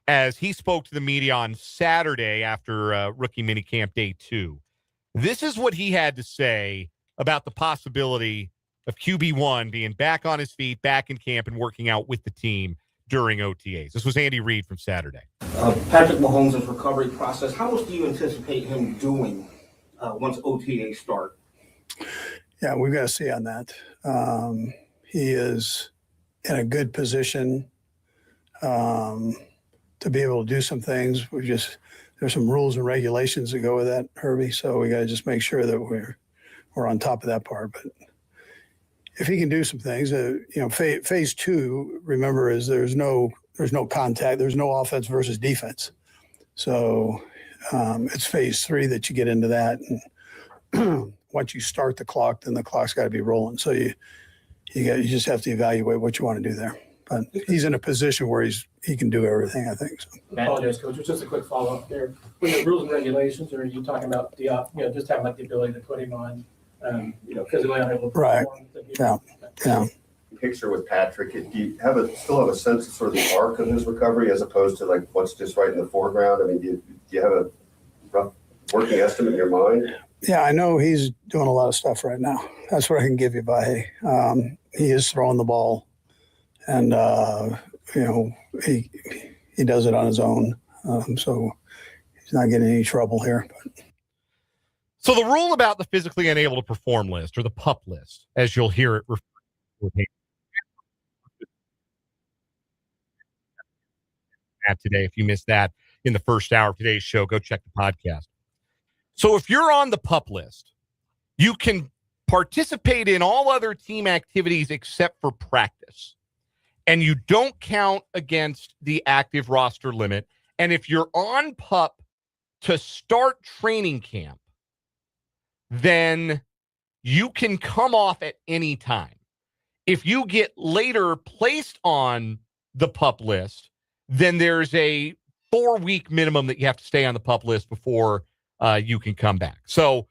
as he spoke to the media on Saturday after rookie minicamp day 2. This is what he had to say about the possibility of QB1 being back on his feet, back in camp, and working out with the team during OTAs. This was Andy Reid from Saturday. Patrick Mahomes' recovery process, how much do you anticipate him doing once OTAs start? Yeah, we've got to see on that. He is in a good position to be able to do some things. There's some rules and regulations that go with that, Herbie. So we got to just make sure that we're on top of that part. But if he can do some things, phase 2, remember, is there's no contact, there's no offense versus defense. So it's phase 3 that you get into that, and once you start the clock, then the clock's got to be rolling. So you just have to evaluate what you want to do there. But he's in a position where he can do everything, I think. So. I apologize, Coach. Just a quick follow-up there. With the rules and regulations, or are you talking about just having the ability to put him on, physically unable to perform? Right. Yeah. Picture with Patrick, do you still have a sense of sort of the arc of his recovery as opposed to like what's just right in the foreground? I mean, do you have a rough working estimate in your mind? Yeah, I know he's doing a lot of stuff right now. That's what I can give you, Vahe. He is throwing the ball, and he does it on his own. So he's not getting any trouble here. So the rule about the physically unable to perform list, or the PUP list, as you'll hear it referred to today. If you missed that in the first hour of today's show, go check the podcast. So if you're on the PUP list, you can participate in all other team activities except for practice. And you don't count against the active roster limit. And if you're on PUP to start training camp, then you can come off at any time. If you get later placed on the PUP list, then there's a 4-week minimum that you have to stay on the PUP list before you can come back. So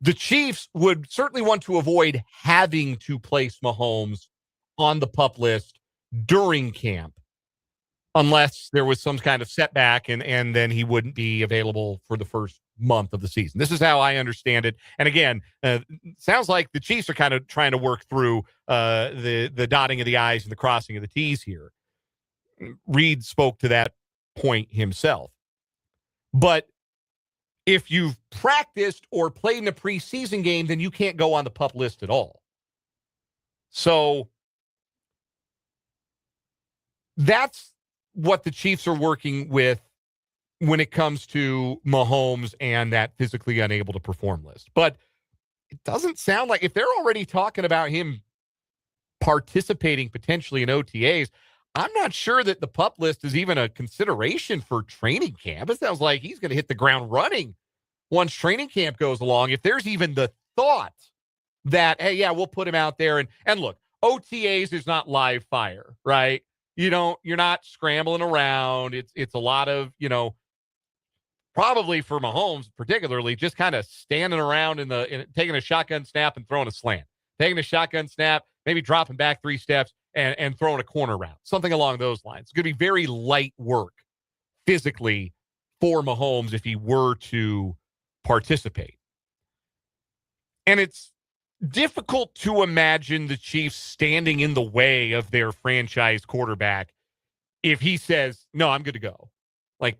the Chiefs would certainly want to avoid having to place Mahomes on the PUP list during camp, unless there was some kind of setback and then he wouldn't be available for the first month of the season. This is how I understand it. And again, sounds like the Chiefs are kind of trying to work through the dotting of the I's and the crossing of the T's here. Reid spoke to that point himself. But if you've practiced or played in a preseason game, then you can't go on the PUP list at all. So that's what the Chiefs are working with when it comes to Mahomes and that physically unable to perform list. But it doesn't sound like, if they're already talking about him participating potentially in OTAs, I'm not sure that the PUP list is even a consideration for training camp. It sounds like he's going to hit the ground running once training camp goes along. If there's even the thought that, hey, yeah, we'll put him out there. And look, OTAs is not live fire, right? You're not scrambling around. It's a lot of, probably for Mahomes particularly, just kind of standing around taking a shotgun snap and throwing a slant, taking a shotgun snap, maybe dropping back 3 steps and throwing a corner route, something along those lines. It's going to be very light work physically for Mahomes if he were to participate. And it's difficult to imagine the Chiefs standing in the way of their franchise quarterback if he says, no, I'm good to go. Like,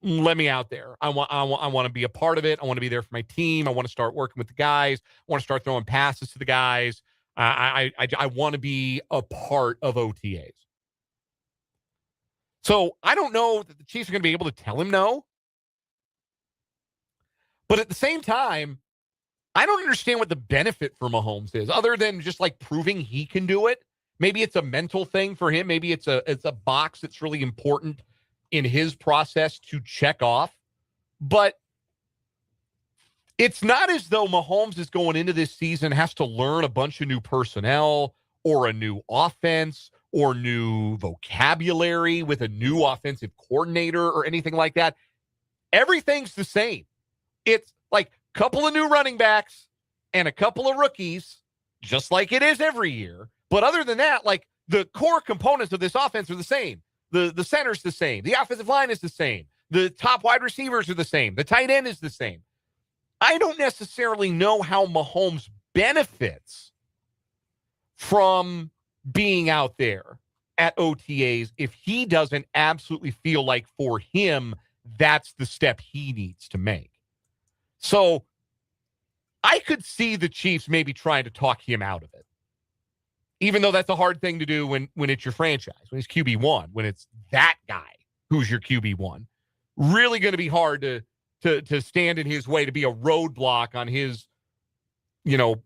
let me out there. I want to be a part of it. I want to be there for my team. I want to start working with the guys. I want to start throwing passes to the guys. I want to be a part of OTAs. So I don't know that the Chiefs are going to be able to tell him no. But at the same time, I don't understand what the benefit for Mahomes is, other than just like proving he can do it. Maybe it's a mental thing for him. Maybe it's a box that's really important in his process to check off. But it's not as though Mahomes is going into this season, has to learn a bunch of new personnel or a new offense or new vocabulary with a new offensive coordinator or anything like that. Everything's the same. It's like a couple of new running backs and a couple of rookies, just like it is every year. But other than that, like the core components of this offense are the same. The center's the same. The offensive line is the same. The top wide receivers are the same. The tight end is the same. I don't necessarily know how Mahomes benefits from being out there at OTAs if he doesn't absolutely feel like for him, that's the step he needs to make. So I could see the Chiefs maybe trying to talk him out of it, even though that's a hard thing to do when it's your franchise, when it's QB1, when it's that guy who's your QB1. Really going to be hard to stand in his way, to be a roadblock on his,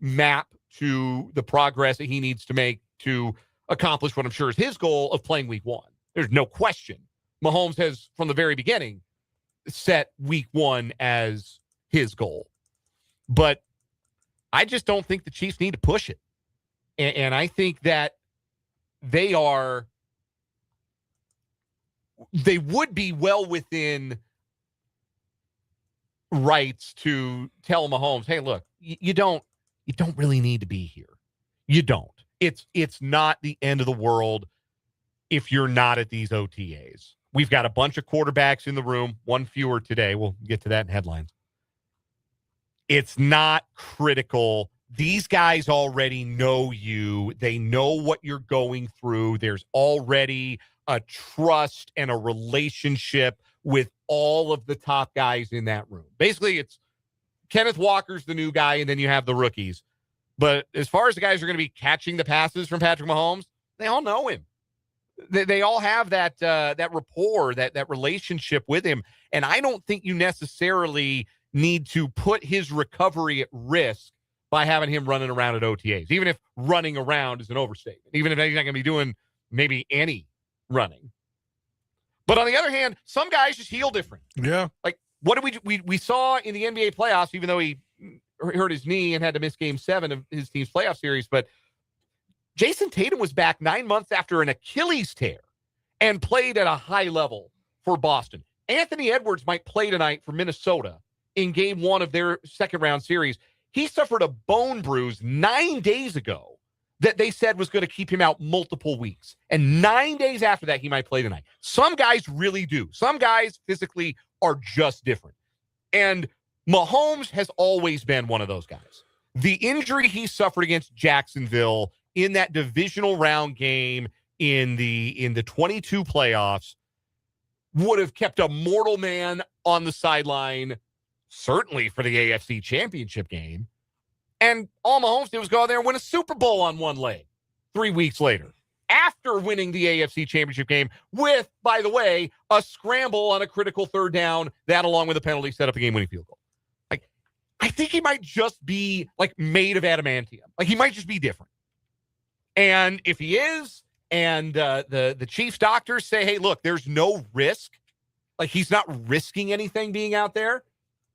map to the progress that he needs to make to accomplish what I'm sure is his goal of playing week 1. There's no question. Mahomes has, from the very beginning, set week 1 as his goal. But I just don't think the Chiefs need to push it. And I think that they would be well within rights to tell Mahomes, hey, look, you don't really need to be here. You don't. It's not the end of the world if you're not at these OTAs. We've got a bunch of quarterbacks in the room, one fewer today. We'll get to that in headlines. It's not critical. These guys already know you. They know what you're going through. There's already a trust and a relationship with all of the top guys in that room. Basically, it's Kenneth Walker's the new guy, and then you have the rookies. But as far as the guys who are going to be catching the passes from Patrick Mahomes, they all know him. They all have that rapport, that relationship with him. And I don't think you necessarily need to put his recovery at risk by having him running around at OTAs, even if running around is an overstatement, even if he's not going to be doing maybe any running. But on the other hand, some guys just heal different. Yeah. Like, what did we saw in the NBA playoffs, even though he hurt his knee and had to miss game 7 of his team's playoff series, but Jason Tatum was back 9 months after an Achilles tear and played at a high level for Boston. Anthony Edwards might play tonight for Minnesota in game 1 of their second round series. He suffered a bone bruise 9 days ago that they said was going to keep him out multiple weeks. And 9 days after that, he might play tonight. Some guys really do. Some guys physically are just different. And Mahomes has always been one of those guys. The injury he suffered against Jacksonville in that divisional round game in the 22 playoffs would have kept a mortal man on the sideline, certainly for the AFC Championship game. And all Mahomes did was go out there and win a Super Bowl on one leg 3 weeks later, after winning the AFC Championship game with, by the way, a scramble on a critical third down, that along with a penalty set up a game-winning field goal. Like, I think he might just be, like, made of adamantium. Like, he might just be different. And if he is, and the Chiefs doctors say, hey, look, there's no risk, like he's not risking anything being out there,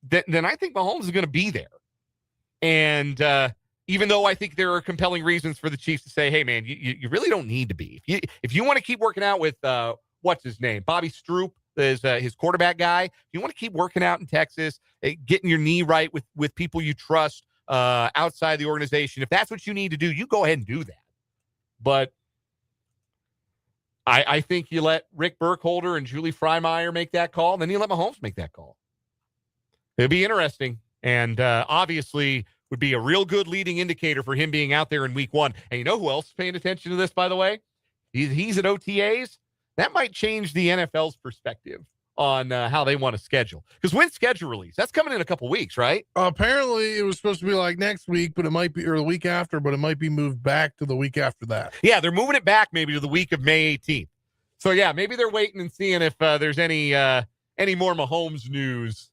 then I think Mahomes is going to be there. And even though I think there are compelling reasons for the Chiefs to say, hey, man, you really don't need to be. If you want to keep working out with, what's his name, Bobby Stroop is his quarterback guy, if you want to keep working out in Texas, getting your knee right with people you trust outside the organization, if that's what you need to do, you go ahead and do that. But I think you let Rick Burkholder and Julie Freimeyer make that call, and then you let Mahomes make that call. It'll be interesting, and obviously would be a real good leading indicator for him being out there in week 1. And you know who else is paying attention to this, by the way? He's at OTAs. That might change the NFL's perspective on how they want to schedule. Because when's schedule release? That's coming in a couple weeks, right? Apparently, it was supposed to be like next week, but it might be, or the week after, but it might be moved back to the week after that. Yeah, they're moving it back maybe to the week of May 18th. So, yeah, maybe they're waiting and seeing if there's any more Mahomes news,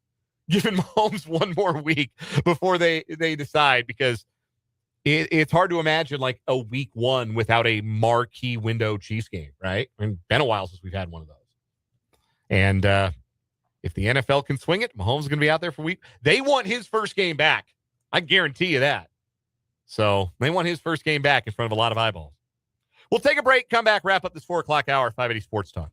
giving Mahomes one more week before they decide, because it's hard to imagine like a week 1 without a marquee window Chiefs game, right? I mean, it's been a while since we've had one of those. And if the NFL can swing it, Mahomes is going to be out there for a week. They want his first game back. I guarantee you that. So they want his first game back in front of a lot of eyeballs. We'll take a break, come back, wrap up this 4 o'clock hour, 580 Sports Talk.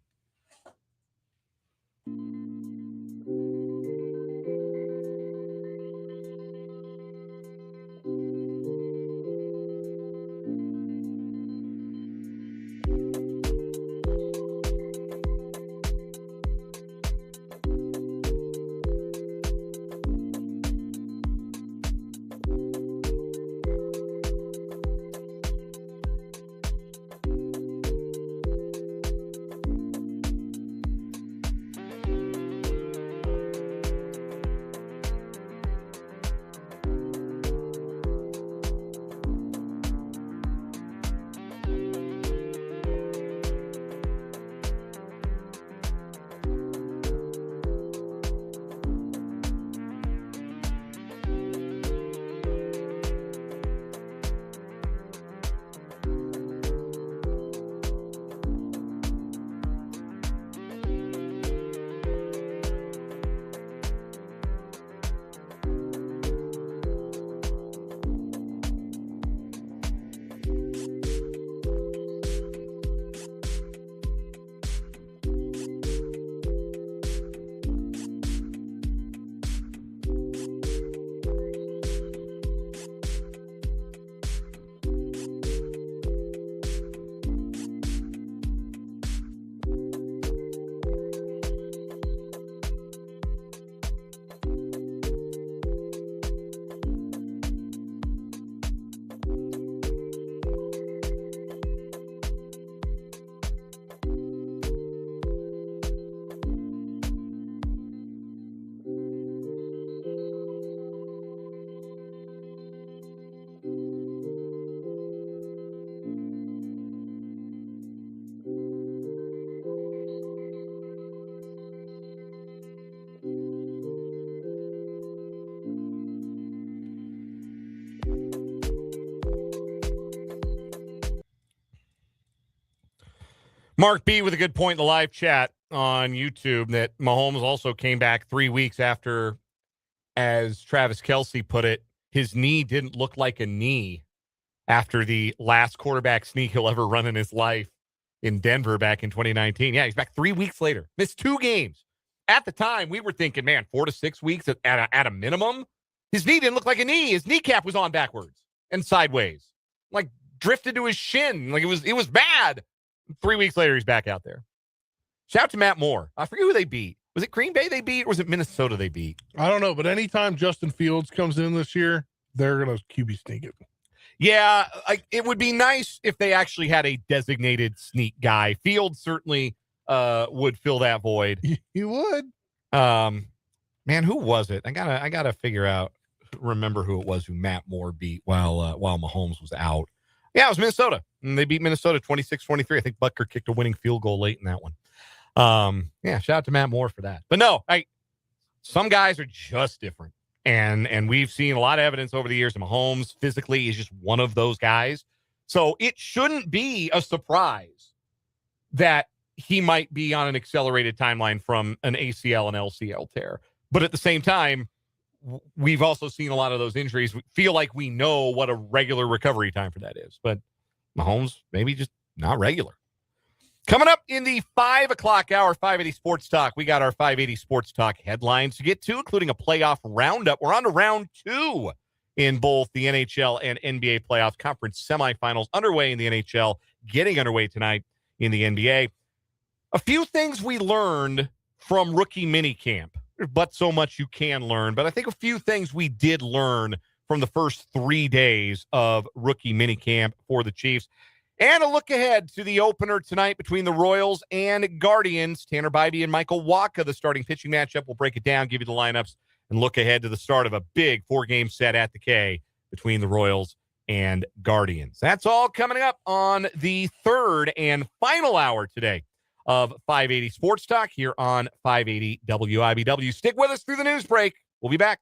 Mark B with a good point in the live chat on YouTube that Mahomes also came back 3 weeks after, as Travis Kelce put it, his knee didn't look like a knee after the last quarterback sneak he'll ever run in his life in Denver back in 2019. Yeah, he's back 3 weeks later. Missed 2 games. At the time, we were thinking, man, 4 to 6 weeks at a minimum. His knee didn't look like a knee. His kneecap was on backwards and sideways, like drifted to his shin. Like it was bad. 3 weeks later, he's back out there. Shout out to Matt Moore. I forget who they beat. Was it Green Bay they beat, or was it Minnesota they beat? I don't know, but anytime Justin Fields comes in this year, they're going to QB sneak it. Yeah, it would be nice if they actually had a designated sneak guy. Fields certainly would fill that void. You would. Man, who was it? I gotta remember who it was who Matt Moore beat while Mahomes was out. Yeah, it was Minnesota. And they beat Minnesota 26-23. I think Butker kicked a winning field goal late in that one. Yeah, shout out to Matt Moore for that. But no, some guys are just different. And we've seen a lot of evidence over the years that Mahomes physically is just one of those guys. So it shouldn't be a surprise that he might be on an accelerated timeline from an ACL and LCL tear. But at the same time, we've also seen a lot of those injuries. We feel like we know what a regular recovery time for that is. But Mahomes, maybe just not regular. Coming up in the 5 o'clock hour, 580 Sports Talk, we got our 580 Sports Talk headlines to get to, including a playoff roundup. We're on to round 2 in both the NHL and NBA playoffs. Conference semifinals underway in the NHL, getting underway tonight in the NBA. A few things we learned from rookie minicamp, but so much you can learn. But I think a few things we did learn from the first 3 days of rookie minicamp for the Chiefs. And a look ahead to the opener tonight between the Royals and Guardians. Tanner Bybee and Michael Wacha, the starting pitching matchup. We'll break it down, give you the lineups, and look ahead to the start of a big 4-game set at the K between the Royals and Guardians. That's all coming up on the third and final hour today of 580 Sports Talk here on 580 WIBW. Stick with us through the news break. We'll be back.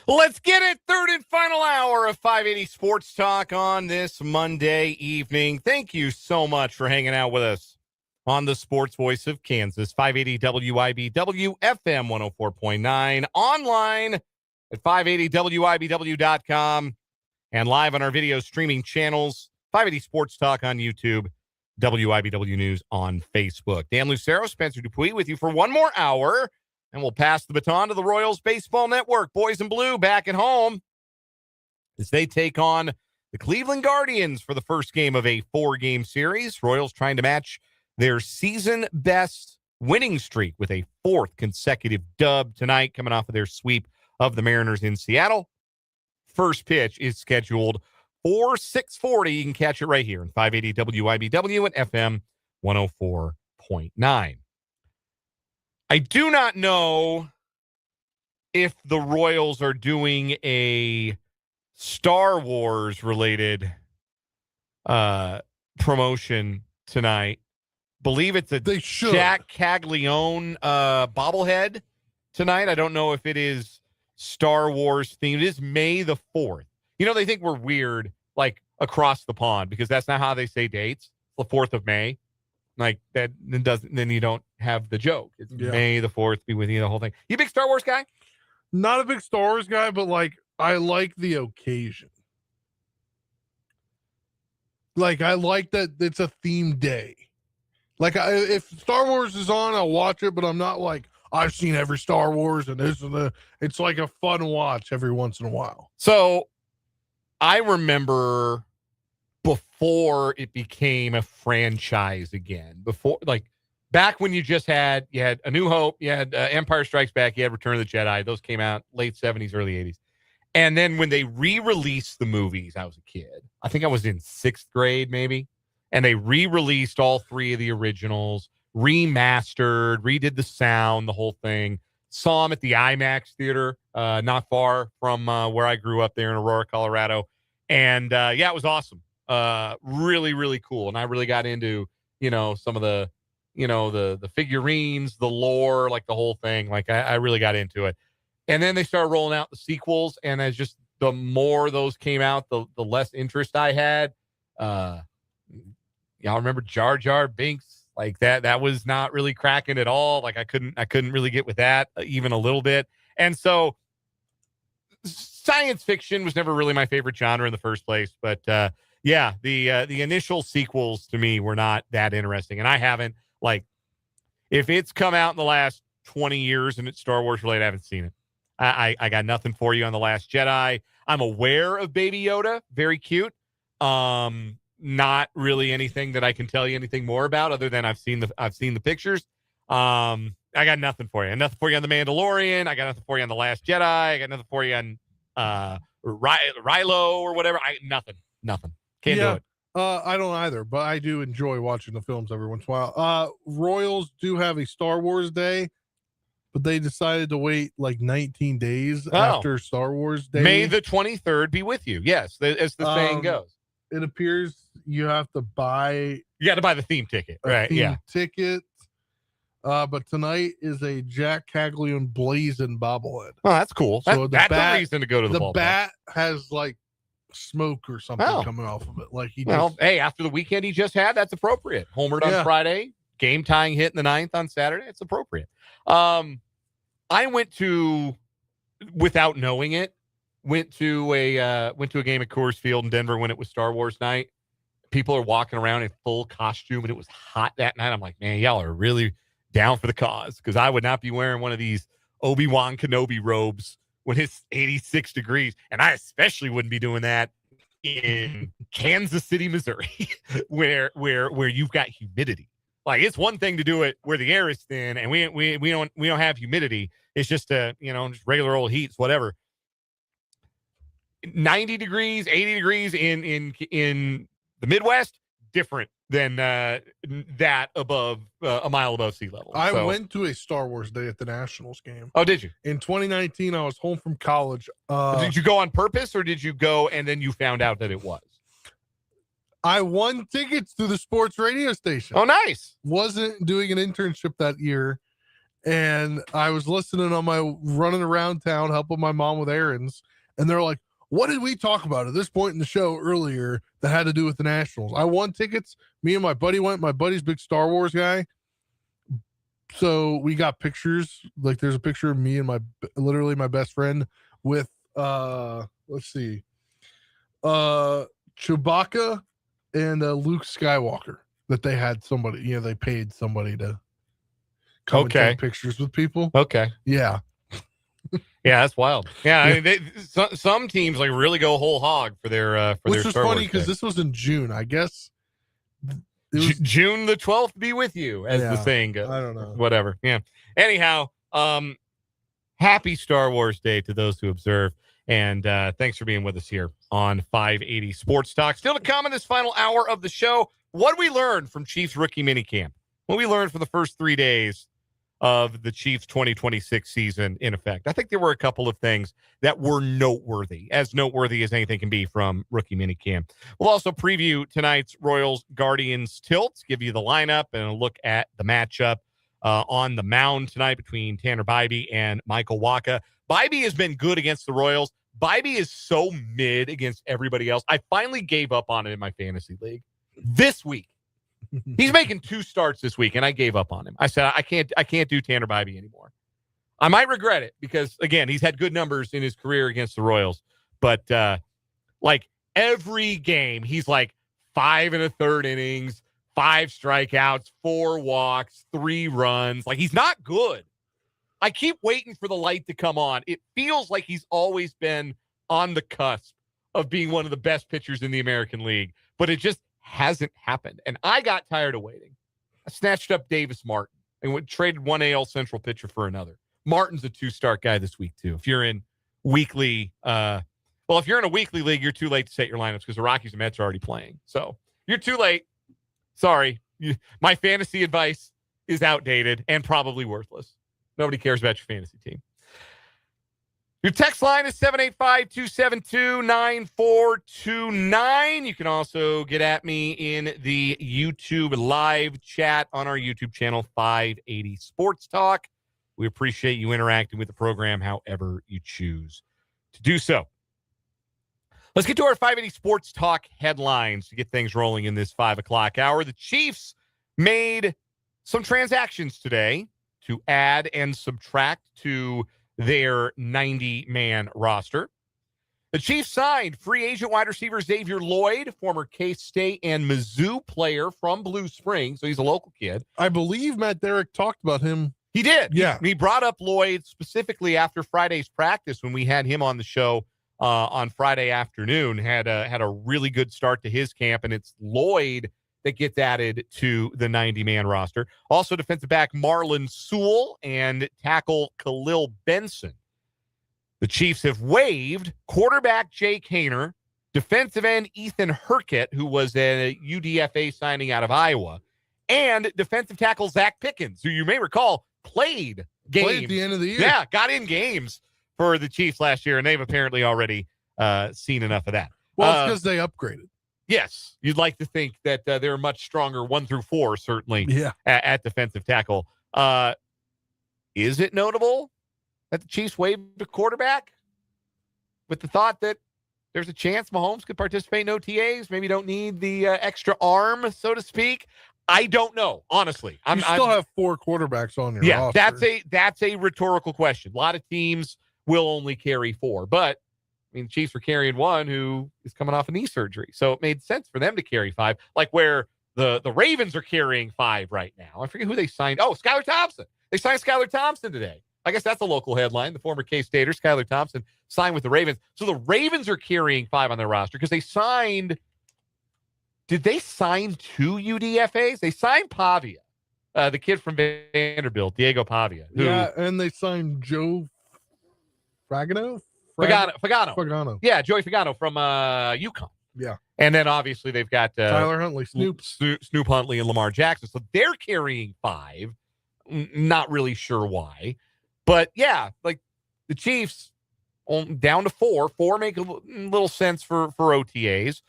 Let's get it. Third and final hour of 580 Sports Talk on this Monday evening. Thank you so much for hanging out with us on the Sports Voice of Kansas, 580 WIBW FM 104.9, online at 580WIBW.com, and live on our video streaming channels, 580 Sports Talk on YouTube, WIBW News on Facebook. Dan Lucero, Spencer Dupuis with you for one more hour. And we'll pass the baton to the Royals Baseball Network. Boys in Blue back at home as they take on the Cleveland Guardians for the first game of a 4-game series. Royals trying to match their season best winning streak with a 4th consecutive dub tonight, coming off of their sweep of the Mariners in Seattle. First pitch is scheduled for 6:40. You can catch it right here in 580 WIBW and FM 104.9. I do not know if the Royals are doing a Star Wars related promotion tonight. Believe it's a Jack Caglione bobblehead tonight. I don't know if it is Star Wars themed. It is May the 4th. You know, they think we're weird, like across the pond, because that's not how they say dates. The 4th of May. Like that then you don't have the joke. It's May the 4th be with you, the whole thing. You a big Star Wars guy? Not a big Star Wars guy, but like I like the occasion. Like I like that it's a themed day. Like if Star Wars is on, I'll watch it, but I'm not like I've seen every Star Wars and this and that. It's like a fun watch every once in a while. So I remember before it became a franchise again, before like back when you had A New Hope, you had Empire Strikes Back, you had Return of the Jedi. Those came out late 70s, early 80s. And then when they re-released the movies, I was a kid. I think I was in 6th grade maybe. And they re-released all 3 of the originals, remastered, redid the sound, the whole thing. Saw them at the IMAX theater, not far from where I grew up there in Aurora, Colorado. And it was awesome. Really, really cool. And I really got into, some of the, the figurines, the lore, like the whole thing. Like I really got into it. And then they started rolling out the sequels. And as just the more those came out, the less interest I had. Y'all remember Jar Jar Binks? Like that was not really cracking at all. Like I couldn't really get with that even a little bit. And so science fiction was never really my favorite genre in the first place. But the initial sequels to me were not that interesting. And I haven't, like, if it's come out in the last 20 years and it's Star Wars related, I haven't seen it. I got nothing for you on The Last Jedi. I'm aware of Baby Yoda. Very cute. Not really anything that I can tell you anything more about other than I've seen the pictures. I got nothing for you. Nothing for you on The Mandalorian. I got nothing for you on The Last Jedi. I got nothing for you on Rilo or whatever. Nothing. Can't do it. I don't either, but I do enjoy watching the films every once in a while. Royals do have a Star Wars Day, but they decided to wait like 19 days after Star Wars Day. May the 23rd be with you. Yes, as the saying goes. It appears you have to buy. You got to buy the theme ticket, right? Ticket. But tonight is a Jack Caglione blazing bobblehead. Oh, that's cool. So that's a reason to go to the ballpark. Bat has like smoke or something coming off of it. Like hey, after the weekend he just had, that's appropriate. Homered on Friday, game tying hit in the 9th on Saturday. It's appropriate. I went to, without knowing it, went to a game at Coors Field in Denver when it was Star Wars night. People are walking around in full costume and it was hot that night. I'm like, man, y'all are really down for the cause, because I would not be wearing one of these Obi-Wan Kenobi robes when it's 86 degrees. And I especially wouldn't be doing that in Kansas City, Missouri, where you've got humidity. Like, it's one thing to do it where the air is thin and we don't have humidity. It's just just regular old heat, whatever. 90 degrees, 80 degrees in the Midwest, different than that above a mile above sea level. I went to a Star Wars Day at the Nationals game. Oh, did you? In 2019, I was home from college. Did you go on purpose, or did you go and then you found out that it was? I won tickets to the sports radio station. Oh, nice. Wasn't doing an internship that year. And I was listening on my running around town, helping my mom with errands. And they're like, what did we talk about at this point in the show earlier that had to do with the Nationals? I won tickets. Me and my buddy went. My buddy's a big Star Wars guy. So we got pictures. Like there's a picture of me and literally my best friend with, let's see, Chewbacca and Luke Skywalker that they had somebody, they paid somebody to come and take pictures with people. Okay. Yeah. Yeah, that's wild. Yeah, I mean, some teams like really go whole hog for their Which their was Star funny Wars because day. this was in June, I guess. June the 12th be with you, as the saying goes. I don't know. Whatever. Yeah. Anyhow, happy Star Wars Day to those who observe. And thanks for being with us here on 580 Sports Talk. Still to come in this final hour of the show, what we learned from Chiefs rookie minicamp. What we learned for the first 3 days of the Chiefs 2026 season in effect. I think there were a couple of things that were noteworthy as anything can be from rookie minicamp. We'll also preview tonight's Royals Guardians tilt, give you the lineup and a look at the matchup on the mound tonight between Tanner Bybee and Michael Wacha. Bybee has been good against the Royals. Bybee is so mid against everybody else. I finally gave up on it in my fantasy league this week. He's making 2 starts this week, and I gave up on him. I said, I can't do Tanner Bybee anymore. I might regret it because, again, he's had good numbers in his career against the Royals. But, like, every game, he's like 5 1/3 innings, 5 strikeouts, 4 walks, 3 runs. Like, he's not good. I keep waiting for the light to come on. It feels like he's always been on the cusp of being one of the best pitchers in the American League, but it just hasn't happened. And I got tired of waiting. I snatched up Davis Martin and traded one AL Central pitcher for another. Martin's a 2-start guy this week, too. If you're in weekly, if you're in a weekly league, you're too late to set your lineups because the Rockies and Mets are already playing. So you're too late. Sorry. My fantasy advice is outdated and probably worthless. Nobody cares about your fantasy team. Your text line is 785-272-9429. You can also get at me in the YouTube live chat on our YouTube channel, 580 Sports Talk. We appreciate you interacting with the program however you choose to do so. Let's get to our 580 Sports Talk headlines to get things rolling in this 5 o'clock hour. The Chiefs made some transactions today to add and subtract to their 90-man roster. The Chiefs signed free agent wide receiver Xavier Lloyd, former K-State and Mizzou player from Blue Springs, so he's a local kid. I believe Matt Derrick taled about him. He did. Yeah. He brought up Lloyd specifically after Friday's practice when we had him on the show on Friday afternoon. Had a really good start to his camp, and it's Lloyd that gets added to the 90-man roster. Also, defensive back Marlon Sewell and tackle Khalil Benson. The Chiefs have waived quarterback Jake Haener, defensive end Ethan Herkett, who was a UDFA signing out of Iowa, and defensive tackle Zach Pickens, who you may recall played games. At the end of the year. Yeah, got in games for the Chiefs last year, and they've apparently already seen enough of that. Well, it's because they upgraded. Yes, you'd like to think that they're much stronger 1 through 4, certainly, at defensive tackle. Is it notable that the Chiefs waived a quarterback with the thought that there's a chance Mahomes could participate in OTAs? Maybe don't need the extra arm, so to speak. I don't know, honestly. You still have 4 quarterbacks on your roster. That's a rhetorical question. A lot of teams will only carry 4, but I mean, the Chiefs were carrying 1 who is coming off a knee surgery. So it made sense for them to carry 5, like where the Ravens are carrying 5 right now. I forget who they signed. Oh, Skylar Thompson. They signed Skylar Thompson today. I guess that's a local headline. The former K-Stater, Skylar Thompson, signed with the Ravens. So the Ravens are carrying 5 on their roster because they signed. Did they sign 2 UDFAs? They signed Pavia, the kid from Vanderbilt, Diego Pavia. Yeah, and they signed Joe Fagano. Yeah, Joey Fagano from UConn. Yeah. And then obviously they've got Tyler Huntley, Snoop Huntley, and Lamar Jackson. So they're carrying 5. Not really sure why. But yeah, like the Chiefs down to 4. 4 make a little sense for OTAs.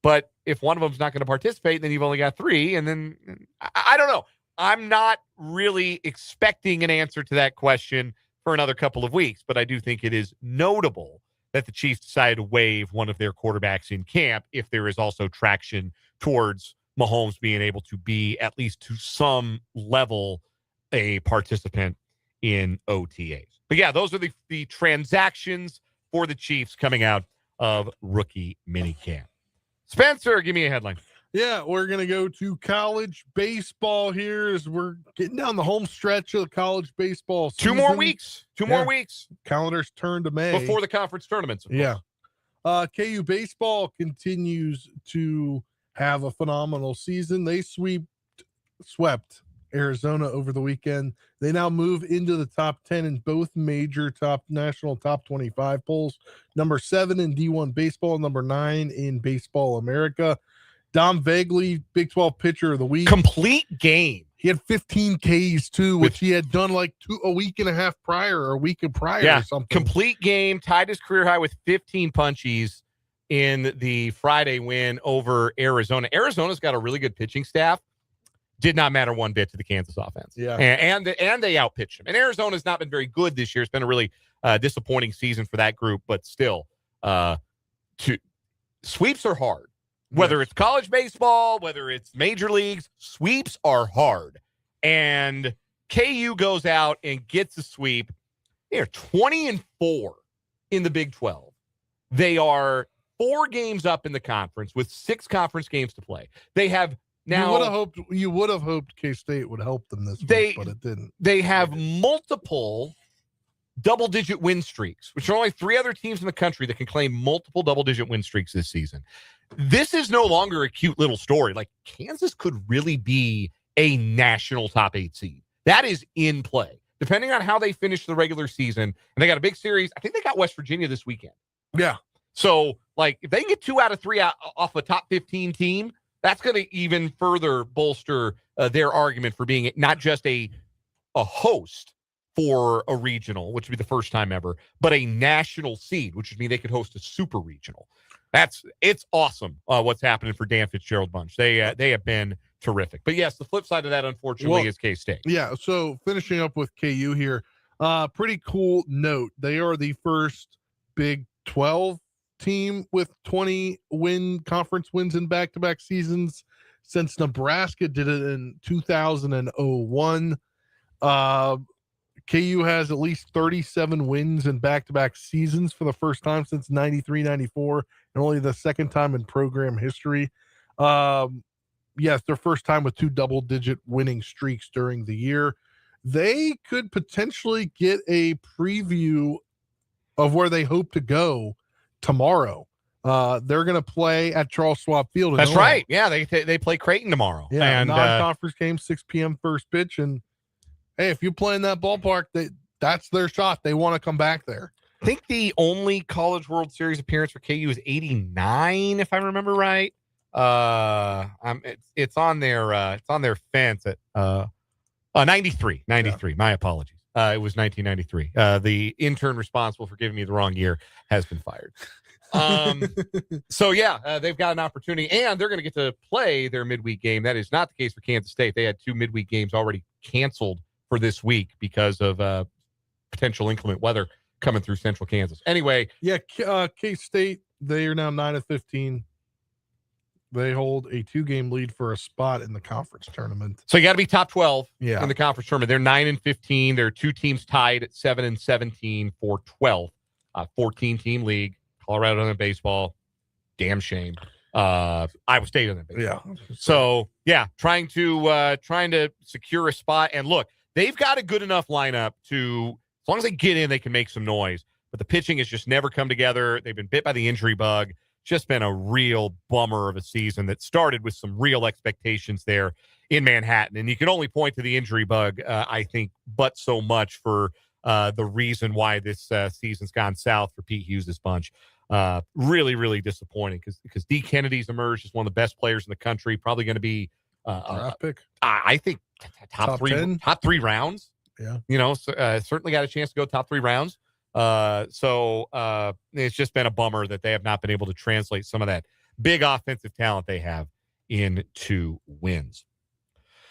But if one of them's not going to participate, then you've only got 3. And then I don't know. I'm not really expecting an answer to that question for another couple of weeks, but I do think it is notable that the Chiefs decided to waive one of their quarterbacks in camp if there is also traction towards Mahomes being able to be, at least to some level, a participant in OTAs. But yeah, those are the transactions for the Chiefs coming out of rookie minicamp. Spencer, give me a headline. Yeah, we're going to go to college baseball here as we're getting down the home stretch of the college baseball season. 2 more weeks. Two more weeks. Calendars turn to May. Before the conference tournaments. Yeah. KU baseball continues to have a phenomenal season. They swept Arizona over the weekend. They now move into the top 10 in both major national top 25 polls. Number 7 in D1 baseball, number 9 in Baseball America. Dom Vagley, Big 12 pitcher of the week. Complete game. He had 15 Ks too, which he had done like a week and a half prior or a week prior or something. Complete game, tied his career high with 15 punchies in the Friday win over Arizona. Arizona's got a really good pitching staff. Did not matter one bit to the Kansas offense. Yeah. And they outpitched him. And Arizona's not been very good this year. It's been a really disappointing season for that group, but still, sweeps are hard. Whether it's college baseball, whether it's major leagues, sweeps are hard. And KU goes out and gets a sweep. They're 20-4 in the Big 12. They are 4 games up in the conference with 6 conference games to play. They have now. You would have hoped K-State would help them this week, but it didn't. They have multiple double-digit win streaks, which are only 3 other teams in the country that can claim multiple double-digit win streaks this season. This is no longer a cute little story. Like, Kansas could really be a national top 8 seed. That is in play, depending on how they finish the regular season. And they got a big series. I think they got West Virginia this weekend. Yeah. So, like, if they can get 2 out of 3 off a top 15 team, that's going to even further bolster their argument for being not just a host for a regional, which would be the first time ever, but a national seed, which would mean they could host a super regional. It's awesome what's happening for Dan Fitzgerald Bunch. They have been terrific. But yes, the flip side of that, unfortunately, is K-State. Yeah. So finishing up with KU here, pretty cool note. They are the first Big 12 team with 20 conference wins in back-to-back seasons since Nebraska did it in 2001. KU has at least 37 wins in back-to-back seasons for the first time since 93-94, and only the second time in program history. Yes, their first time with 2 double-digit winning streaks during the year. They could potentially get a preview of where they hope to go tomorrow. They're going to play at Charles Schwab Field. That's right. Yeah, they play Creighton tomorrow. Yeah, and non-conference game, 6 p.m. first pitch, and hey, if you play in that ballpark, that's their shot. They want to come back there. I think the only College World Series appearance for KU is 89, if I remember right. It's on their fence at 93. Yeah. My apologies. It was 1993. The intern responsible for giving me the wrong year has been fired. So yeah, they've got an opportunity, and they're going to get to play their midweek game. That is not the case for Kansas State. They had 2 midweek games already canceled for this week because of potential inclement weather coming through central Kansas. Anyway. Yeah, K-State, they are now 9-15. They hold a 2-game lead for a spot in the conference tournament. So you got to be top 12 in the conference tournament. They're 9-15. There are 2 teams tied at 7-17 for 12th. 14-team league. Colorado on the baseball. Damn shame. Iowa State on the baseball. Yeah. So yeah, trying to secure a spot. And look, they've got a good enough lineup to, as long as they get in, they can make some noise. But the pitching has just never come together. They've been bit by the injury bug. Just been a real bummer of a season that started with some real expectations there in Manhattan. And you can only point to the injury bug, I think, but so much for the reason why this season's gone south for Pete Hughes' bunch. Really, really disappointing because D. Kennedy's emerged as one of the best players in the country. Probably going to be draft pick. I think top 3 rounds. Yeah, certainly got a chance to go top 3 rounds. So it's just been a bummer that they have not been able to translate some of that big offensive talent they have into wins.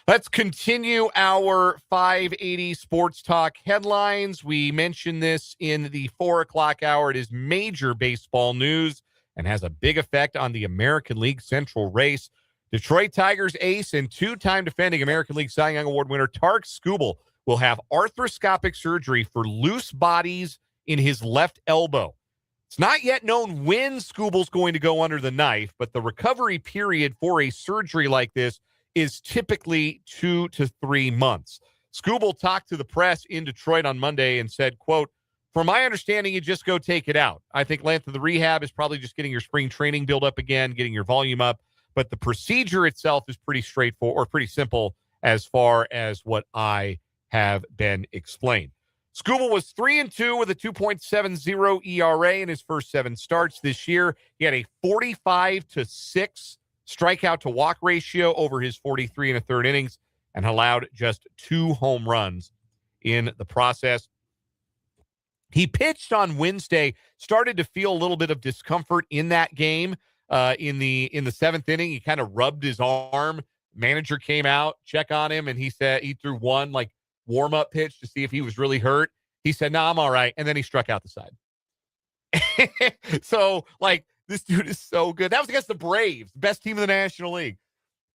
Let's continue our 580 Sports Talk headlines. We mentioned this in the 4 o'clock hour. It is major baseball news and has a big effect on the American League Central race. Detroit Tigers ace and two-time defending American League Cy Young Award winner Tarik Skubal will have arthroscopic surgery for loose bodies in his left elbow. It's not yet known when Skubal's going to go under the knife, but the recovery period for a surgery like this is typically 2 to 3 months. Skubal talked to the press in Detroit on Monday and said, quote, "From my understanding, you just go take it out. I think length of the rehab is probably just getting your spring training build up again, getting your volume up. But the procedure itself is pretty straightforward or pretty simple as far as what I have been explained." Skubal was 3-2 with a 2.70 ERA in his first 7 starts this year. He had a 45-6 strikeout to walk ratio over his 43 and a third innings and allowed just 2 home runs in the process. He pitched on Wednesday, started to feel a little bit of discomfort in that game. In the 7th inning, he kind of rubbed his arm. Manager came out, check on him, and he said he threw one like warm-up pitch to see if he was really hurt. He said, "No, I'm all right," and then he struck out the side. So, like, this dude is so good. That was against the Braves, best team in the National League.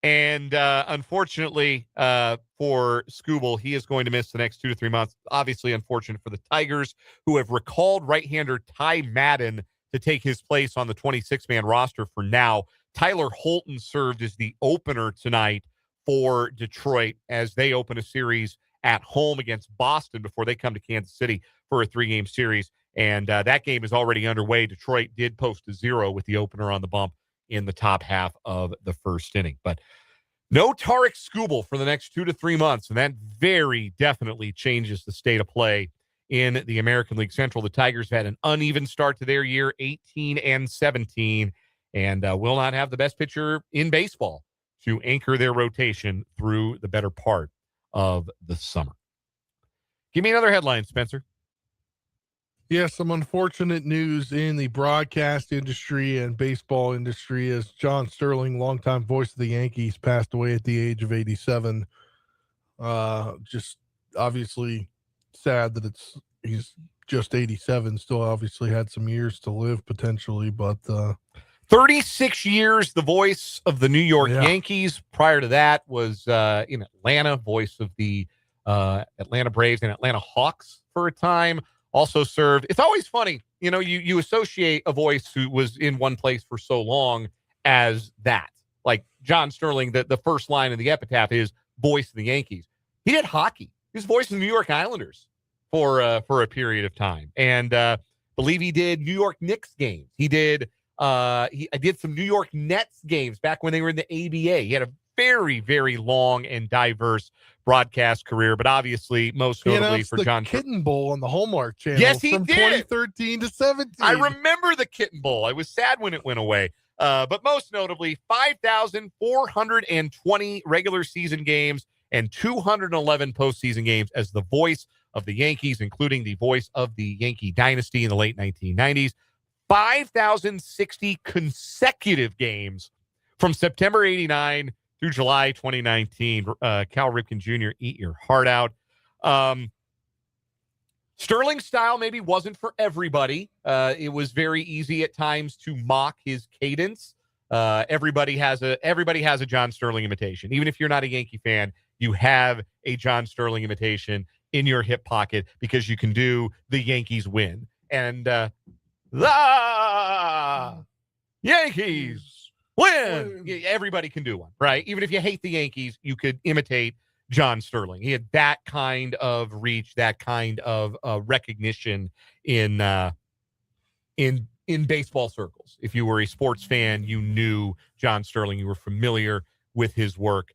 And unfortunately for Skubal, he is going to miss the next 2 to 3 months. Obviously unfortunate for the Tigers, who have recalled right-hander Ty Madden to take his place on the 26-man roster for now. Tyler Holton served as the opener tonight for Detroit as they open a series at home against Boston before they come to Kansas City for a 3-game series. And that game is already underway. Detroit did post a 0 with the opener on the bump in the top half of the first inning. But no Tarik Skubal for the next 2 to 3 months, and that very definitely changes the state of play in the American League Central. The Tigers had an uneven start to their year, 18-17, and will not have the best pitcher in baseball to anchor their rotation through the better part of the summer. Give me another headline, Spencer. Yeah, some unfortunate news in the broadcast industry and baseball industry as John Sterling, longtime voice of the Yankees, passed away at the age of 87. Just obviously sad that he's just 87, still obviously had some years to live potentially, but 36 years, the voice of the New York Yankees. Prior to that was in Atlanta, voice of the Atlanta Braves and Atlanta Hawks for a time. Also served. It's always funny, you associate a voice who was in one place for so long as that. Like John Sterling, the first line of the epitaph is voice of the Yankees. He did hockey. He was voice of the New York Islanders for a period of time, and believe he did New York Knicks games. He did. I did some New York Nets games back when they were in the ABA. He had a very, very long and diverse broadcast career, but obviously most notably for John Kitten Bowl on the Hallmark Channel. Yes, he from did. 2013 to 17. I remember the Kitten Bowl. I was sad when it went away. But most notably, 5,420 regular season games and 211 postseason games as the voice of the Yankees, including the voice of the Yankee dynasty in the late 1990s. 5,060 consecutive games from September 89 through July 2019. Cal Ripken Jr., eat your heart out. Sterling's style maybe wasn't for everybody. It was very easy at times to mock his cadence. Everybody has a John Sterling imitation. Even if you're not a Yankee fan, you have a John Sterling imitation in your hip pocket because you can do the Yankees win. And the Yankees win. Everybody can do one, right? Even if you hate the Yankees, you could imitate John Sterling. He had that kind of reach, that kind of recognition in baseball circles. If you were a sports fan, you knew John Sterling. You were familiar with his work.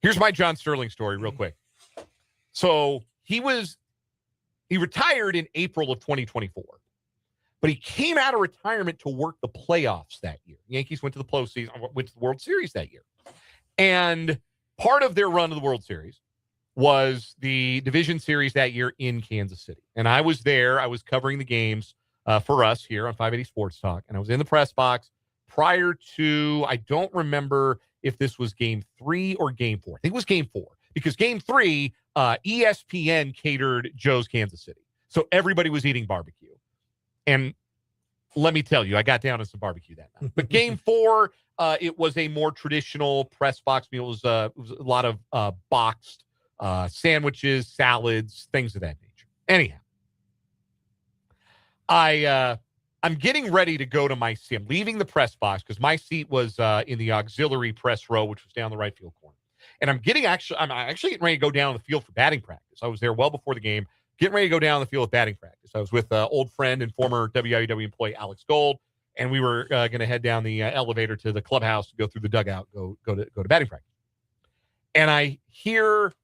Here's my John Sterling story real quick. So he retired in April of 2024, but he came out of retirement to work the playoffs that year. The Yankees went to the postseason, went to the World Series that year. And part of their run to the World Series was the division series that year in Kansas City. And I was there. I was covering the games for us here on 580 Sports Talk. And I was in the press box prior to, I don't remember if this was game 3 or game 4. I think it was game 4, because game 3, ESPN catered Joe's Kansas City. So everybody was eating barbecue. And let me tell you, I got down to some barbecue that night. But game 4, it was a more traditional press box meal. It was a lot of boxed sandwiches, salads, things of that nature. Anyhow, I'm getting ready to go to my seat. I'm leaving the press box because my seat was in the auxiliary press row, which was down the right field corner. And I'm actually getting ready to go down the field for batting practice. I was there well before the game, getting ready to go down the field with batting practice. I was with old friend and former WIW employee Alex Gold, and we were going to head down the elevator to the clubhouse to go through the dugout, go to batting practice. And I hear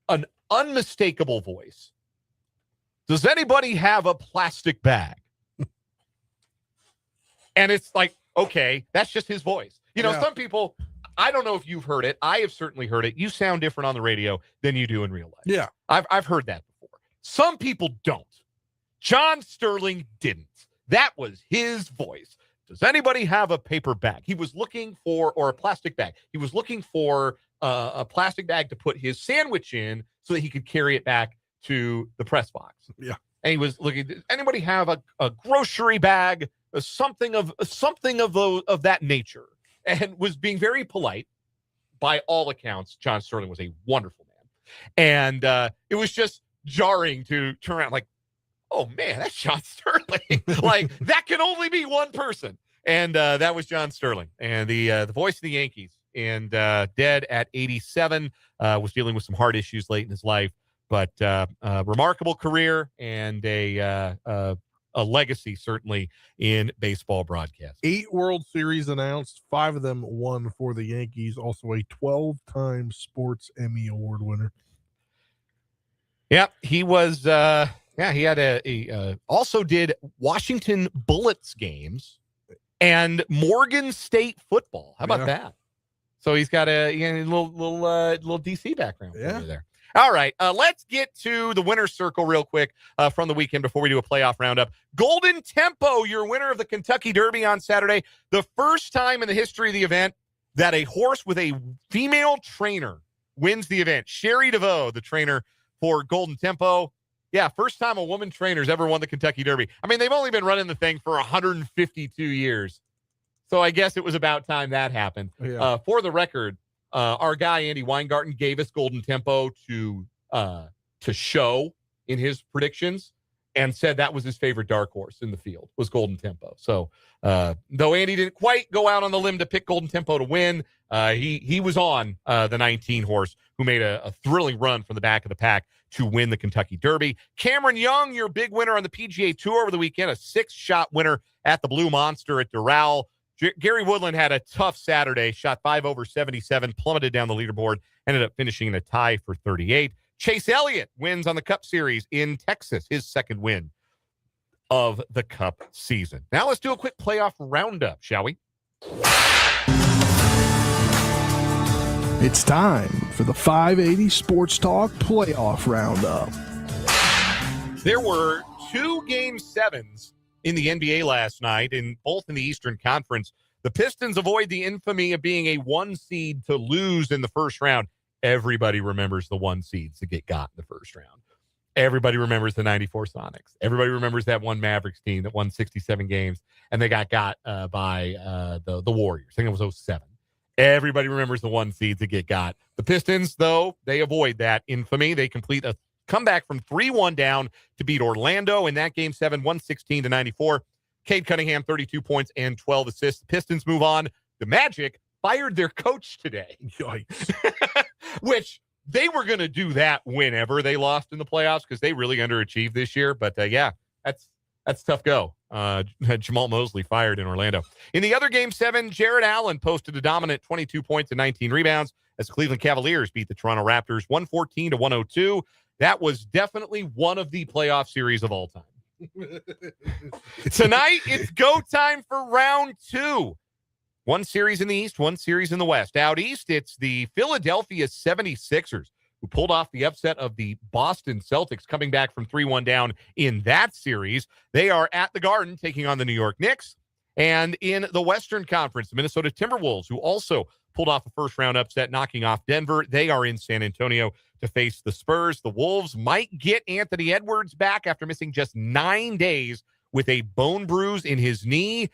an unmistakable voice. Does anybody have a plastic bag? And it's like, okay, that's just his voice. Some people, I don't know if you've heard it. I have certainly heard it. You sound different on the radio than you do in real life. Yeah. I've heard that before. Some people don't. John Sterling didn't. That was his voice. Does anybody have a paper bag? He was looking for, or a plastic bag. He was looking for a plastic bag to put his sandwich in so that he could carry it back to the press box. Yeah. And he was looking, does anybody have a grocery bag, something of that nature? And was being very polite. By all accounts, John Sterling was a wonderful man. And it was just jarring to turn around like, oh, man, that's John Sterling. Like, that can only be one person. And that was John Sterling. And the voice of the Yankees. And dead at 87, was dealing with some heart issues late in his life. But remarkable career and a legacy, certainly, in baseball broadcast. 8 World Series announced, 5 of them won for the Yankees. Also a 12-time Sports Emmy Award winner. Yep, he was. He had also did Washington Bullets games and Morgan State football. How about that? So he's got a little DC background over there. All right, let's get to the winner's circle real quick from the weekend before we do a playoff roundup. Golden Tempo, your winner of the Kentucky Derby on Saturday. The first time in the history of the event that a horse with a female trainer wins the event. Sherry DeVoe, the trainer for Golden Tempo. Yeah, first time a woman trainer's ever won the Kentucky Derby. I mean, they've only been running the thing for 152 years. So I guess it was about time that happened. Yeah. For the record, our guy, Andy Weingarten, gave us Golden Tempo to show in his predictions and said that was his favorite dark horse in the field, was Golden Tempo. So though Andy didn't quite go out on the limb to pick Golden Tempo to win, he was on the 19 horse who made a thrilling run from the back of the pack to win the Kentucky Derby. Cameron Young, your big winner on the PGA Tour over the weekend, a 6-shot winner at the Blue Monster at Doral. Gary Woodland had a tough Saturday, shot 5 over 77, plummeted down the leaderboard, ended up finishing in a tie for 38. Chase Elliott wins on the Cup Series in Texas, his second win of the Cup season. Now let's do a quick playoff roundup, shall we? It's time for the 580 Sports Talk Playoff Roundup. There were 2 Game 7s in the NBA last night, and both in the Eastern Conference. The Pistons avoid the infamy of being a 1 seed to lose in the first round. Everybody remembers the 1 seeds to get got in the first round. Everybody remembers the 94 Sonics. Everybody remembers that one Mavericks team that won 67 games, and they got by the Warriors. I think it was 07. Everybody remembers the 1 seeds that get got. The Pistons, though, they avoid that infamy. They complete a comeback from 3-1 down to beat Orlando in that Game 7, 116-94. Cade Cunningham, 32 points and 12 assists. The Pistons move on. The Magic fired their coach today. Yikes. Which they were going to do that whenever they lost in the playoffs because they really underachieved this year. But, that's tough go. Jamal Mosley fired in Orlando. In the other Game 7, Jared Allen posted a dominant 22 points and 19 rebounds as the Cleveland Cavaliers beat the Toronto Raptors 114-102. That was definitely one of the playoff series of all time. Tonight, it's go time for round 2. 1 series in the East, 1 series in the West. Out East, it's the Philadelphia 76ers who pulled off the upset of the Boston Celtics, coming back from 3-1 down in that series. They are at the Garden taking on the New York Knicks. And in the Western Conference, the Minnesota Timberwolves, who also pulled off a first-round upset, knocking off Denver, they are in San Antonio to face the Spurs. The Wolves might get Anthony Edwards back after missing just 9 days with a bone bruise in his knee.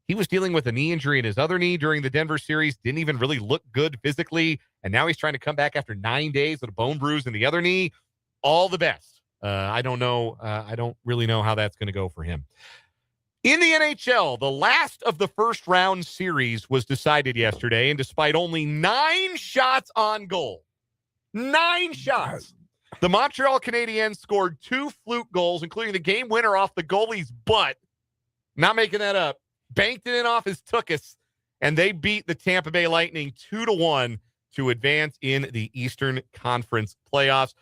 He was dealing with a knee injury in his other knee during the Denver series, didn't even really look good physically, and now he's trying to come back after 9 days with a bone bruise in the other knee. All the best. I don't know. I don't really know how that's going to go for him. In the NHL, the last of the first round series was decided yesterday, and despite only 9 shots on goal, 9 shots, the Montreal Canadiens scored 2 fluke goals, including the game winner off the goalie's butt. Not making that up. Banked it in off his tuchus, and they beat the Tampa Bay Lightning 2-1 to advance in the Eastern Conference playoffs.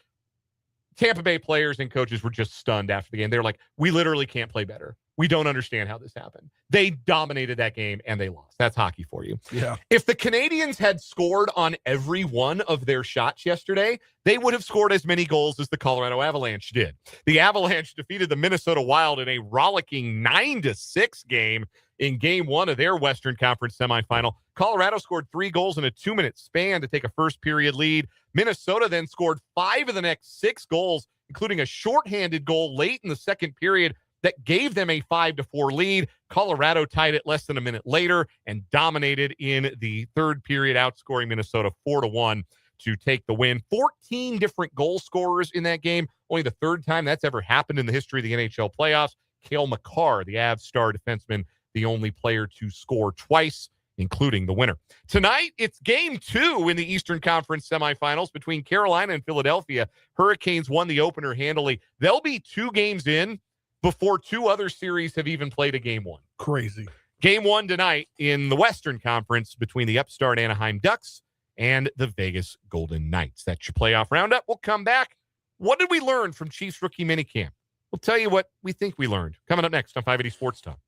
Tampa Bay players and coaches were just stunned after the game. They were like, we literally can't play better. We don't understand how this happened. They dominated that game, and they lost. That's hockey for you. Yeah. If the Canadians had scored on every one of their shots yesterday, they would have scored as many goals as the Colorado Avalanche did. The Avalanche defeated the Minnesota Wild in a rollicking 9-6 game in Game 1 of their Western Conference semifinal. Colorado scored 3 goals in a 2-minute span to take a first-period lead. Minnesota then scored 5 of the next 6 goals, including a shorthanded goal late in the second period that gave them a 5-4 lead. Colorado tied it less than a minute later and dominated in the third period, outscoring Minnesota 4-1 to take the win. 14 different goal scorers in that game. Only the third time that's ever happened in the history of the NHL playoffs. Cale Makar, the Avs star defenseman, the only player to score twice, including the winner. Tonight, it's Game 2 in the Eastern Conference semifinals between Carolina and Philadelphia. Hurricanes won the opener handily. They'll be 2 games in before 2 other series have even played a Game 1. Crazy. Game 1 tonight in the Western Conference between the upstart Anaheim Ducks and the Vegas Golden Knights. That's your playoff roundup. We'll come back. What did we learn from Chiefs rookie minicamp? We'll tell you what we think we learned. Coming up next on 580 Sports Talk.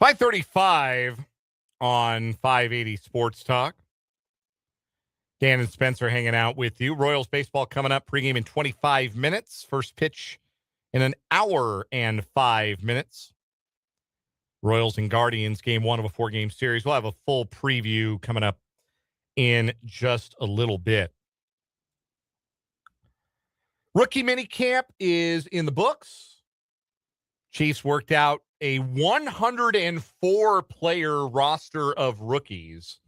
.535 on 580 Sports Talk. Dan and Spencer hanging out with you. Royals baseball coming up. Pregame in 25 minutes. First pitch in an hour and 5 minutes. Royals and Guardians, Game 1 of a 4-game series. We'll have a full preview coming up in just a little bit. Rookie minicamp is in the books. Chiefs worked out a 104-player roster of rookies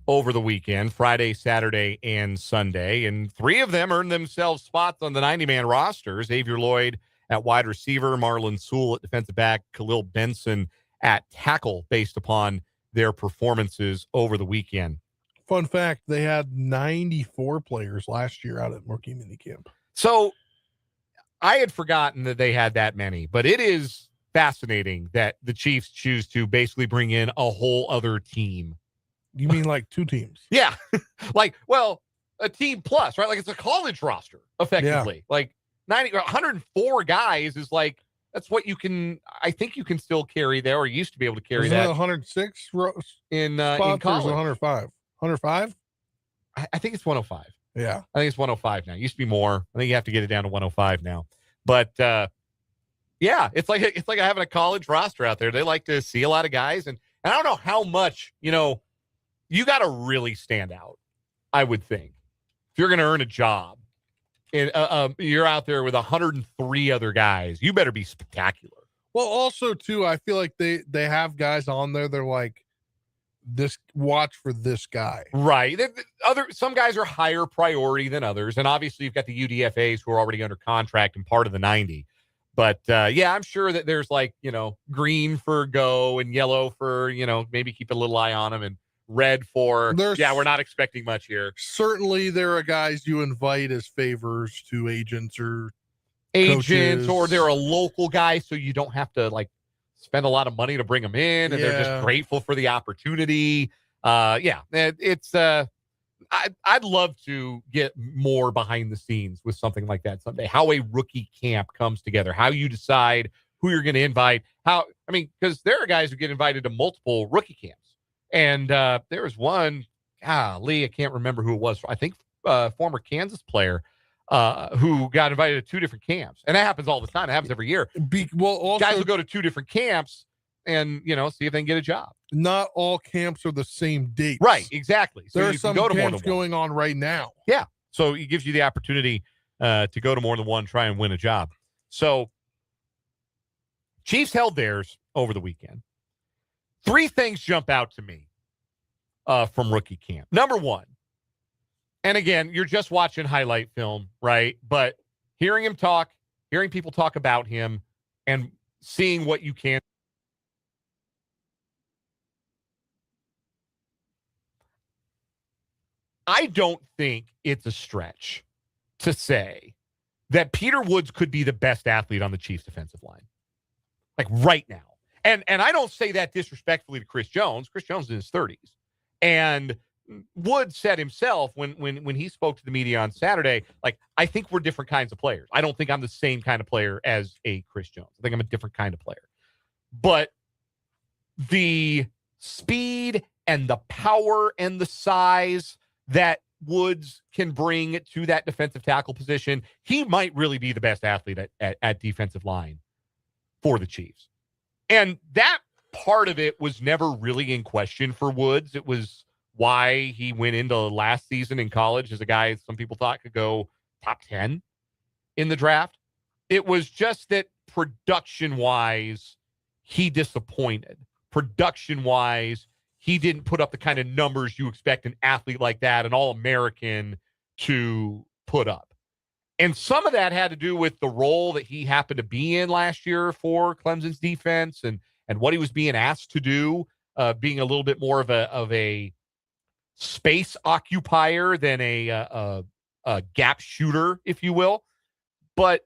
over the weekend, Friday, Saturday, and Sunday. And 3 of them earned themselves spots on the 90-man roster. Xavier Lloyd at wide receiver, Marlon Sewell at defensive back, Khalil Benson at tackle, based upon their performances over the weekend. Fun fact, they had 94 players last year out at rookie minicamp. So I had forgotten that they had that many, but it is fascinating that the Chiefs choose to basically bring in a whole other team. You mean like 2 teams? Yeah. Like, well, a team plus, right? Like it's a college roster, effectively. Like 104 guys is like, that's what you can, I think you can still carry there, or you used to be able to carry Isn't that. 106 in college? college. 105. 105? I think it's 105. Yeah. I think it's 105 now. It used to be more. I think you have to get it down to 105 now. But yeah, it's like having a college roster out there. They like to see a lot of guys, and I don't know how much, you got to really stand out, I would think. If you're going to earn a job, and you're out there with 103 other guys, you better be spectacular. Well, also too, I feel like they have guys on there. They're like, this, watch for this guy. Right. Some guys are higher priority than others. And obviously you've got the UDFAs who are already under contract and part of the 90. But yeah, I'm sure that there's like, green for go and yellow for, maybe keep a little eye on them, and red for, we're not expecting much here. Certainly there are guys you invite as favors to agents or agents, coaches. or they're a local guy, so you don't have to like spend a lot of money to bring them in, and they're just grateful for the opportunity. It's I'd love to get more behind the scenes with something like that someday. How a rookie camp comes together, how you decide who you're going to invite. Because there are guys who get invited to multiple rookie camps. And there was one, Lee, I can't remember who it was. I think former Kansas player who got invited to 2 different camps. And that happens all the time. It happens every year. Also, guys will go to 2 different camps and, see if they can get a job. Not all camps are the same dates. Right, exactly. So there are some go to camps going on right now. Yeah. So it gives you the opportunity to go to more than one, try and win a job. So Chiefs held theirs over the weekend. 3 things jump out to me from rookie camp. Number 1, and again, you're just watching highlight film, right? But hearing him talk, hearing people talk about him, and seeing what you can. I don't think it's a stretch to say that Peter Woods could be the best athlete on the Chiefs defensive line. Like right now. And I don't say that disrespectfully to Chris Jones. Chris Jones is in his 30s. And Woods said himself when he spoke to the media on Saturday, like, I think we're different kinds of players. I don't think I'm the same kind of player as a Chris Jones. I think I'm a different kind of player. But the speed and the power and the size that Woods can bring to that defensive tackle position, he might really be the best athlete at defensive line for the Chiefs. And that part of it was never really in question for Woods. It was why he went into last season in college as a guy some people thought could go top 10 in the draft. It was just that production-wise, he disappointed. Production-wise, he didn't put up the kind of numbers you expect an athlete like that, an All-American, to put up. And some of that had to do with the role that he happened to be in last year for Clemson's defense and what he was being asked to do, being a little bit more of a space occupier than a gap shooter, if you will. But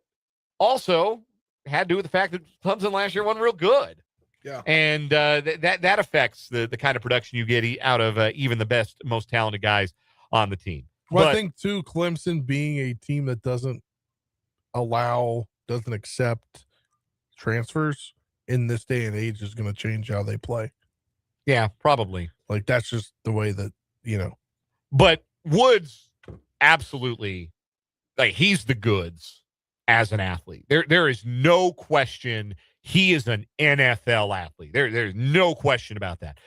also had to do with the fact that Clemson last year wasn't real good. Yeah. And that affects the kind of production you get out of even the best, most talented guys on the team. Well, But I think, too, Clemson being a team that doesn't accept transfers in this day and age is going to change how they play. yeah, probably. Like, that's just the way that, But Woods, absolutely, like, he's the goods as an athlete. There is no question he is an NFL athlete. There's no question about that.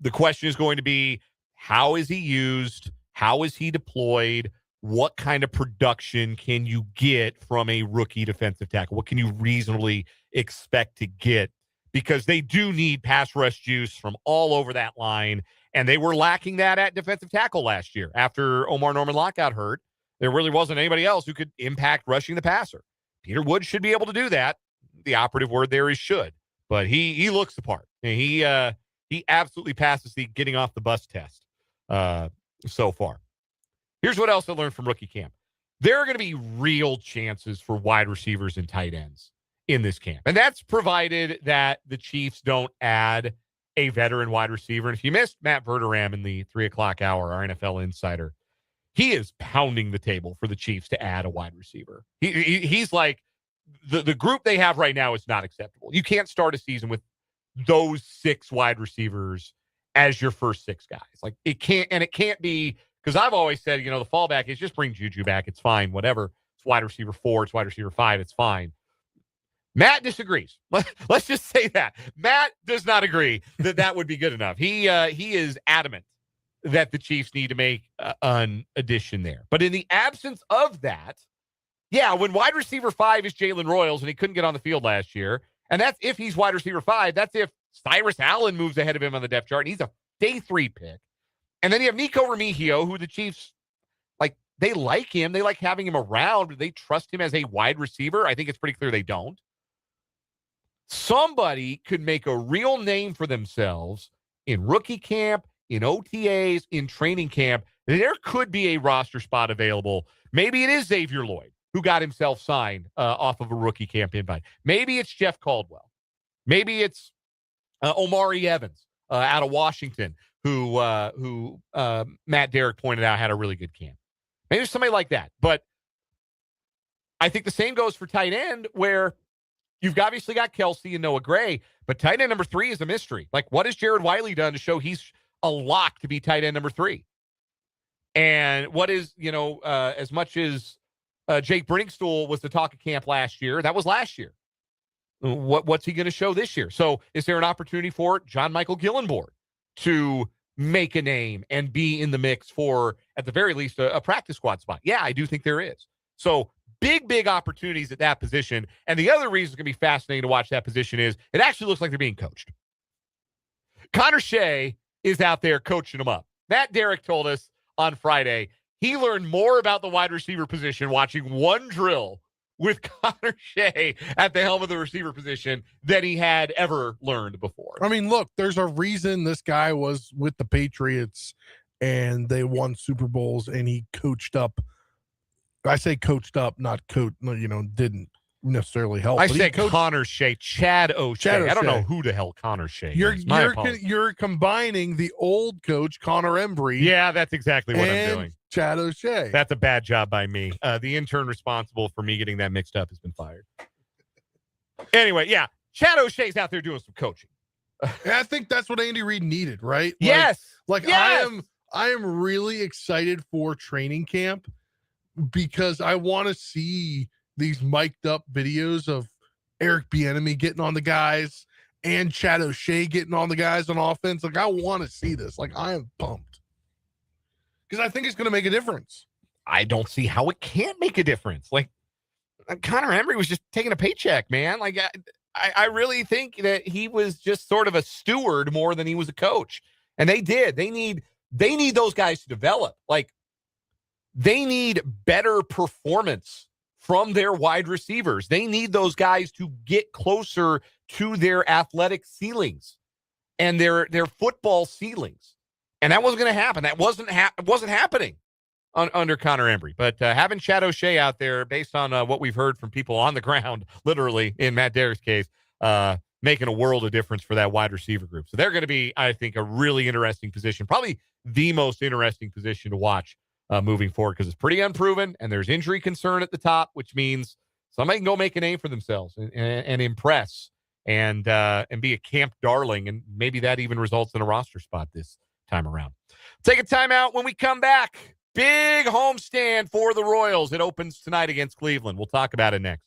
The question is going to be, how is he used? How is he deployed? What kind of production can you get from a rookie defensive tackle? What can you reasonably expect to get, because they do need pass rush juice from all over that line. And they were lacking that at defensive tackle last year. After Omar Norman-Lott got hurt, there really wasn't anybody else who could impact rushing the passer. Peter Wood should be able to do that. The operative word there is should. But he looks the part. And he absolutely passes the getting off the bus test so far. Here's what else I learned from rookie camp. There are going to be real chances for wide receivers and tight ends in this camp. And that's provided that the Chiefs don't add a veteran wide receiver. And if you missed Matt Verderame in the 3 o'clock hour, our NFL insider, he is pounding the table for the Chiefs to add a wide receiver. He's like, the group they have right now is not acceptable. You can't start a season with those 6 wide receivers as your first 6 guys. Like, it can't be, because I've always said, the fallback is just bring Juju back. It's fine, whatever. It's wide receiver 4, it's wide receiver 5, it's fine. Matt disagrees. Let's just say that. Matt does not agree that would be good enough. He is adamant that the Chiefs need to make an addition there. But in the absence of that, yeah, when wide receiver 5 is Jalen Royals and he couldn't get on the field last year, and that's if he's wide receiver 5, that's if Cyrus Allen moves ahead of him on the depth chart, and he's a day 3 pick. And then you have Nico Remigio, who the Chiefs, they like him. They like having him around. They trust him as a wide receiver. I think it's pretty clear they don't. Somebody could make a real name for themselves in rookie camp, in OTAs, in training camp. There could be a roster spot available. Maybe it is Xavier Lloyd, who got himself signed off of a rookie camp invite. Maybe it's Jeff Caldwell. Maybe it's Omari Evans out of Washington, who Matt Derrick pointed out had a really good camp. Maybe it's somebody like that. But I think the same goes for tight end, where you've obviously got Kelsey and Noah Gray, but tight end number 3 is a mystery. What has Jared Wiley done to show he's a lock to be tight end number 3? And what is, as much as Jake Brinkstool was the talk of camp last year, that was last year. What's he going to show this year? So is there an opportunity for John Michael Gillenborg to make a name and be in the mix for, at the very least, a practice squad spot? Yeah, I do think there is. So big opportunities at that position. And the other reason it's going to be fascinating to watch that position is it actually looks like they're being coached. Connor Shea is out there coaching them up. Matt Derrick told us on Friday he learned more about the wide receiver position watching one drill with Connor Shea at the helm of the receiver position than he had ever learned before. I mean, look, there's a reason this guy was with the Patriots and they won Super Bowls and he coached up. I say coached up, not didn't necessarily help. I said Connor Shea, Chad O'Shea. I don't know who the hell Connor Shea is. You're combining the old coach, Connor Embry. Yeah, that's exactly what I'm doing. Chad O'Shea. That's a bad job by me. The intern responsible for me getting that mixed up has been fired. Anyway, yeah, Chad O'Shea's out there doing some coaching. And I think that's what Andy Reid needed, right? Yes. I am really excited for training camp because I want to see these mic'd up videos of Eric Bieniemy getting on the guys and Chad O'Shea getting on the guys on offense. I want to see this. I am pumped because I think it's going to make a difference. I don't see how it can't make a difference. Connor Embry was just taking a paycheck, man. I really think that he was just sort of a steward more than he was a coach. And they did. They need those guys to develop. They need better performance from their wide receivers. They need those guys to get closer to their athletic ceilings and their football ceilings. And that wasn't going to happen. That wasn't happening under Connor Embry. But having Chad O'Shea out there, based on what we've heard from people on the ground, literally in Matt Derrick's case, making a world of difference for that wide receiver group. So they're going to be, I think, a really interesting position, probably the most interesting position to watch moving forward, because it's pretty unproven and there's injury concern at the top, which means somebody can go make a name for themselves and impress and be a camp darling. And maybe that even results in a roster spot this time around. Take a timeout. When we come back, big homestand for the Royals. It opens tonight against Cleveland. We'll talk about it next.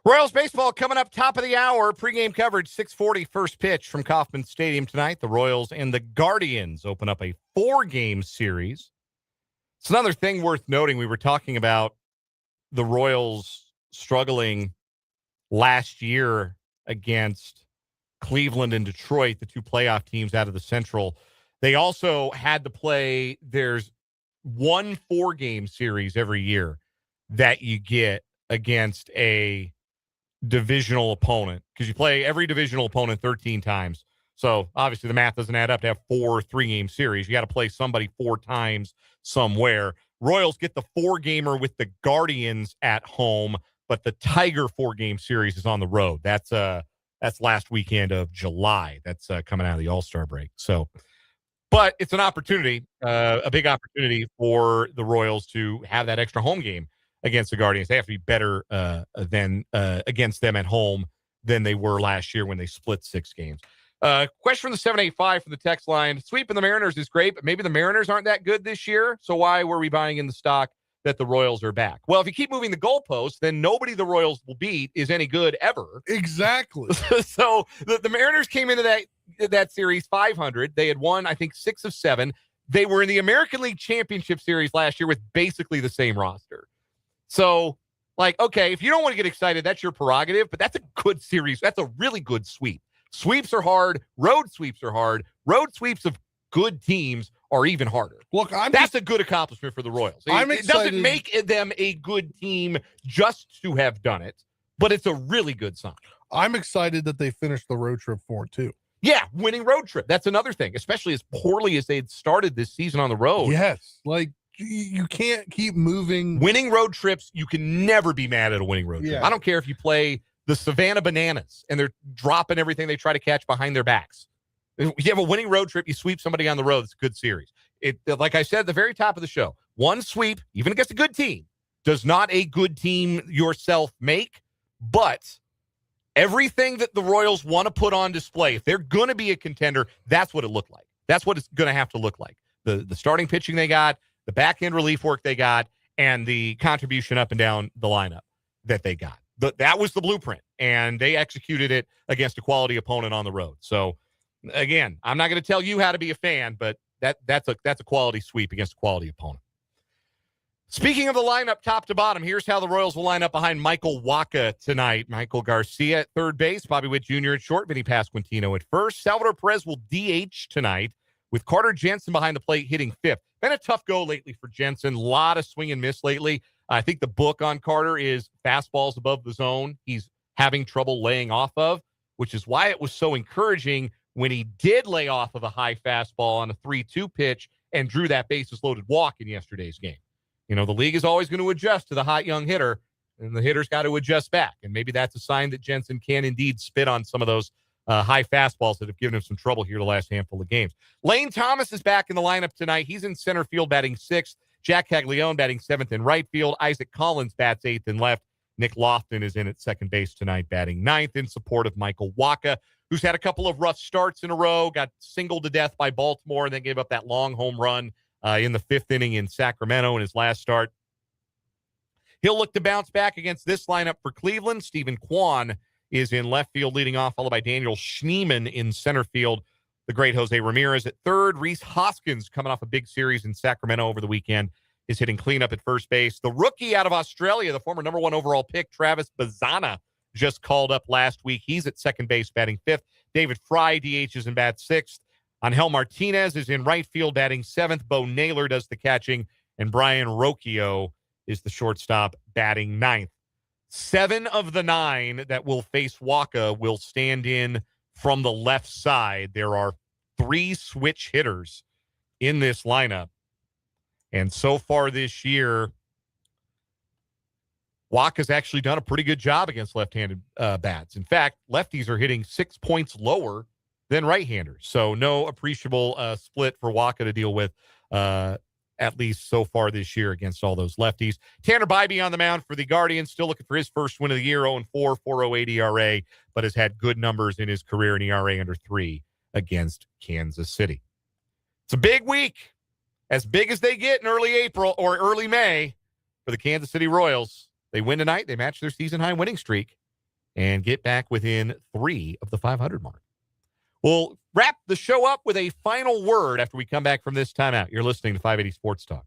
Royals baseball coming up top of the hour. Pregame coverage, 6:40 first pitch from Kauffman Stadium tonight. The Royals and the Guardians open up a 4-game series. It's another thing worth noting. We were talking about the Royals struggling last year against Cleveland and Detroit, the 2 playoff teams out of the Central. They also had to play, there's 1 4-game series every year that you get against a divisional opponent, because you play every divisional opponent 13 times. So obviously the math doesn't add up to have 4 3-game series. You got to play somebody 4 times somewhere. Royals get the 4-gamer with the Guardians at home, but the Tiger 4-game series is on the road. That's last weekend of July. That's coming out of the All-Star break. So, but it's an opportunity, a big opportunity for the Royals to have that extra home game against the Guardians. They have to be better than against them at home than they were last year when they split 6 games. Question from the 785 from the text line. Sweeping the Mariners is great, but maybe the Mariners aren't that good this year. So why were we buying in the stock that the Royals are back? Well, if you keep moving the goalposts, then nobody the Royals will beat is any good ever. Exactly. So the Mariners came into that series 500. They had won, I think, 6 of 7. They were in the American League Championship Series last year with basically the same roster. So, like, okay, if you don't want to get excited, that's your prerogative, but that's a good series. That's a really good sweep. Sweeps are hard. Road sweeps are hard. Road sweeps of good teams are even harder. Look, that's a good accomplishment for the Royals. It doesn't make them a good team just to have done it, but it's a really good sign. I'm excited that they finished the road trip 4-2. Yeah, winning road trip. That's another thing, especially as poorly as they had started this season on the road. Yes, like you can't keep moving. Winning road trips, you can never be mad at a winning road trip. I don't care if you play the Savannah Bananas and they're dropping everything they try to catch behind their backs. If you have a winning road trip, you sweep somebody on the road, it's a good series. Like I said at the very top of the show, one sweep, even against a good team, does not a good team yourself make, but everything that the Royals want to put on display, if they're going to be a contender, that's what it looked like. That's what it's going to have to look like. The starting pitching they got, the back-end relief work they got, and the contribution up and down the lineup that they got. That was the blueprint, and they executed it against a quality opponent on the road. So, again, I'm not going to tell you how to be a fan, but that's a quality sweep against a quality opponent. Speaking of the lineup top to bottom, here's how the Royals will line up behind Michael Wacha tonight. Michael Garcia at third base, Bobby Witt Jr. at short, Vinny Pasquantino at first. Salvador Perez will DH tonight with Carter Jensen behind the plate hitting fifth. Been a tough go lately for Jensen. A lot of swing and miss lately. I think the book on Carter is fastballs above the zone he's having trouble laying off of, which is why it was so encouraging when he did lay off of a high fastball on a 3-2 pitch and drew that bases-loaded walk in yesterday's game. You know, the league is always going to adjust to the hot young hitter, and the hitter's got to adjust back. And maybe that's a sign that Jensen can indeed spit on some of those high fastballs that have given him some trouble here the last handful of games. Lane Thomas is back in the lineup tonight. He's in center field batting sixth. Jack Caglione batting seventh in right field. Isaac Collins bats eighth in left. Nick Lofton is in at second base tonight, batting ninth in support of Michael Wacha, who's had a couple of rough starts in a row, got singled to death by Baltimore, and then gave up that long home run in the fifth inning in Sacramento in his last start. He'll look to bounce back against this lineup for Cleveland. Stephen Kwan is in left field leading off, followed by Daniel Schneemann in center field. The great Jose Ramirez at third. Rhys Hoskins, coming off a big series in Sacramento over the weekend, is hitting cleanup at first base. The rookie out of Australia, the former number 1 overall pick, Travis Bazana, just called up last week. He's at second base batting fifth. David Fry DHs and bats sixth. Angel Martinez is in right field batting seventh. Bo Naylor does the catching. And Brian Rocchio is the shortstop batting ninth. 7 of the 9 that will face Wacha will stand in from the left side. There are 3 switch hitters in this lineup. And so far this year, Wacha's actually done a pretty good job against left-handed bats. In fact, lefties are hitting 6 points lower than right-handers. So no appreciable split for Wacha to deal with, at least so far this year against all those lefties. Tanner Bybee on the mound for the Guardians, still looking for his first win of the year, 0-4, 4.08 ERA, but has had good numbers in his career in ERA under 3 against Kansas City. It's a big week, as big as they get in early April or early May for the Kansas City Royals. They win tonight. They match their season-high winning streak. and get back within 3 of the 500 mark. We'll wrap the show up with a final word after we come back from this timeout. You're listening to 580 Sports Talk.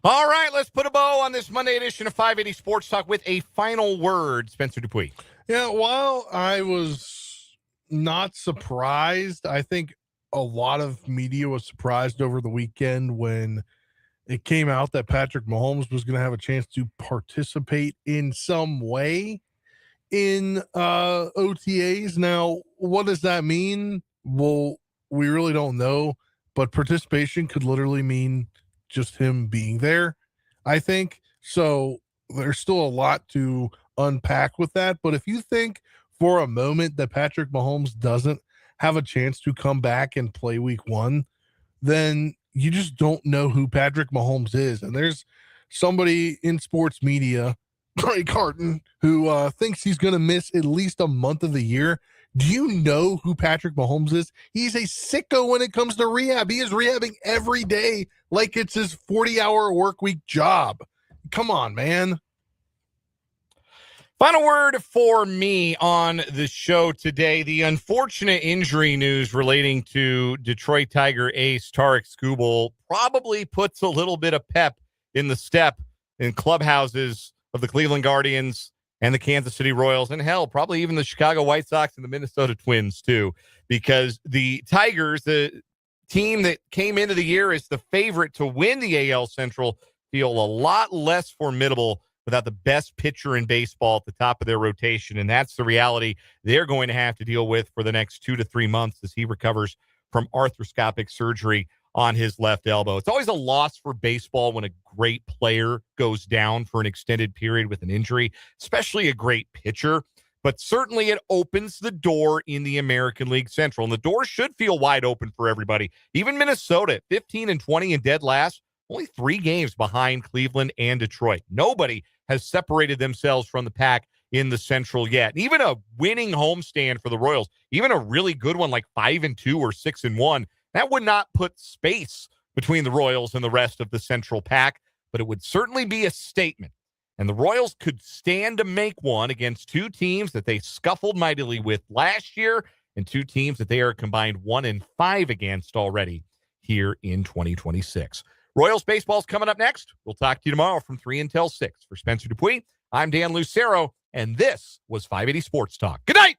All right, let's put a bow on this Monday edition of 580 Sports Talk with a final word. Spencer Dupuis. Yeah, while I was not surprised, I think a lot of media was surprised over the weekend when it came out that Patrick Mahomes was going to have a chance to participate in some way in OTAs. Now, what does that mean? Well, we really don't know, but participation could literally mean just him being there, I think. So there's still a lot to unpack with that. But if you think for a moment that Patrick Mahomes doesn't have a chance to come back and play week 1, then you just don't know who Patrick Mahomes is. And there's somebody in sports media, Greg Carton, who thinks he's going to miss at least a month of the year. Do you know who Patrick Mahomes is? He's a sicko when it comes to rehab. He is rehabbing every day like it's his 40-hour work week job. Come on, man. Final word for me on the show today. The unfortunate injury news relating to Detroit Tiger ace Tarek Skubal probably puts a little bit of pep in the step in clubhouses of the Cleveland Guardians and the Kansas City Royals, and hell, probably even the Chicago White Sox and the Minnesota Twins too, because the Tigers, the team that came into the year as the favorite to win the AL Central, feel a lot less formidable without the best pitcher in baseball at the top of their rotation, and that's the reality they're going to have to deal with for the next 2 to 3 months as he recovers from arthroscopic surgery on his left elbow. It's always a loss for baseball when a great player goes down for an extended period with an injury, especially a great pitcher. But certainly it opens the door in the American League Central. And the door should feel wide open for everybody. Even Minnesota, 15-20 and dead last, only 3 games behind Cleveland and Detroit. Nobody has separated themselves from the pack in the Central yet. And even a winning homestand for the Royals, even a really good one like 5-2 or 6-1, that would not put space between the Royals and the rest of the Central pack, but it would certainly be a statement. And the Royals could stand to make one against 2 teams that they scuffled mightily with last year and 2 teams that they are combined 1-5 against already here in 2026. Royals baseball's coming up next. We'll talk to you tomorrow from 3 until 6. For Spencer Dupuis, I'm Dan Lucero, and this was 580 Sports Talk. Good night!